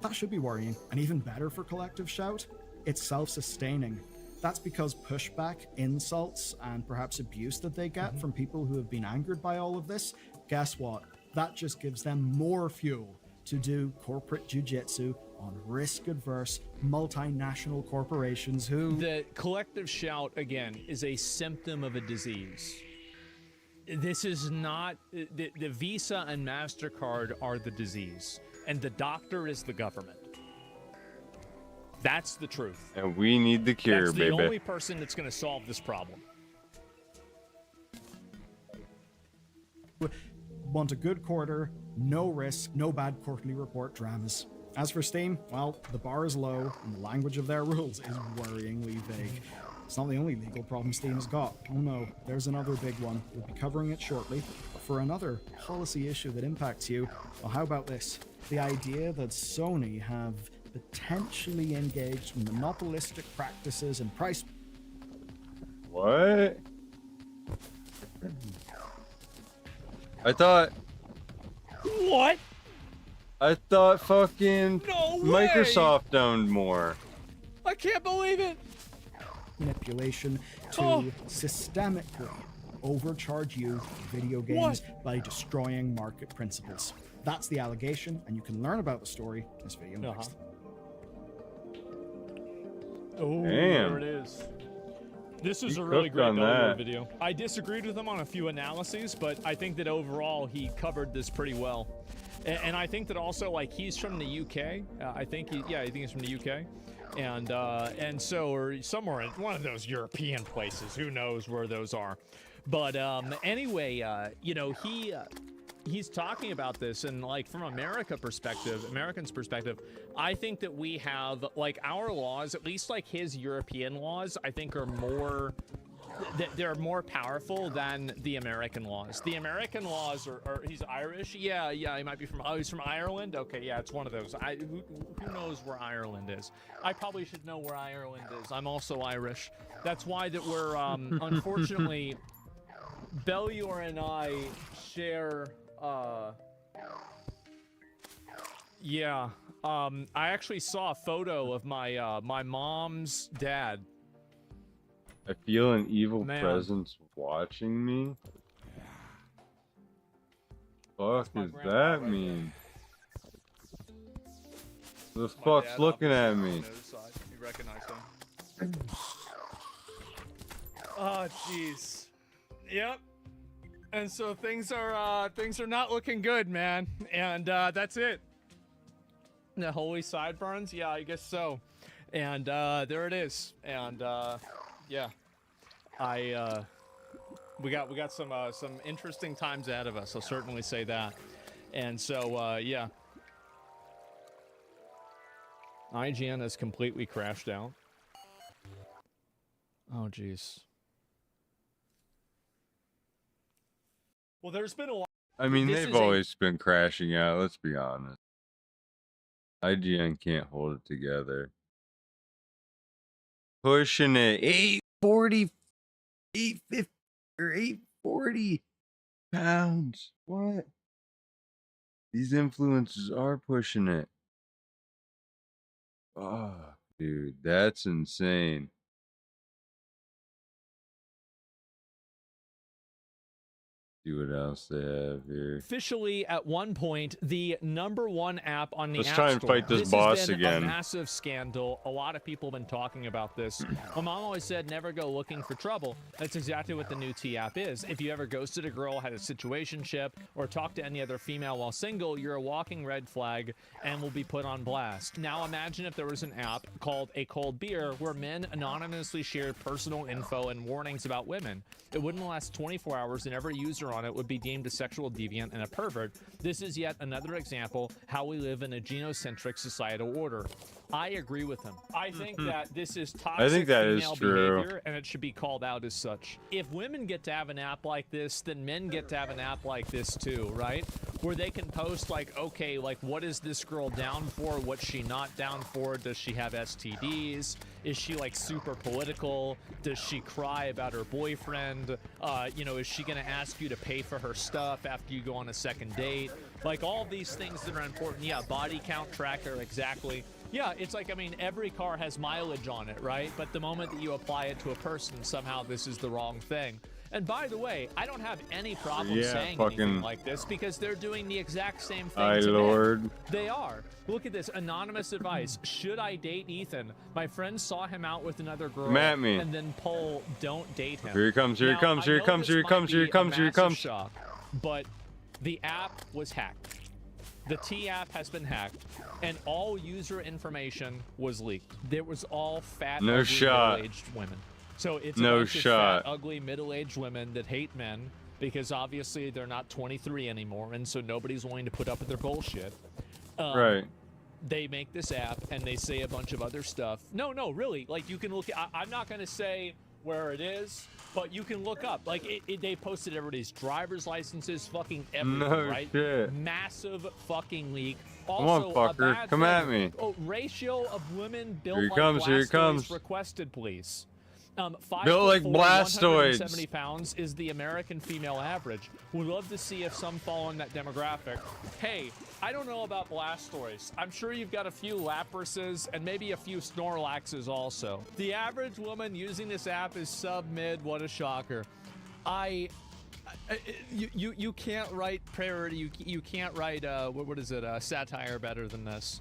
That should be worrying. And even better for Collective Shout, it's self-sustaining. That's because pushback, insults, and perhaps abuse that they get from people who have been angered by all of this, guess what? That just gives them more fuel to do corporate jujitsu on risk-adverse multinational corporations who... The Collective Shout, again, is a symptom of a disease. This is not... The Visa and MasterCard are the disease, and the doctor is the government. That's the truth. And we need the cure, That's baby. the only person that's going to solve this problem. Want a good quarter, no risk, no bad quarterly report dramas. As for Steam, well, the bar is low, and the language of their rules is worryingly vague. It's not the only legal problem Steam has got. Oh no, there's another big one. We'll be covering it shortly. But for another policy issue that impacts you, well, how about this? The idea that Sony have potentially engaged in monopolistic practices and price... What? I thought... What? I thought fucking No way! Microsoft owned more. I can't believe it! Manipulation to systemically overcharge you for video games by destroying market principles. That's the allegation, and you can learn about the story in this video next. Oh, damn. there it is. This is a really great Bellior video. I disagreed with him on a few analyses, but I think that overall he covered this pretty well. And I think that also, like, he's from the UK. I think he's from the UK. And so, or somewhere in one of those European places. Who knows where those are? But anyway, you know, he's talking about this, and like from Americans' perspective, I think that we have, like, our laws, at least like his European laws, I think are more, they're more powerful than the American laws. The American laws are he's Irish? Yeah, he might be from, he's from Ireland? Okay, yeah, it's one of those. Who knows where Ireland is? I probably should know where Ireland is. I'm also Irish. That's why that we're, unfortunately, Bellior and I share, I actually saw a photo of my, my mom's dad. I feel an evil presence watching me. Fuck does that mean? The fuck's looking at me? You recognize him? Oh, jeez. Yep. And so things are not looking good, man. And that's it. The holy sideburns? Yeah, I guess so. And there it is. And yeah, we got some interesting times ahead of us. I'll certainly say that. And so yeah, IGN has completely crashed out. Oh jeez. Well, there's been a lot. I mean, they've always been crashing out. Let's be honest. IGN can't hold it together. Pushing it 840, 850 or 840 pounds. What? These influencers are pushing it. Oh, dude, that's insane. See what else they have here. Officially, at one point, the #1 app on the App Store. Let's try and fight this boss has been again. A massive scandal. A lot of people have been talking about this. My mom always said, never go looking for trouble. That's exactly what the new T app is. If you ever ghosted a girl, had a situationship, or talked to any other female while single, you're a walking red flag and will be put on blast. Now imagine if there was an app called A Cold Beer where men anonymously shared personal info and warnings about women. It wouldn't last 24 hours, and every user on it would be deemed a sexual deviant and a pervert. This is yet another example how we live in a genocentric societal order. I agree with him. I think that this is toxic female behavior, and it should be called out as such. If women get to have an app like this, then men get to have an app like this too, right? Where they can post like, okay, like, what is this girl down for? What's she not down for? Does she have STDs? Is she like super political? Does she cry about her boyfriend? You know, is she gonna ask you to pay for her stuff after you go on a second date? Like all these things that are important. Yeah, body count tracker, exactly. Yeah, it's like, I mean, every car has mileage on it, right? But the moment that you apply it to a person, somehow this is the wrong thing. And by the way, I don't have any problem saying anything like this because they're doing the exact same thing to men. They are. Look at this. Anonymous advice. Should I date Ethan? My friend saw him out with another girl and then poll, don't date him. Here he comes, here he comes, here he comes, here he comes, here he comes, here he comes. Shock, but the app was hacked. The T app has been hacked, and all user information was leaked. There was all fat, ugly, middle-aged women. So it's a bunch of fat, ugly, middle-aged women that hate men because obviously they're not 23 anymore, and so nobody's willing to put up with their bullshit. Right. they make this app and they say a bunch of other stuff. No, really. Like, you can look at, I'm not going to say where it is, but you can look up. Like, they posted everybody's driver's licenses, fucking everything, right? Shit. Massive fucking leak. Also, come on, fucker. Come at me. Oh, ratio of women built here like comes, here it comes. Requested, please. 5'4", built like Blastoids. 170 pounds is the American female average. We'd love to see if some fall in that demographic. Hey, I don't know about Blastoids. I'm sure you've got a few Laprases and maybe a few Snorlaxes also. The average woman using this app is sub-mid. What a shocker. You can't write parody. You can't write what is it? Satire better than this.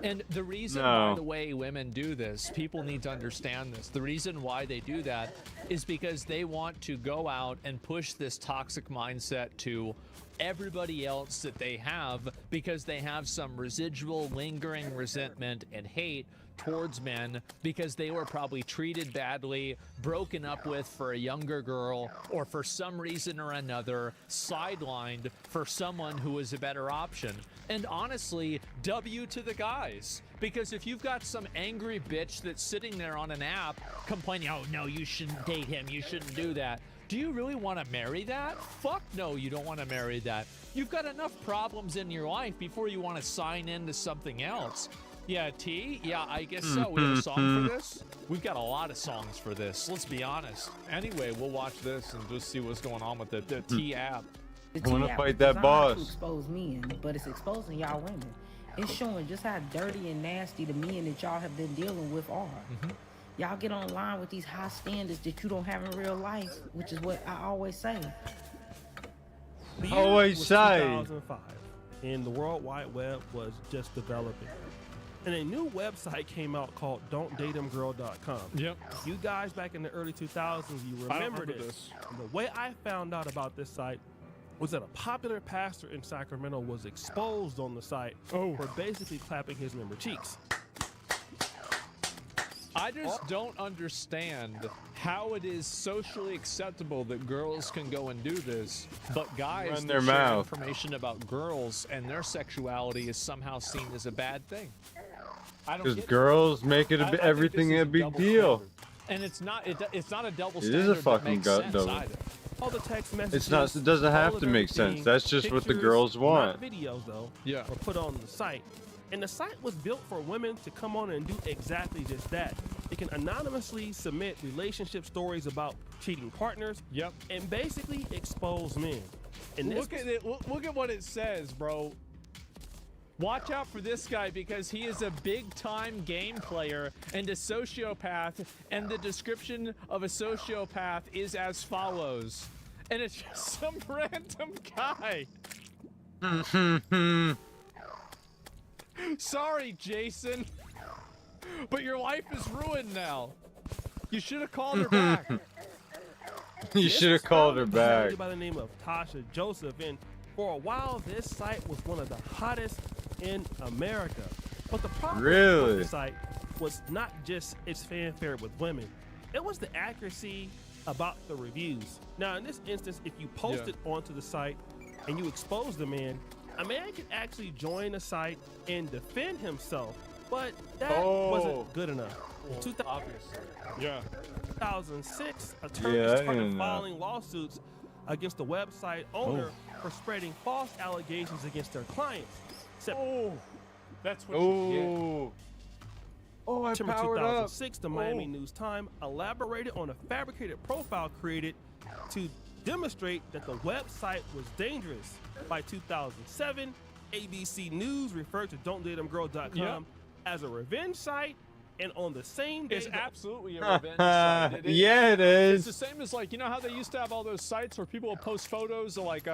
And the reason, by the way, women do this, people need to understand this. The reason why they do that is because they want to go out and push this toxic mindset to everybody else that they have, because they have some residual lingering resentment and hate towards men because they were probably treated badly, broken up with for a younger girl, or for some reason or another sidelined for someone who was a better option. And honestly, W to the guys, because if you've got some angry bitch that's sitting there on an app complaining, oh no, you shouldn't date him, you shouldn't do that. Do you really want to marry that? Fuck no, you don't want to marry that. You've got enough problems in your life before you want to sign into something else. Yeah, T? Yeah, I guess so. We have a song for this? We've got a lot of songs for this, let's be honest. Anyway, we'll watch this and just see what's going on with the T app. I want to fight that boss. To expose men, but it's exposing y'all women. It's showing just how dirty and nasty the men that y'all have been dealing with are. Y'all get online with these high standards that you don't have in real life, which is what I always say. The year was 2005, and the World Wide Web was just developing. And a new website came out called Don'tDateHimGirl.com. Yep. You guys back in the early 2000s, you remember this. And the way I found out about this site was that a popular pastor in Sacramento was exposed on the site for basically clapping his member cheeks. I just don't understand how it is socially acceptable that girls can go and do this, but guys Run their that share mouth. information about girls and their sexuality is somehow seen as a bad thing. Because girls make it everything a big deal. And it's not a double It standard. is a fucking sense double. either. All the text messages, It's not. It doesn't have to make sense. That's just what the girls want. Not videos though. Yeah. Were put on the site, and the site was built for women to come on and do exactly just that. They can anonymously submit relationship stories about cheating partners. Yep. And basically expose men. And Look at it. Look at what it says, bro. Watch out for this guy because he is a big-time game player and a sociopath, and the description of a sociopath is as follows. And it's just some random guy. Sorry, Jason, but your life is ruined now. You should have called her back. You should have called her back. By the name of Tasha Joseph, and for a while, this site was one of the hottest in America. But the problem with the site was not just its fanfare with women. It was the accuracy about the reviews. Now, in this instance, if you post it onto the site and you expose the man, a man can actually join the site and defend himself. But that wasn't good enough. In 2006, attorneys started filing lawsuits against the website owner for spreading false allegations against their clients. That's what you get. I September powered 2006, up. the Miami News Times elaborated on a fabricated profile created to demonstrate that the website was dangerous. By 2007, ABC News referred to Don'tDateHimGirl.com as a revenge site, and on the same day, it's absolutely a revenge site. Yeah, it is. It's the same as, like, you know how they used to have all those sites where people would post photos of like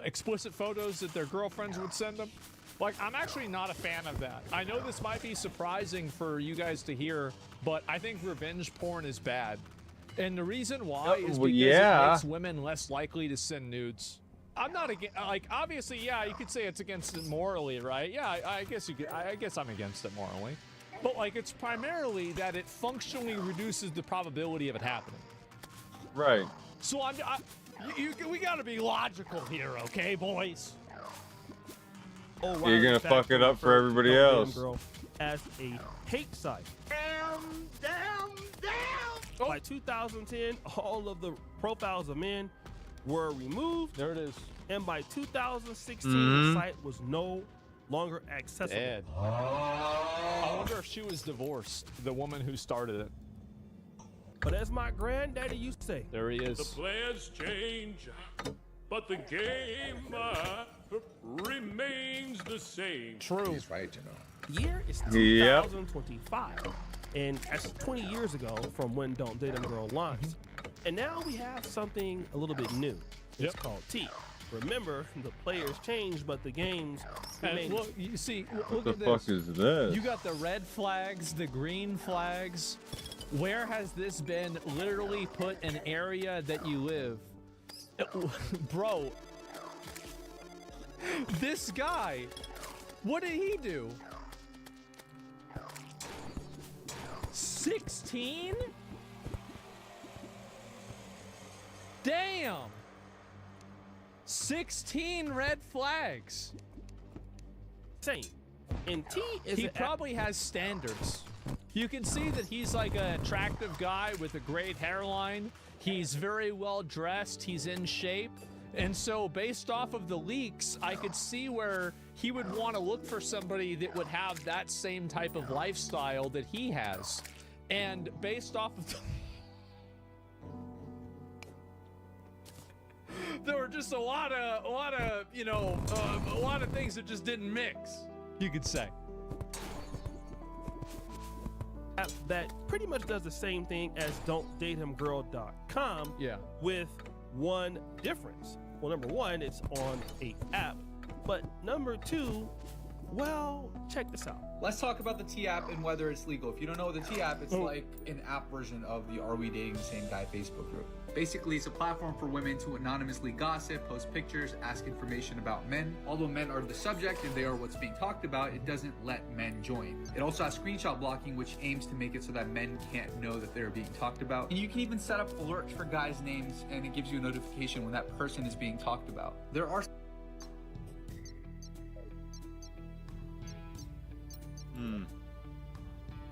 explicit photos that their girlfriends would send them? Like, I'm actually not a fan of that. I know this might be surprising for you guys to hear, but I think revenge porn is bad. And the reason why is because it makes women less likely to send nudes. I'm not against, like, obviously, yeah, you could say it's against it morally, right? Yeah, I guess you could. I guess I'm against it morally. But, like, it's primarily that it functionally reduces the probability of it happening. Right. So we got to be logical here, okay, boys? You're gonna fuck it up for everybody else. Girl as a hate site. By 2010, all of the profiles of men were removed. There it is. And by 2016, the site was no longer accessible. Dead. I wonder if she was divorced, the woman who started it. But as my granddaddy used to say, there he is. The players change, but the game remains the same. True. He's right, you know. The year is 2025, and that's 20 years ago from when Don't Date 'Em Girl launched. And now we have something a little bit new. It's called T. Remember, the players change, but the games remain. Well, you see, look the at this. fuck is this? You got the red flags, the green flags. Where has this been literally put an area that you live? Bro, this guy, what did he do? 16? Damn! 16 red flags. Same. And T is he probably has standards. You can see that he's like an attractive guy with a great hairline. He's very well dressed. He's in shape. And so based off of the leaks, I could see where he would want to look for somebody that would have that same type of lifestyle that he has. And based off of there were just a lot of you know, a lot of things that just didn't mix, you could say. That pretty much does the same thing as Don'tDateHimGirl.com. Yeah. With one difference. Well, number one, it's on an app, but number two, well, check this out. Let's talk about the T app and whether it's legal. If you don't know the T app, it's like an app version of the Are We Dating the Same Guy Facebook group. Basically, it's a platform for women to anonymously gossip, post pictures, ask information about men. Although men are the subject and they are what's being talked about, it doesn't let men join. It also has screenshot blocking, which aims to make it so that men can't know that they're being talked about. And you can even set up alerts for guys' names, and it gives you a notification when that person is being talked about. There are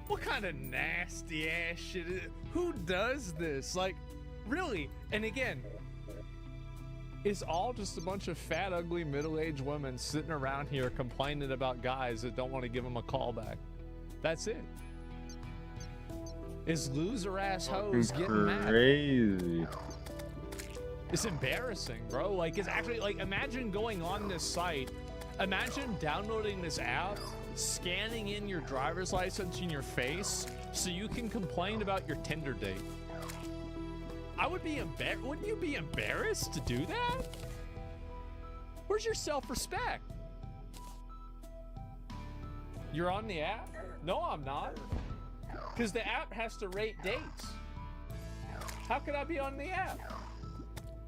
What kind of nasty ass shit is it? Who does this? Like, really? And again, it's all just a bunch of fat, ugly, middle-aged women sitting around here complaining about guys that don't want to give them a call back. That's it. It's loser-ass hoes getting mad. Crazy. It's embarrassing, bro. Like, it's actually, like, imagine going on this site. Imagine downloading this app, scanning in your driver's license in your face so you can complain about your Tinder date. I would be embarrassed. Wouldn't you be embarrassed to do that? Where's your self-respect? You're on the app? No, I'm not. Because the app has to rate dates. How could I be on the app?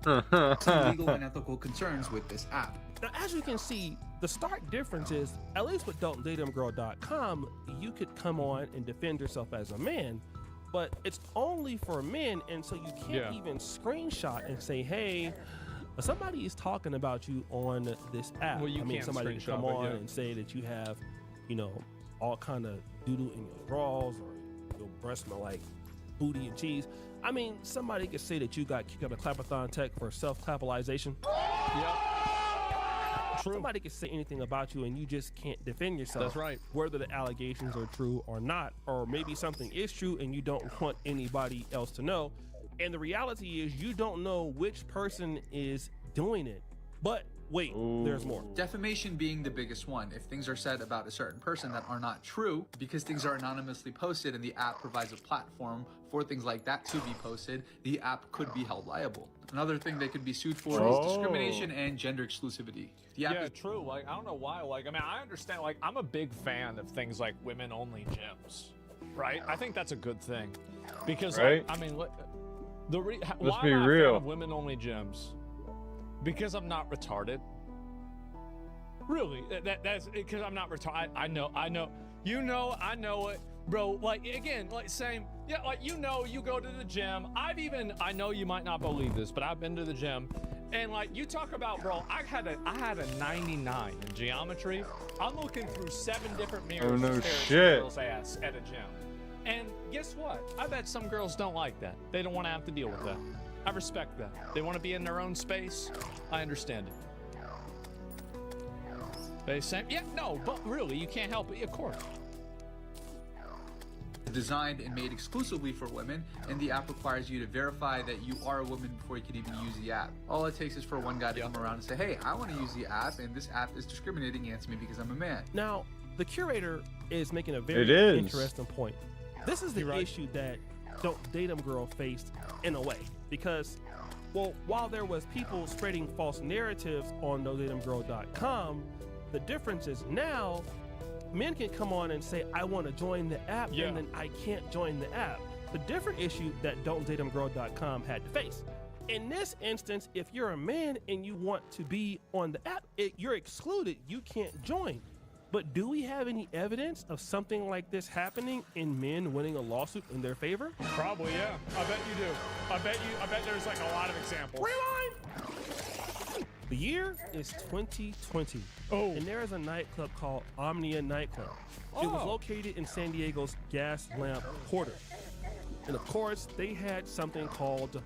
some legal and ethical concerns with this app. Now, as you can see, the stark difference is, at least with Don'tDateHimGirl.com, you could come on and defend yourself as a man, but it's only for men, and so you can't even screenshot and say, hey, somebody is talking about you on this app. Well, you can't somebody can come on and say that you have, you know, all kind of doodle in your drawers, or your breasts smell like booty and cheese. I mean, somebody could say that you got kicked out of Clapathon Tech for self-clapalization. Yep. True. Somebody could say anything about you and you just can't defend yourself. That's right. Whether the allegations are true or not, or maybe something is true and you don't want anybody else to know. And the reality is you don't know which person is doing it. But wait, there's more. Defamation being the biggest one. If things are said about a certain person that are not true, because things are anonymously posted and the app provides a platform for things like that to be posted, the app could be held liable. Another thing they could be sued for is discrimination and gender exclusivity. The app is true. Like, I don't know why. Like, I mean, I understand. Like, I'm a big fan of things like women-only gyms, right? I think that's a good thing because, like, I mean, why am I a fan of women-only gyms? Because I'm not retarded. Really, that's because I'm not retarded. I know. You know, I know it. Bro, like, again, like saying, yeah, like, you know, you go to the gym. I know you might not believe this, but I've been to the gym. And like, you talk about, bro, I had a 99 in geometry. I'm looking through 7 different mirrors. Oh, no to stare shit. at some girl's ass at a gym. And guess what? I bet some girls don't like that. They don't want to have to deal with that. I respect that. They want to be in their own space. I understand it. They say, yeah, no, but really, you can't help it. Of course. Designed and made exclusively for women, and the app requires you to verify that you are a woman before you can even use the app. All it takes is for one guy to come around and say, hey, I want to use the app, and this app is discriminating against me because I'm a man. Now, the curator is making a very interesting point. This is the issue that Don't Date 'Em Girl faced in a way, because, well, while there was people spreading false narratives on Don'tDateEmGirl.com, the difference is now men can come on and say, I want to join the app, and then I can't join the app. The different issue that Don'tDateEmGirl.com had to face. In this instance, if you're a man and you want to be on the app, you're excluded. You can't join. But do we have any evidence of something like this happening in men winning a lawsuit in their favor? Probably, yeah. I bet you do. I bet there's like a lot of examples. Rewind! The year is 2020. Oh. And there is a nightclub called Omnia Nightclub. It was located in San Diego's Gas Lamp Quarter. And of course, they had something called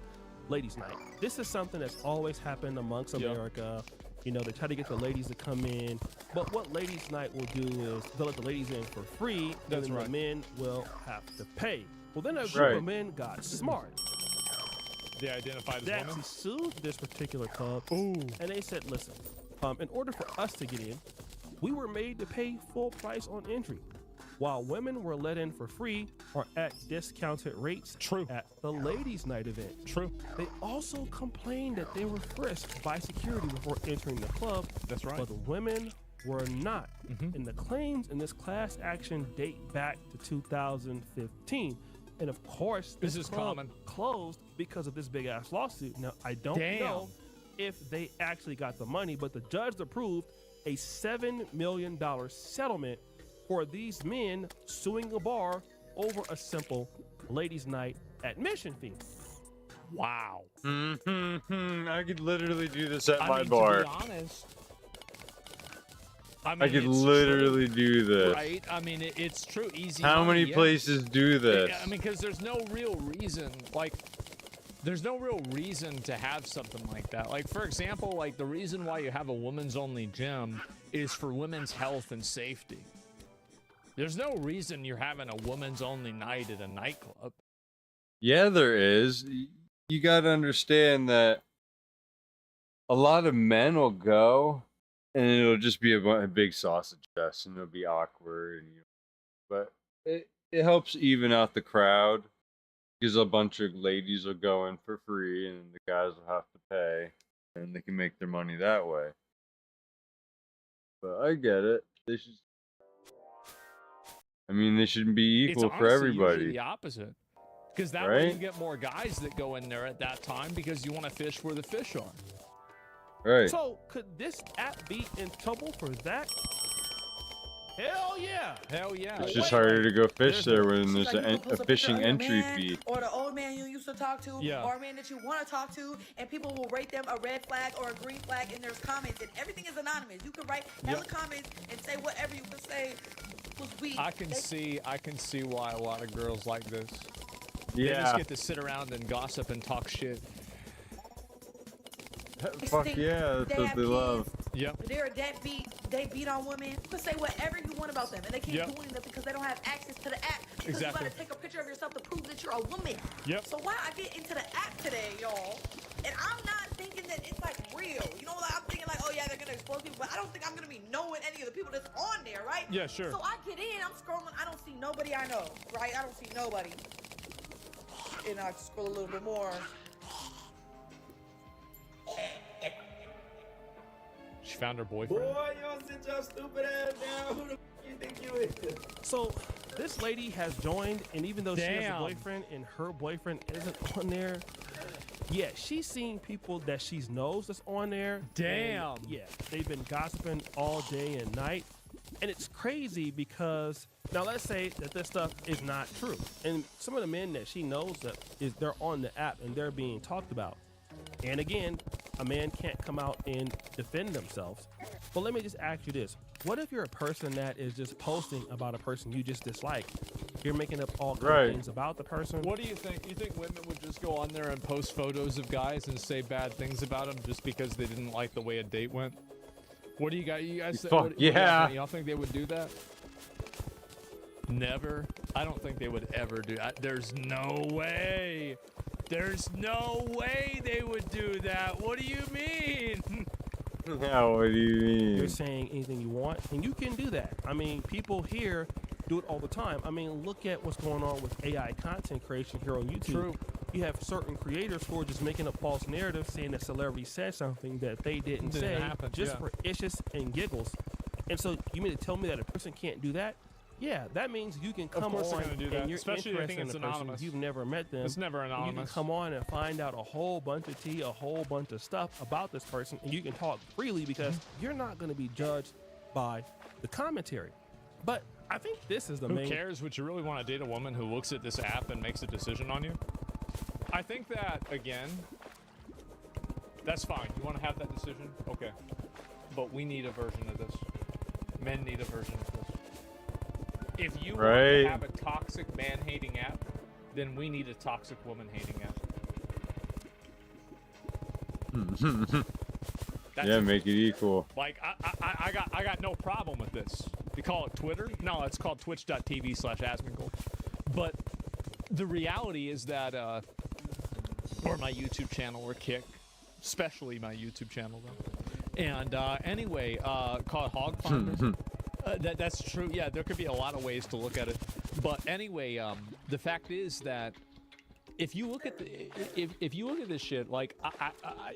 Ladies Night. This is something that's always happened amongst America. You know, they try to get the ladies to come in. But what Ladies Night will do is they'll let the ladies in for free, and then the men will have to pay. Well, then a group of men got smart. They identified as They women? actually sued this particular club, and they said, listen, in order for us to get in, we were made to pay full price on entry, while women were let in for free or at discounted rates at the Ladies Night event. They also complained that they were frisked by security before entering the club. That's right. But the women were not. And the claims in this class action date back to 2015. And of course, this is common. Closed because of this big ass lawsuit. Now, I don't know if they actually got the money, but the judge approved a $7 million settlement for these men suing a bar over a simple Ladies Night admission fee. Wow. I could literally do this at my bar. To be honest, I could literally do this. Right? I mean, it's true. Easy. How many places do this? I mean, because there's no real reason. Like, there's no real reason to have something like that. Like, for example, like the reason why you have a women's only gym is for women's health and safety. There's no reason you're having a women's only night at a nightclub. Yeah, there is. You got to understand that a lot of men will go and it'll just be a big sausage fest and it'll be awkward. And, but it helps even out the crowd because a bunch of ladies will go in for free and the guys will have to pay and they can make their money that way. But I get it. They shouldn't be equal for everybody. Usually the opposite. Because that way you get more guys that go in there at that time because you want to fish where the fish are. Right. So could this app be in trouble for that? Hell yeah. Hell yeah. It's just harder to go fish there when there's a fishing entry fee. Or the old man you used to talk to, or a man that you want to talk to, and people will rate them a red flag or a green flag, and there's comments, and everything is anonymous. You can write hella comments and say whatever you can say was weak. I can see why a lot of girls like this. Yeah. They just get to sit around and gossip and talk shit. Fuck yeah, that's what they love. Yep. They're a deadbeat. They beat on women. You can say whatever you want about them, and they can't do anything because they don't have access to the app. Because you gotta take a picture of yourself to prove that you're a woman. Yep. So why I get into the app today, y'all, and I'm not thinking that it's like real. You know, like I'm thinking like, oh yeah, they're gonna expose people, but I don't think I'm gonna be knowing any of the people that's on there, right? Yeah, sure. So I get in, I'm scrolling, I don't see nobody I know, right? I don't see nobody. And I scroll a little bit more. She found her boyfriend. Boy, y'all sit your stupid ass down. Who the f you think you is? So this lady has joined, and even though she has a boyfriend and her boyfriend isn't on there, yeah, she's seen people that she knows that's on there. Damn. And, yeah, they've been gossiping all day and night. And it's crazy because now let's say that this stuff is not true, and some of the men that she knows that they're on the app and they're being talked about. And again, a man can't come out and defend themselves. But let me just ask you this. What if you're a person that is just posting about a person you just dislike? You're making up all kinds of things about the person. What do you think? You think women would just go on there and post photos of guys and say bad things about them just because they didn't like the way a date went? What do you guys? You guys? Y'all think they would do that? Never. I don't think they would ever do that. There's no way. There's no way they would do that. What do you mean? Yeah, what do you mean? You're saying anything you want, and you can do that. I mean, people here do it all the time. I mean, look at what's going on with AI content creation here on YouTube. True. You have certain creators who are just making up false narratives, saying that celebrity said something that they didn't say, just for issues and giggles. And so you mean to tell me that a person can't do that? Yeah, that means you can come on and you're especially interested in a person, you've never met them. It's never anonymous. You can come on and find out a whole bunch of tea, a whole bunch of stuff about this person, and you can talk freely because you're not going to be judged by the commentary. But I think this is the main... Who cares? Would you really want to date a woman who looks at this app and makes a decision on you? I think that, again, that's fine. You want to have that decision? Okay. But we need a version of this. Men need a version of this. If you want to have a toxic man-hating app, then we need a toxic woman-hating app. Yeah, make it equal. Like, I got no problem with this. You call it Twitter? No, it's called twitch.tv/Asmongold. But the reality is that, or my YouTube channel, or Kick, especially my YouTube channel, though. And anyway, called Hog Farmers. That's true. Yeah, there could be a lot of ways to look at it. But anyway, the fact is that if you look at if you look at this shit, like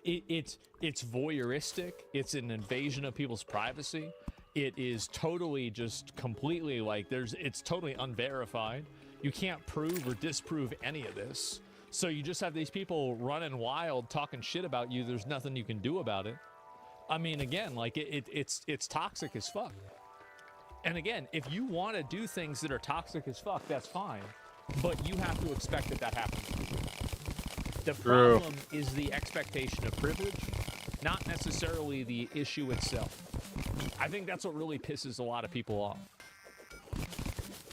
it's voyeuristic. It's an invasion of people's privacy. It is totally just completely like it's totally unverified. You can't prove or disprove any of this. So you just have these people running wild, talking shit about you. There's nothing you can do about it. I mean, again, like it's toxic as fuck. And again, if you want to do things that are toxic as fuck, that's fine. But you have to expect that happens. The problem is the expectation of privilege, not necessarily the issue itself. I think that's what really pisses a lot of people off.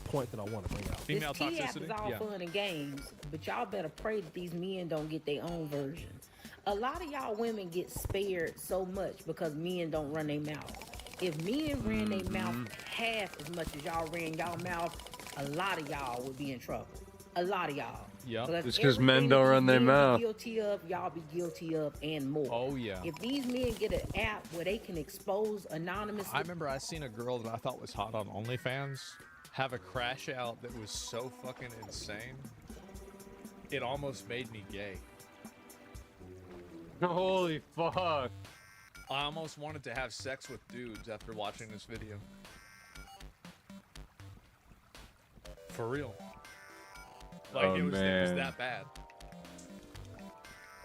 Point that I want to bring out. Female toxicity. This is all fun and games, but y'all better pray that these men don't get their own versions. A lot of y'all women get spared so much because men don't run their mouth. If men ran their mouth half as much as y'all ran y'all mouth, a lot of y'all would be in trouble. A lot of y'all. Yeah. Just because men don't run their mouth. Guilty of, y'all be guilty of, and more. Oh yeah. If these men get an app where they can expose anonymously. I remember I seen a girl that I thought was hot on OnlyFans have a crash out that was so fucking insane. It almost made me gay. Holy fuck. I almost wanted to have sex with dudes after watching this video. For real. Like it was that bad.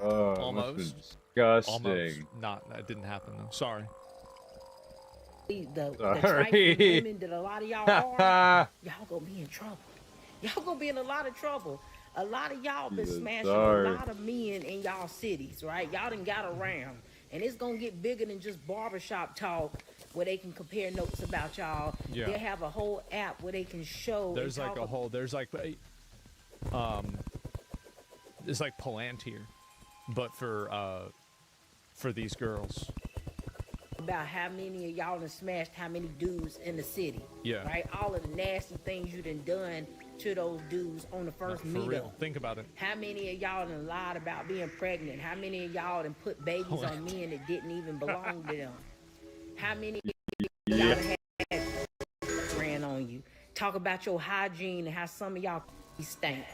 Oh, almost. Disgusting. Almost. Not. That didn't happen though. Sorry. The type of women that a lot of y'all are, y'all gonna be in trouble. Y'all gonna be in a lot of trouble. A lot of y'all been smashing a lot of men in y'all cities, right? Y'all done got around. And it's gonna get bigger than just barbershop talk where they can compare notes about y'all. Yeah. They'll have a whole app where they can show. There's like a whole, it's like Palantir, but for these girls. About how many of y'all done smashed how many dudes in the city. Yeah. Right? All of the nasty things you done to those dudes on the first meetup. Real. Think about it. How many of y'all done lied about being pregnant? How many of y'all done put babies on men that didn't even belong to them? How many of y'all had ran on you? Talk about your hygiene and how some of y'all stink.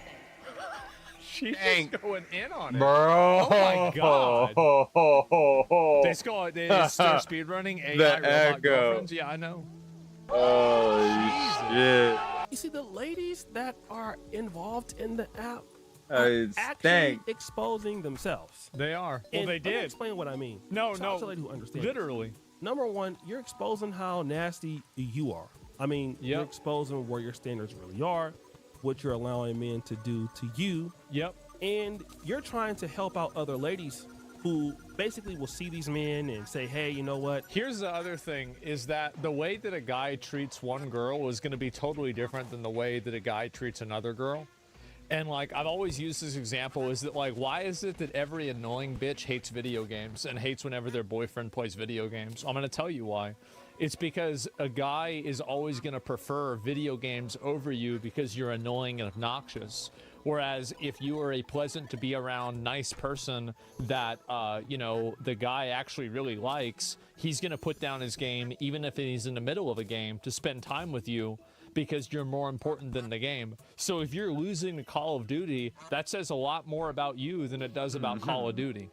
She's just going in on it. Bro. Oh my god. They start speedrunning AI robot girlfriends? Yeah, I know. Oh shit. You see, the ladies that are involved in the app are actually exposing themselves. They are. Well, and they did. Let me explain what I mean. No. Who understands. Literally. number one, you're exposing how nasty you are. I mean, you're exposing where your standards really are, what you're allowing men to do to you. Yep. And you're trying to help out other ladies who basically will see these men and say, hey, you know what? Here's the other thing, is that the way that a guy treats one girl is going to be totally different than the way that a guy treats another girl. And, like, I've always used this example, is that, like, why is it that every annoying bitch hates video games and hates whenever their boyfriend plays video games? I'm going to tell you why. It's because a guy is always going to prefer video games over you because you're annoying and obnoxious. Whereas if you are a pleasant to be around nice person that, you know, the guy actually really likes, he's going to put down his game, even if he's in the middle of a game, to spend time with you because you're more important than the game. So if you're losing to Call of Duty, that says a lot more about you than it does about Call of Duty.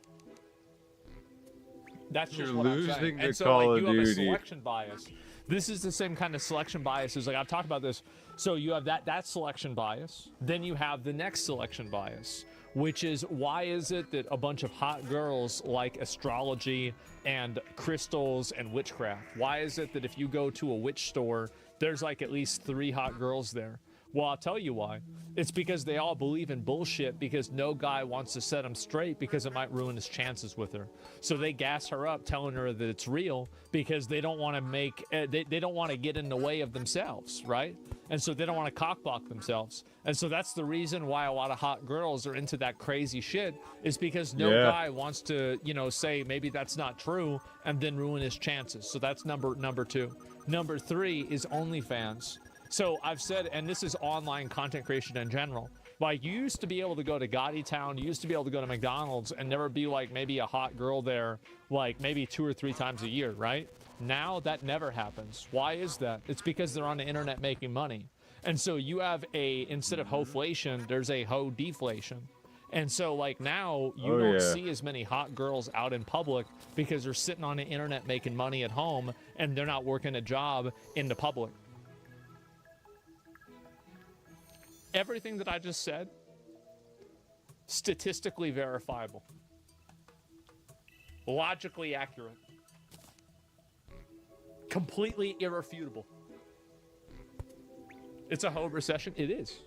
That's just what I'm saying. And so, like, you have a selection bias. This is the same kind of selection bias as, like, I've talked about this. So you have that selection bias. Then you have the next selection bias, which is, why is it that a bunch of hot girls like astrology and crystals and witchcraft? Why is it that if you go to a witch store, there's like at least 3 hot girls there? Well, I'll tell you why. It's because they all believe in bullshit, because no guy wants to set them straight because it might ruin his chances with her. So they gas her up, telling her that it's real, because they don't want to make, they don't want to get in the way of themselves, right? And so they don't want to cockblock themselves. And so that's the reason why a lot of hot girls are into that crazy shit, is because no guy wants to, you know, say maybe that's not true and then ruin his chances. So that's number 2. Number 3 is OnlyFans. So I've said, and this is online content creation in general, like, you used to be able to go to Gotti Town, you used to be able to go to McDonald's and never be like maybe a hot girl there, like maybe 2 or 3 times a year, right? Now that never happens. Why is that? It's because they're on the internet making money. And so you have instead of hoflation, there's a ho deflation. And so, like, now you don't see as many hot girls out in public because they're sitting on the internet making money at home and they're not working a job in the public. Everything that I just said, statistically verifiable, logically accurate, completely irrefutable. It's a hoe recession. It is.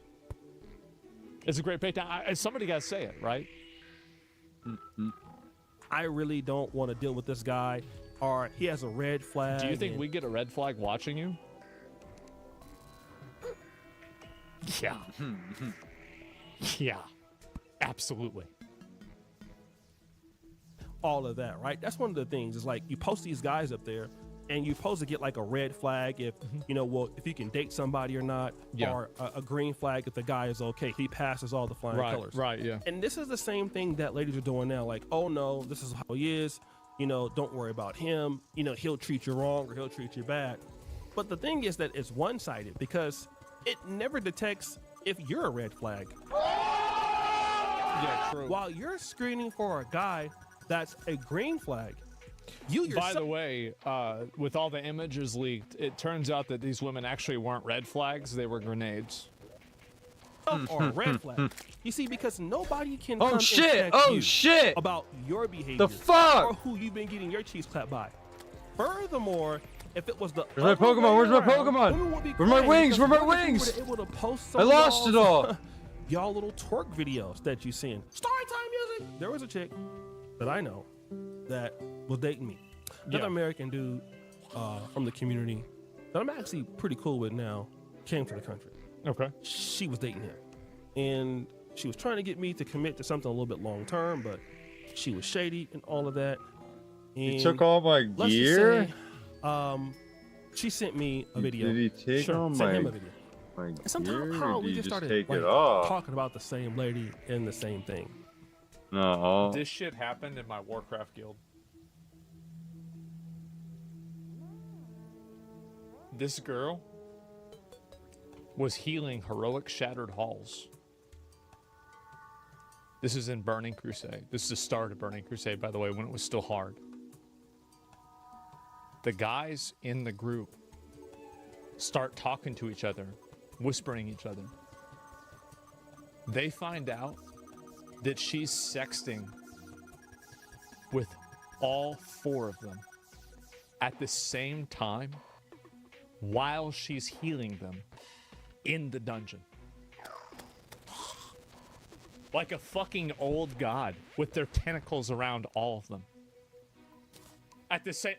It's a great breakdown. Somebody got to say it, right? I really don't want to deal with this guy, or he has a red flag. Do you think we get a red flag watching you? Yeah. Yeah. Absolutely. All of that, right? That's one of the things. Is like, you post these guys up there and you're supposed to get like a red flag if, you know, well, if you can date somebody or not, or a green flag if the guy is okay. He passes all the flying colors. Right, yeah. And this is the same thing that ladies are doing now. Like, oh no, this is how he is. You know, don't worry about him. You know, he'll treat you wrong or he'll treat you bad. But the thing is that it's one-sided, because it never detects if you're a red flag. Yeah, true. While you're screening for a guy that's a green flag, you yourself... By the way, with all the images leaked, it turns out that these women actually weren't red flags, they were grenades. Or a red flag. You see, because nobody can come and check you about your behavior. The fuck? Or who you've been getting your cheeks clapped by. Furthermore, if it was the Where's my Pokemon? Where's my Pokemon? Where's my wings? Where's my wings? I lost it all. Y'all little twerk videos that you seen. Storytime music. There was a chick that I know that was dating me. Another American dude from the community that I'm actually pretty cool with now came to the country. Okay. She was dating him. And she was trying to get me to commit to something a little bit long term, but she was shady and all of that. And he took all my gear? She sent me a video. Did he take all sent him a video. my And somehow we just started take like, it off? talking about the same lady and the same thing. No. This shit happened in my Warcraft guild. This girl was healing heroic shattered halls. This is in Burning Crusade. This is the start of Burning Crusade, by the way, when it was still hard. The guys in the group start talking to each other, whispering each other. They find out that she's sexting with all 4 of them. at the same time while she's healing them in the dungeon. Like a fucking old god with their tentacles around all of them. At the same,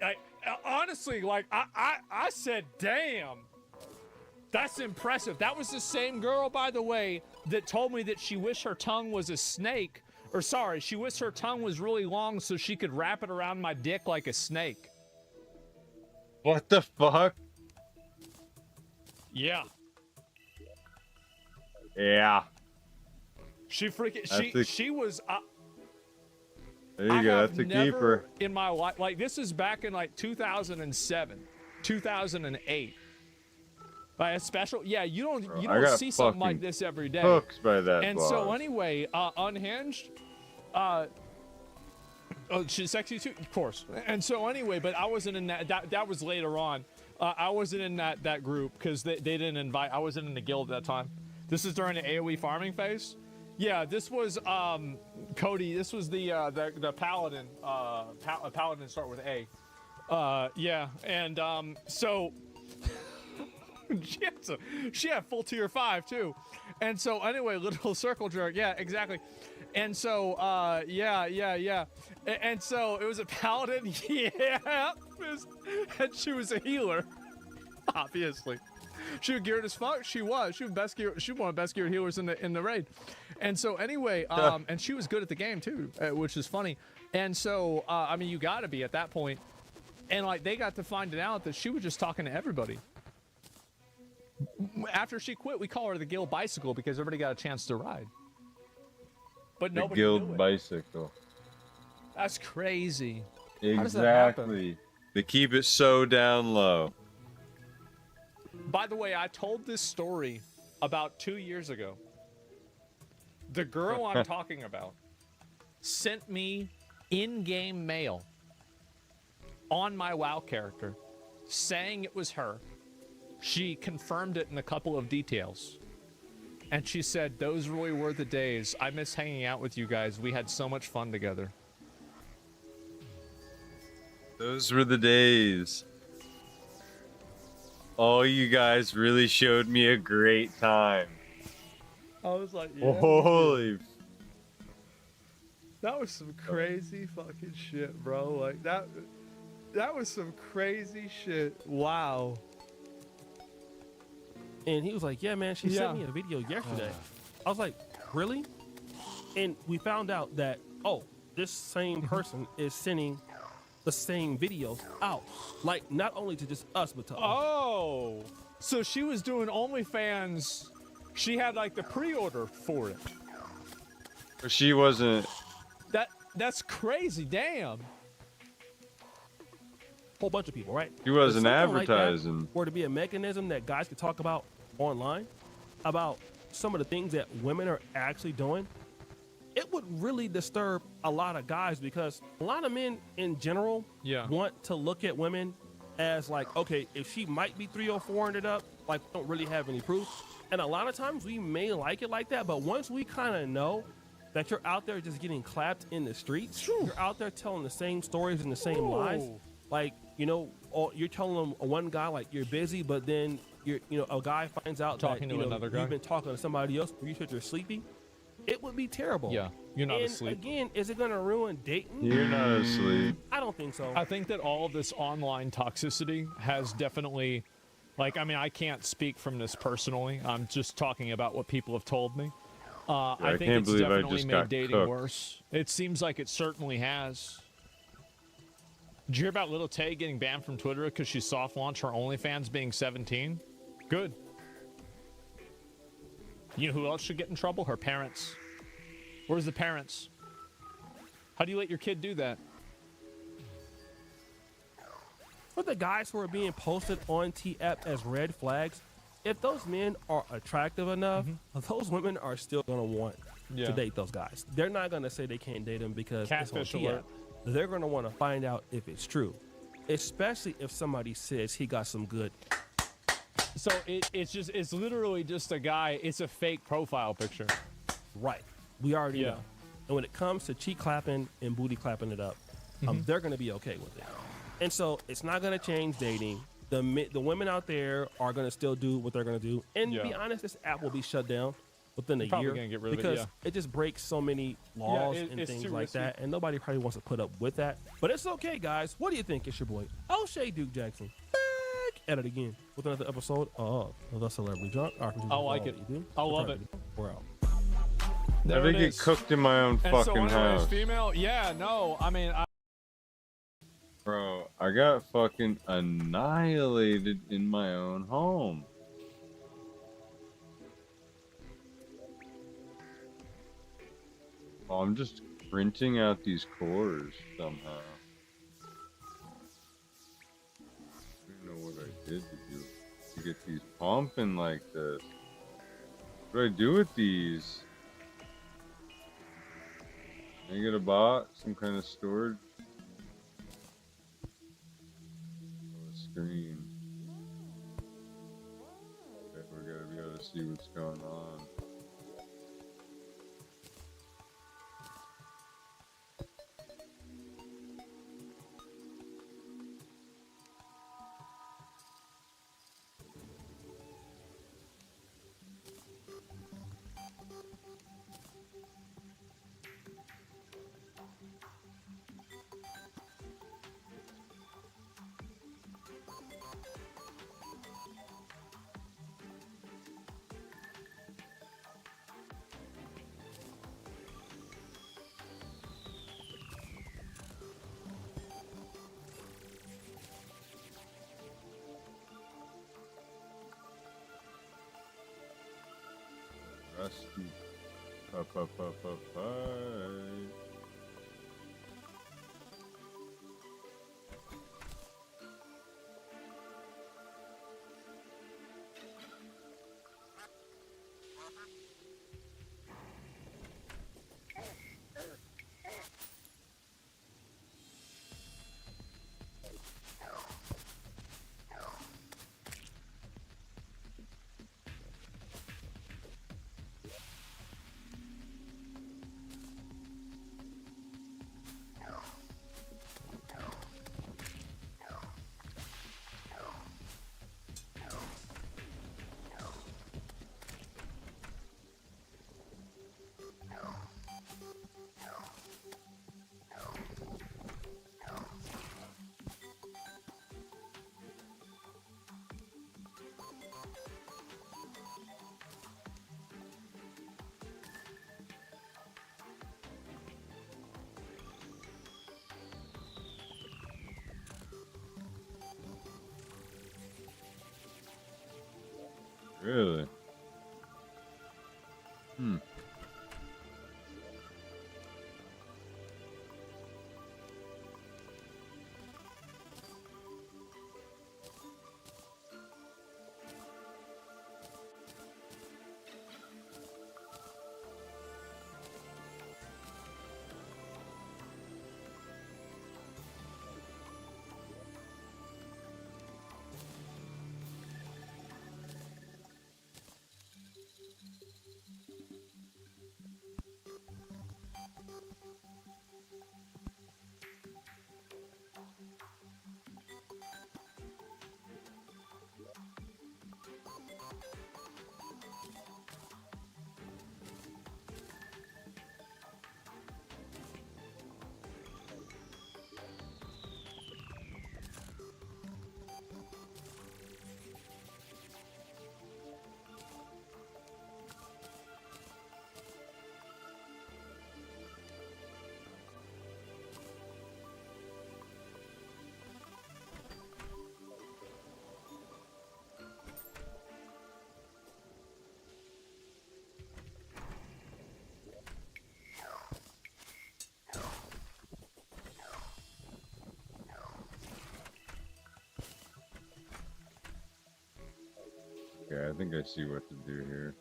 honestly, like I said, damn, that's impressive. That was the same girl, by the way, that told me that she wished her tongue was a snake. Or sorry, she wished her tongue was really long so she could wrap it around my dick like a snake. What the fuck? Yeah. Yeah. She freaking, she was, there you go, that's a keeper. In my life, like this is back in like 2007, 2008. By a special, yeah, you don't see something like this every day. Hooked by that. And so anyway, Unhinged, oh, she's sexy too, of course. And so anyway, but I wasn't in that was later on. I wasn't in that group because they didn't invite. I wasn't in the guild at that time. This is during the AoE farming phase. Yeah, this was Cody. This was the paladin. Paladin start with A. Yeah, and so. She had full tier 5 too. And so anyway, little circle jerk. Yeah, exactly. And so yeah. And so it was a paladin. Yeah. And she was a healer. Obviously. She was geared as fuck. She was best gear. She was one of the best geared healers in the raid. And so anyway, and she was good at the game too, which is funny. And so I mean, you got to be at that point. And like they got to find it out that she was just talking to everybody. After she quit, we call her the guild bicycle because everybody got a chance to ride. But nobody knew it. Guild bicycle. That's crazy. Exactly. How does that happen? They keep it so down low. By the way, I told this story about 2 years ago. The girl I'm talking about sent me in-game mail on my WoW character saying it was her. She confirmed it in a couple of details. And she said, those really were the days. I miss hanging out with you guys. We had so much fun together. Those were the days. Oh, you guys really showed me a great time. I was like, yeah. Holy. That was some crazy fucking shit, bro. Like, that was some crazy shit. Wow. And he was like, yeah, man, she sent me a video yesterday. I was like, really? And we found out that, oh, this same person is sending the same videos out. Like, not only to just us, but to Oh, so she was doing OnlyFans. She had, like, the pre-order for it. But she wasn't. That's crazy, damn. Whole bunch of people, right? He wasn't advertising. Like or to be a mechanism that guys could talk about online, about some of the things that women are actually doing, it would really disturb a lot of guys because a lot of men in general want to look at women as like, okay, if she might be 3 or 400 up, like we don't really have any proof. And a lot of times we may like it like that, but once we kind of know that you're out there just getting clapped in the streets, you're out there telling the same stories and the same lies. Like, you know, you're telling them one guy like you're busy, but then a guy finds out that you've been talking to somebody else. You said you're sleepy. It would be terrible. Yeah, you're not asleep. Again, is it going to ruin dating? You're not asleep. I don't think so. I think that all of this online toxicity has definitely, like, I mean, I can't speak from this personally. I'm just talking about what people have told me. I think it's definitely made dating worse. It seems like it certainly has. Did you hear about Little Tay getting banned from Twitter because she soft launched her OnlyFans being 17? Good. You know who else should get in trouble? Her parents. Where's the parents? How do you let your kid do that? For the guys who are being posted on T-App as red flags, if those men are attractive enough, those women are still going to want to date those guys. They're not going to say they can't date them because Catfish it's on T-App. They're going to want to find out if it's true, especially if somebody says he got some good. So it's literally just a guy. It's a fake profile picture. Right. We already know. And when it comes to cheek clapping and booty clapping it up, they're going to be okay with it. And so it's not going to change dating. The women out there are going to still do what they're going to do. And to be honest, this app will be shut down within a year gonna get rid of it, because it just breaks so many laws and things like that. And nobody probably wants to put up with that. But it's okay, guys. What do you think? It's your boy, O'Shea Duke Jackson, back at it again with another episode of The Celebrity Junk. I like it. I love it. We're out. I think it cooked in my own fucking house. Female? Yeah, no. I mean, Bro, I got fucking annihilated in my own home. Oh, I'm just printing out these cores somehow. I don't know what I did to get these pumping like this. What do I do with these? Can I get a bot? Some kind of storage? Screen. Okay, we gotta be able to see what's going on. Rusty. Bye. Really? Okay, I think I see what to do here.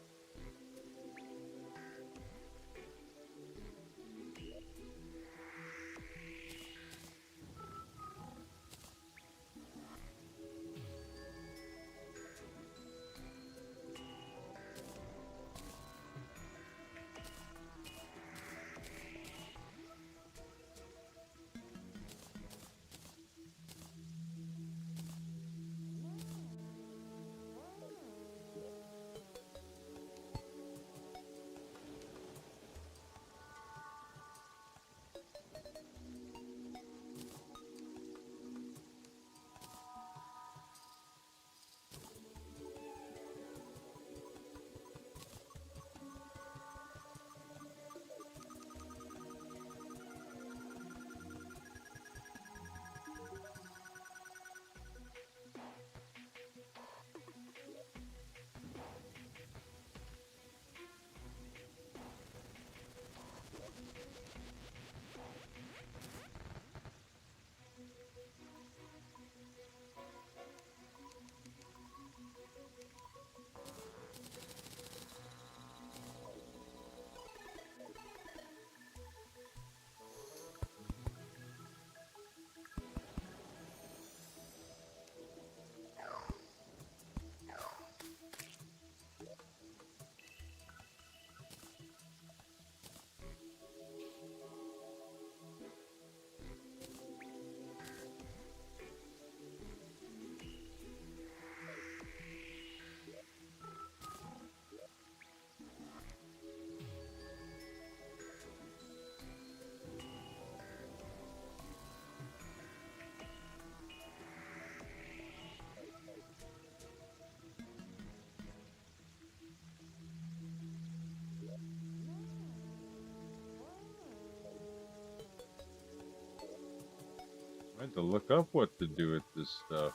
I had to look up what to do with this stuff.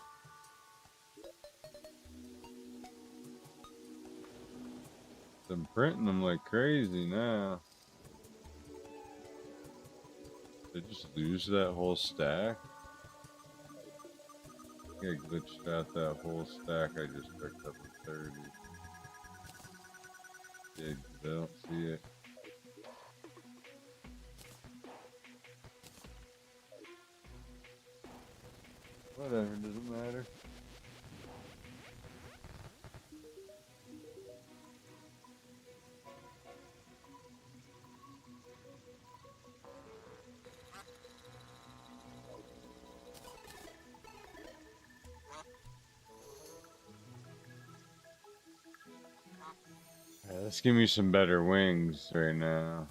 I'm printing them like crazy now. Did I just lose that whole stack? I think I glitched out that whole stack I just picked up at 30. Yeah, I don't see it. Whatever, doesn't matter. Yeah, let's give me some better wings right now.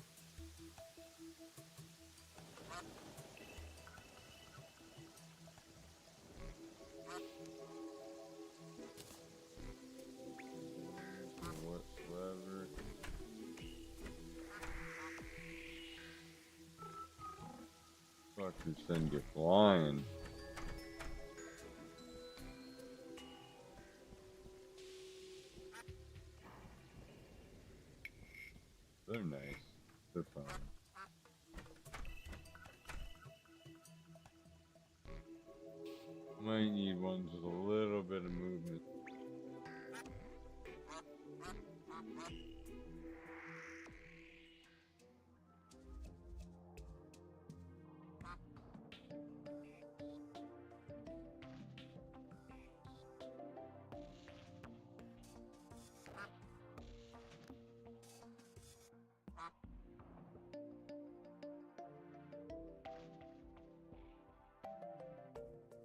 Whatsoever. Fuckers send you flying. They're nice. They're fun. Might need ones with a little bit of movement.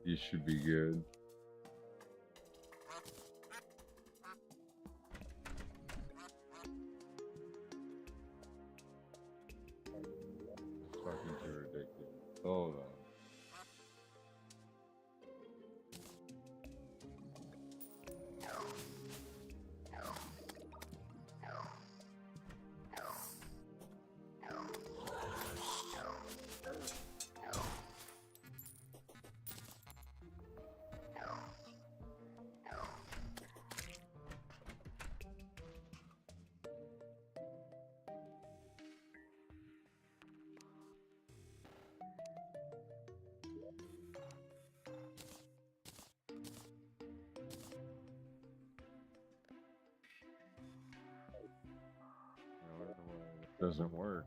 You should be good. Fucking too ridiculous. Hold on. Doesn't work.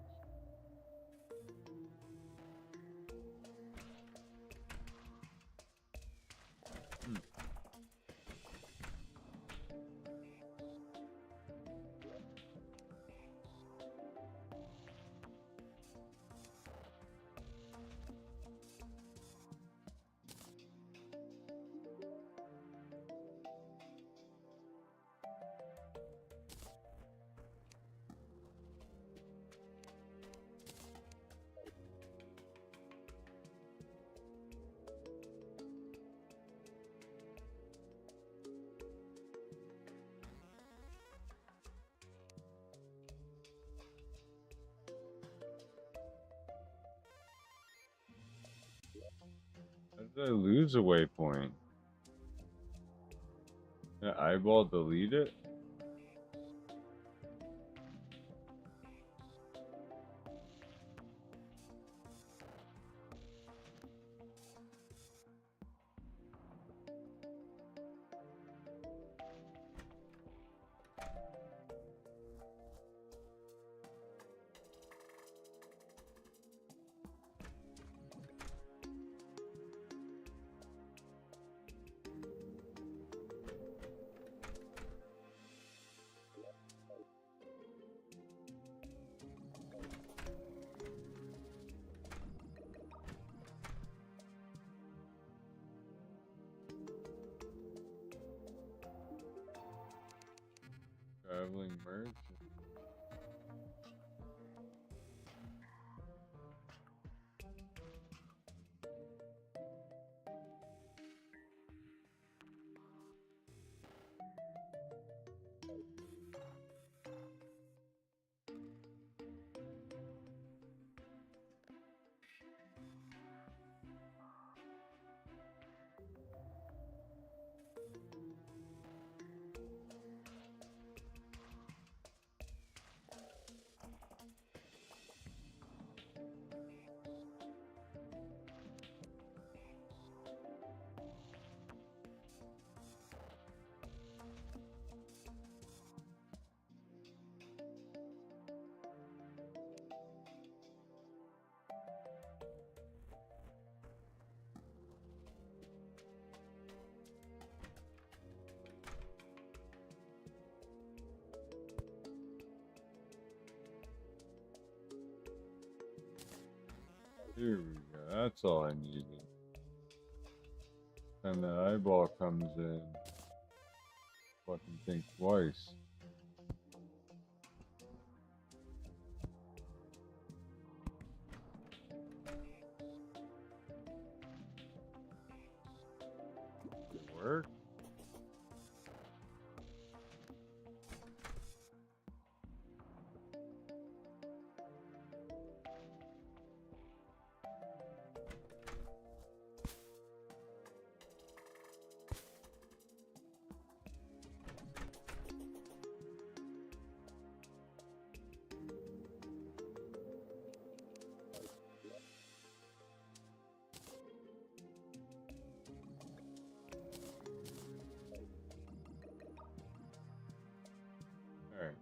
How did I lose a waypoint? Did I eyeball delete it? Traveling merchant. Here we go. That's all I needed. And the eyeball comes in. Fucking think twice. Did it work? Alright.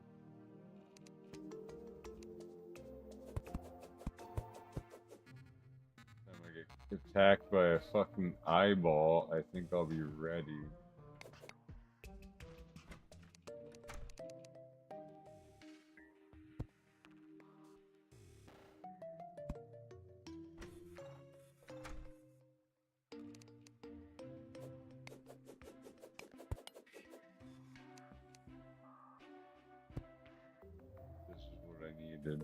Time I get attacked by a fucking eyeball, I think I'll be ready. This is what I needed.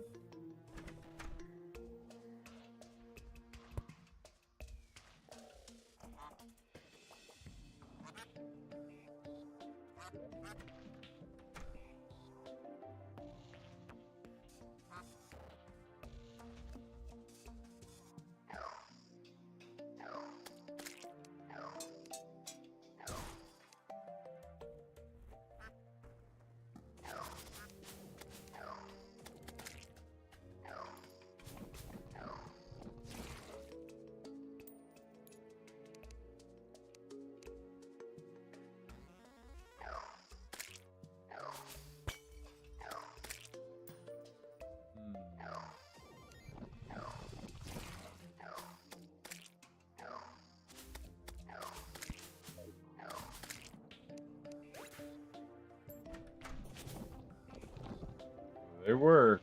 They worked.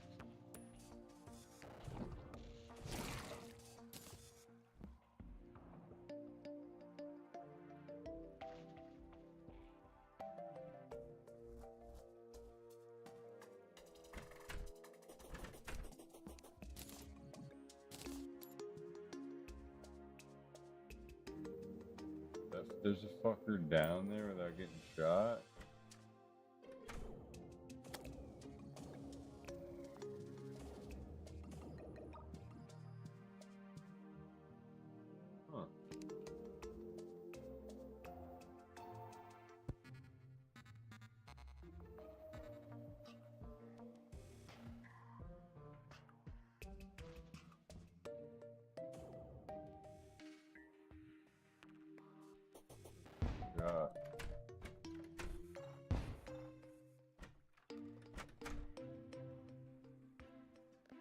There's a fucker down there without getting shot. Huh. Yeah.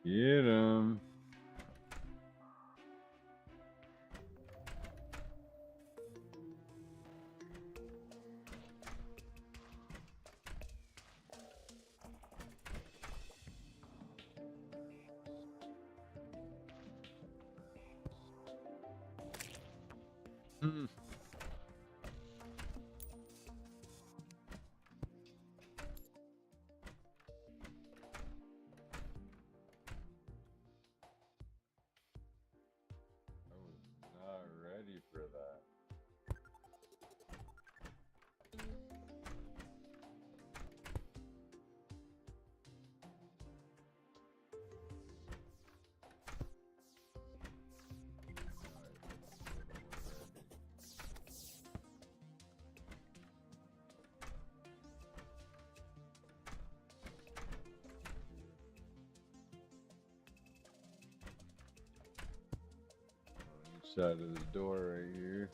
Get him. Hmm. I was not ready for that. Side of the door right here.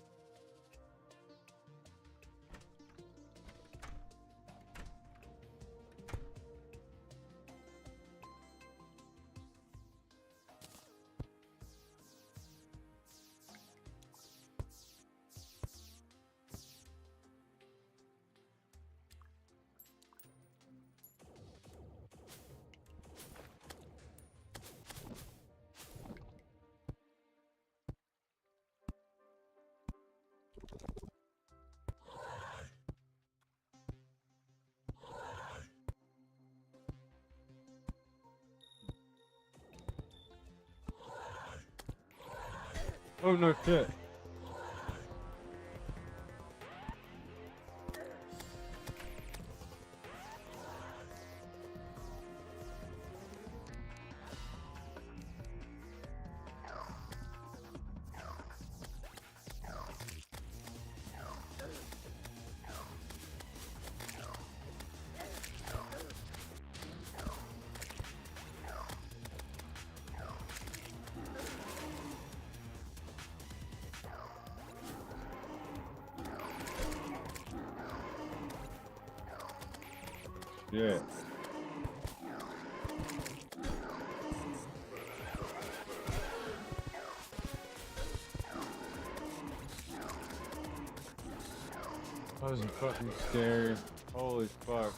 Oh no shit. Yeah. That was fucking scary. Holy fuck.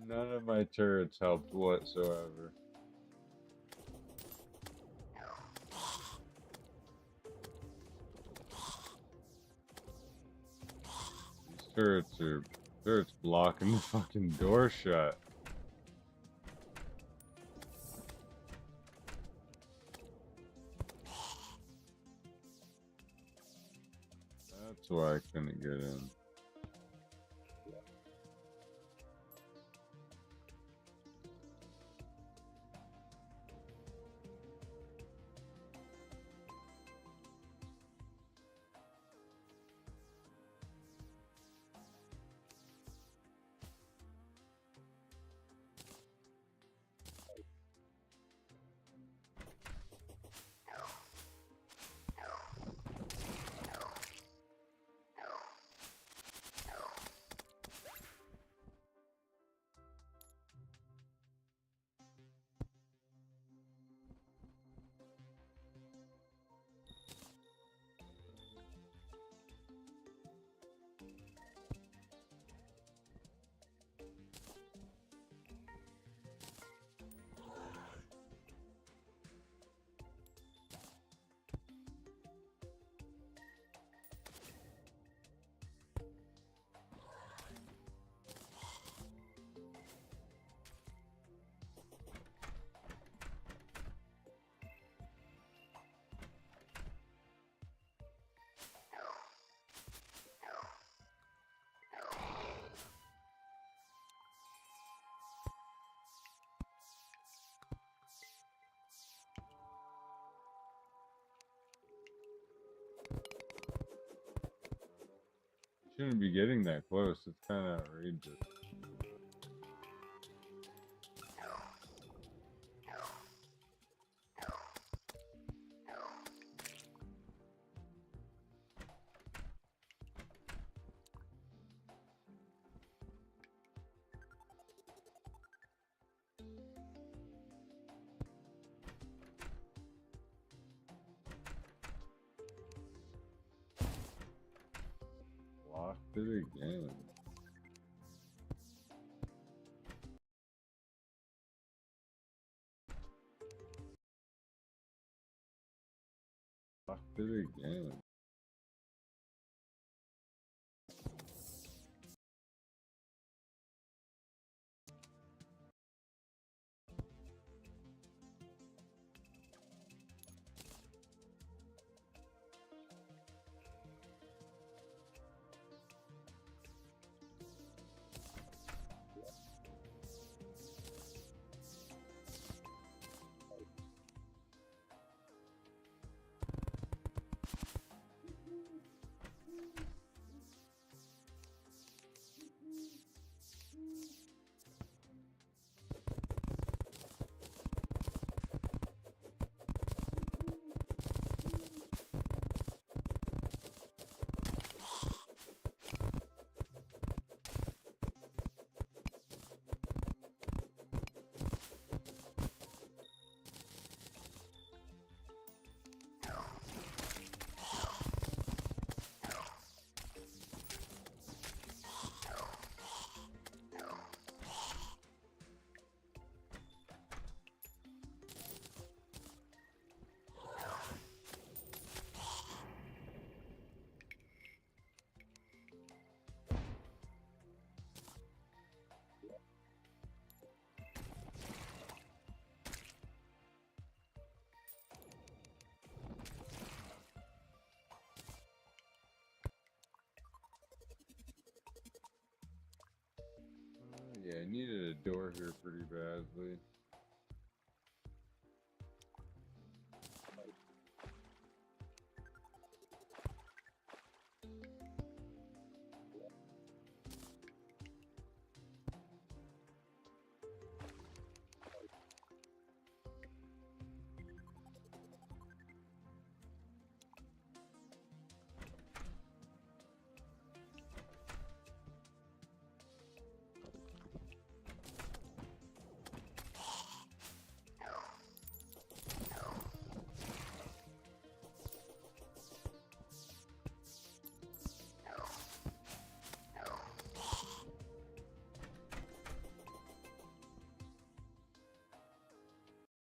None of my turrets helped whatsoever. These turrets blocking the fucking door shut. That's why I couldn't get in. Shouldn't be getting that close. It's kind of outrageous. Locked it again. Locked it again. Yeah, I needed a door here pretty badly.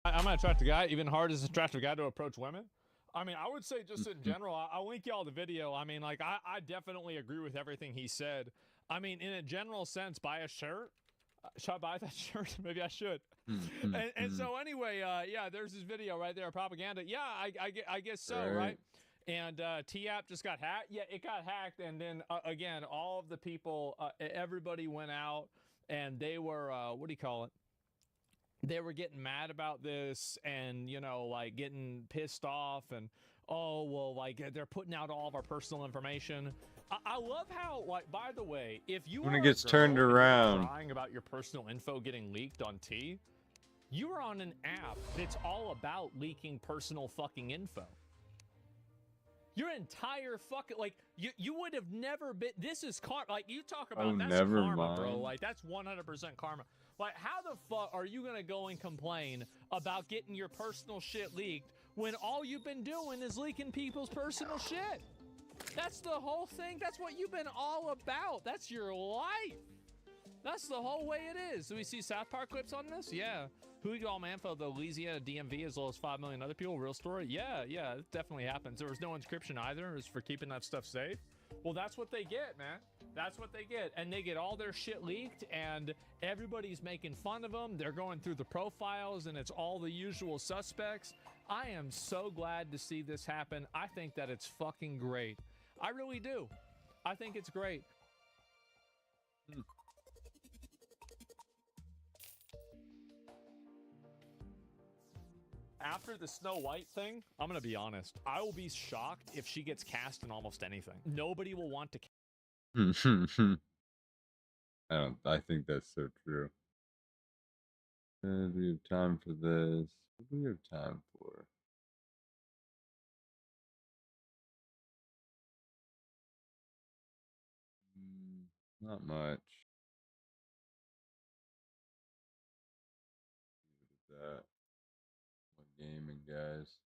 I'm an attractive guy, even hard as an attractive guy to approach women. I mean, I would say just in general, I'll link y'all the video. I mean, like, I definitely agree with everything he said. I mean, in a general sense, buy a shirt. Should I buy that shirt? Maybe I should. And so anyway, yeah, there's this video right there, propaganda. Yeah, I guess so, right? And T-App just got hacked. Yeah, it got hacked. And then, again, all of the people, everybody went out and they were, what do you call it? They were getting mad about this and, you know, like getting pissed off and, oh, well, like they're putting out all of our personal information. I love how, like, by the way, if you when it gets turned around, crying about your personal info getting leaked on T, you are on an app that's all about leaking personal fucking info. Your entire fucking, like, you would have never been, this is karma, like, you talk about, that's karma, bro, like, that's 100% karma. Like, how the fuck are you gonna go and complain about getting your personal shit leaked when all you've been doing is leaking people's personal shit? That's the whole thing. That's what you've been all about. That's your life. That's the whole way it is. Do we see South Park clips on this? Yeah. Who you all man for the Louisiana DMV as well as 5 million other people? Real story? Yeah, it definitely happens. There was no encryption either. It was for keeping that stuff safe. Well, that's what they get, man. That's what they get. And they get all their shit leaked and everybody's making fun of them. They're going through the profiles and it's all the usual suspects. I am so glad to see this happen. I think that it's fucking great. I really do. I think it's great. After the Snow White thing, I'm gonna be honest. I will be shocked if she gets cast in almost anything. Nobody will want to. I think that's so true. Do we have time for this? What do we have time for? Not much. That gaming, guys.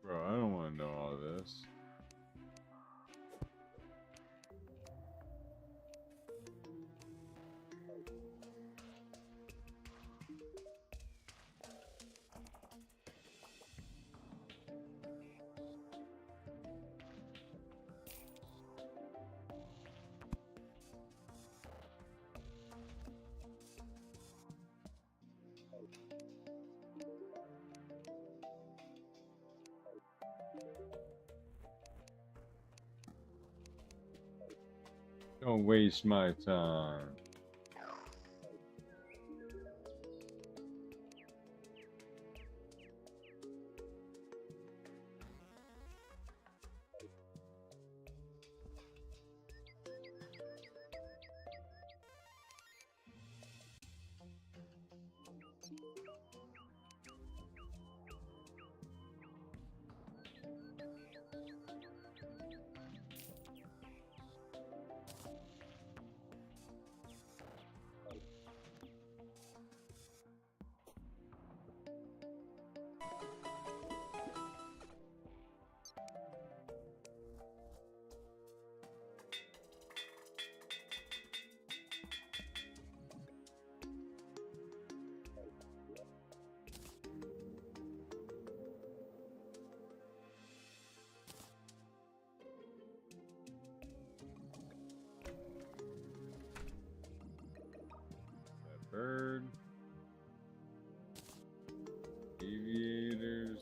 Bro, I don't want to know all this. Don't waste my time. Deviators.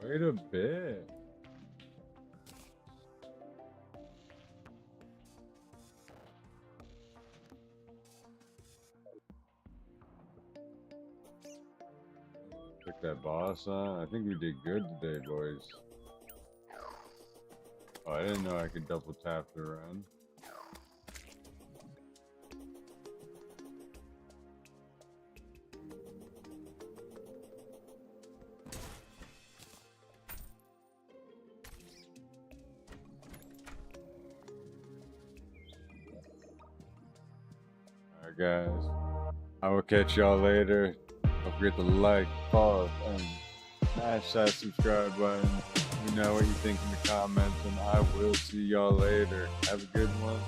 Wait a bit. Took that boss on. I think we did good today, boys. Oh, I didn't know I could double tap the run. Alright guys, I will catch y'all later. Don't forget to like, follow, and smash that subscribe button. Let me know what you think in the comments, and I will see y'all later. Have a good one.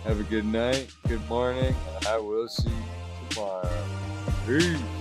Have a good night, good morning, and I will see you tomorrow. Peace.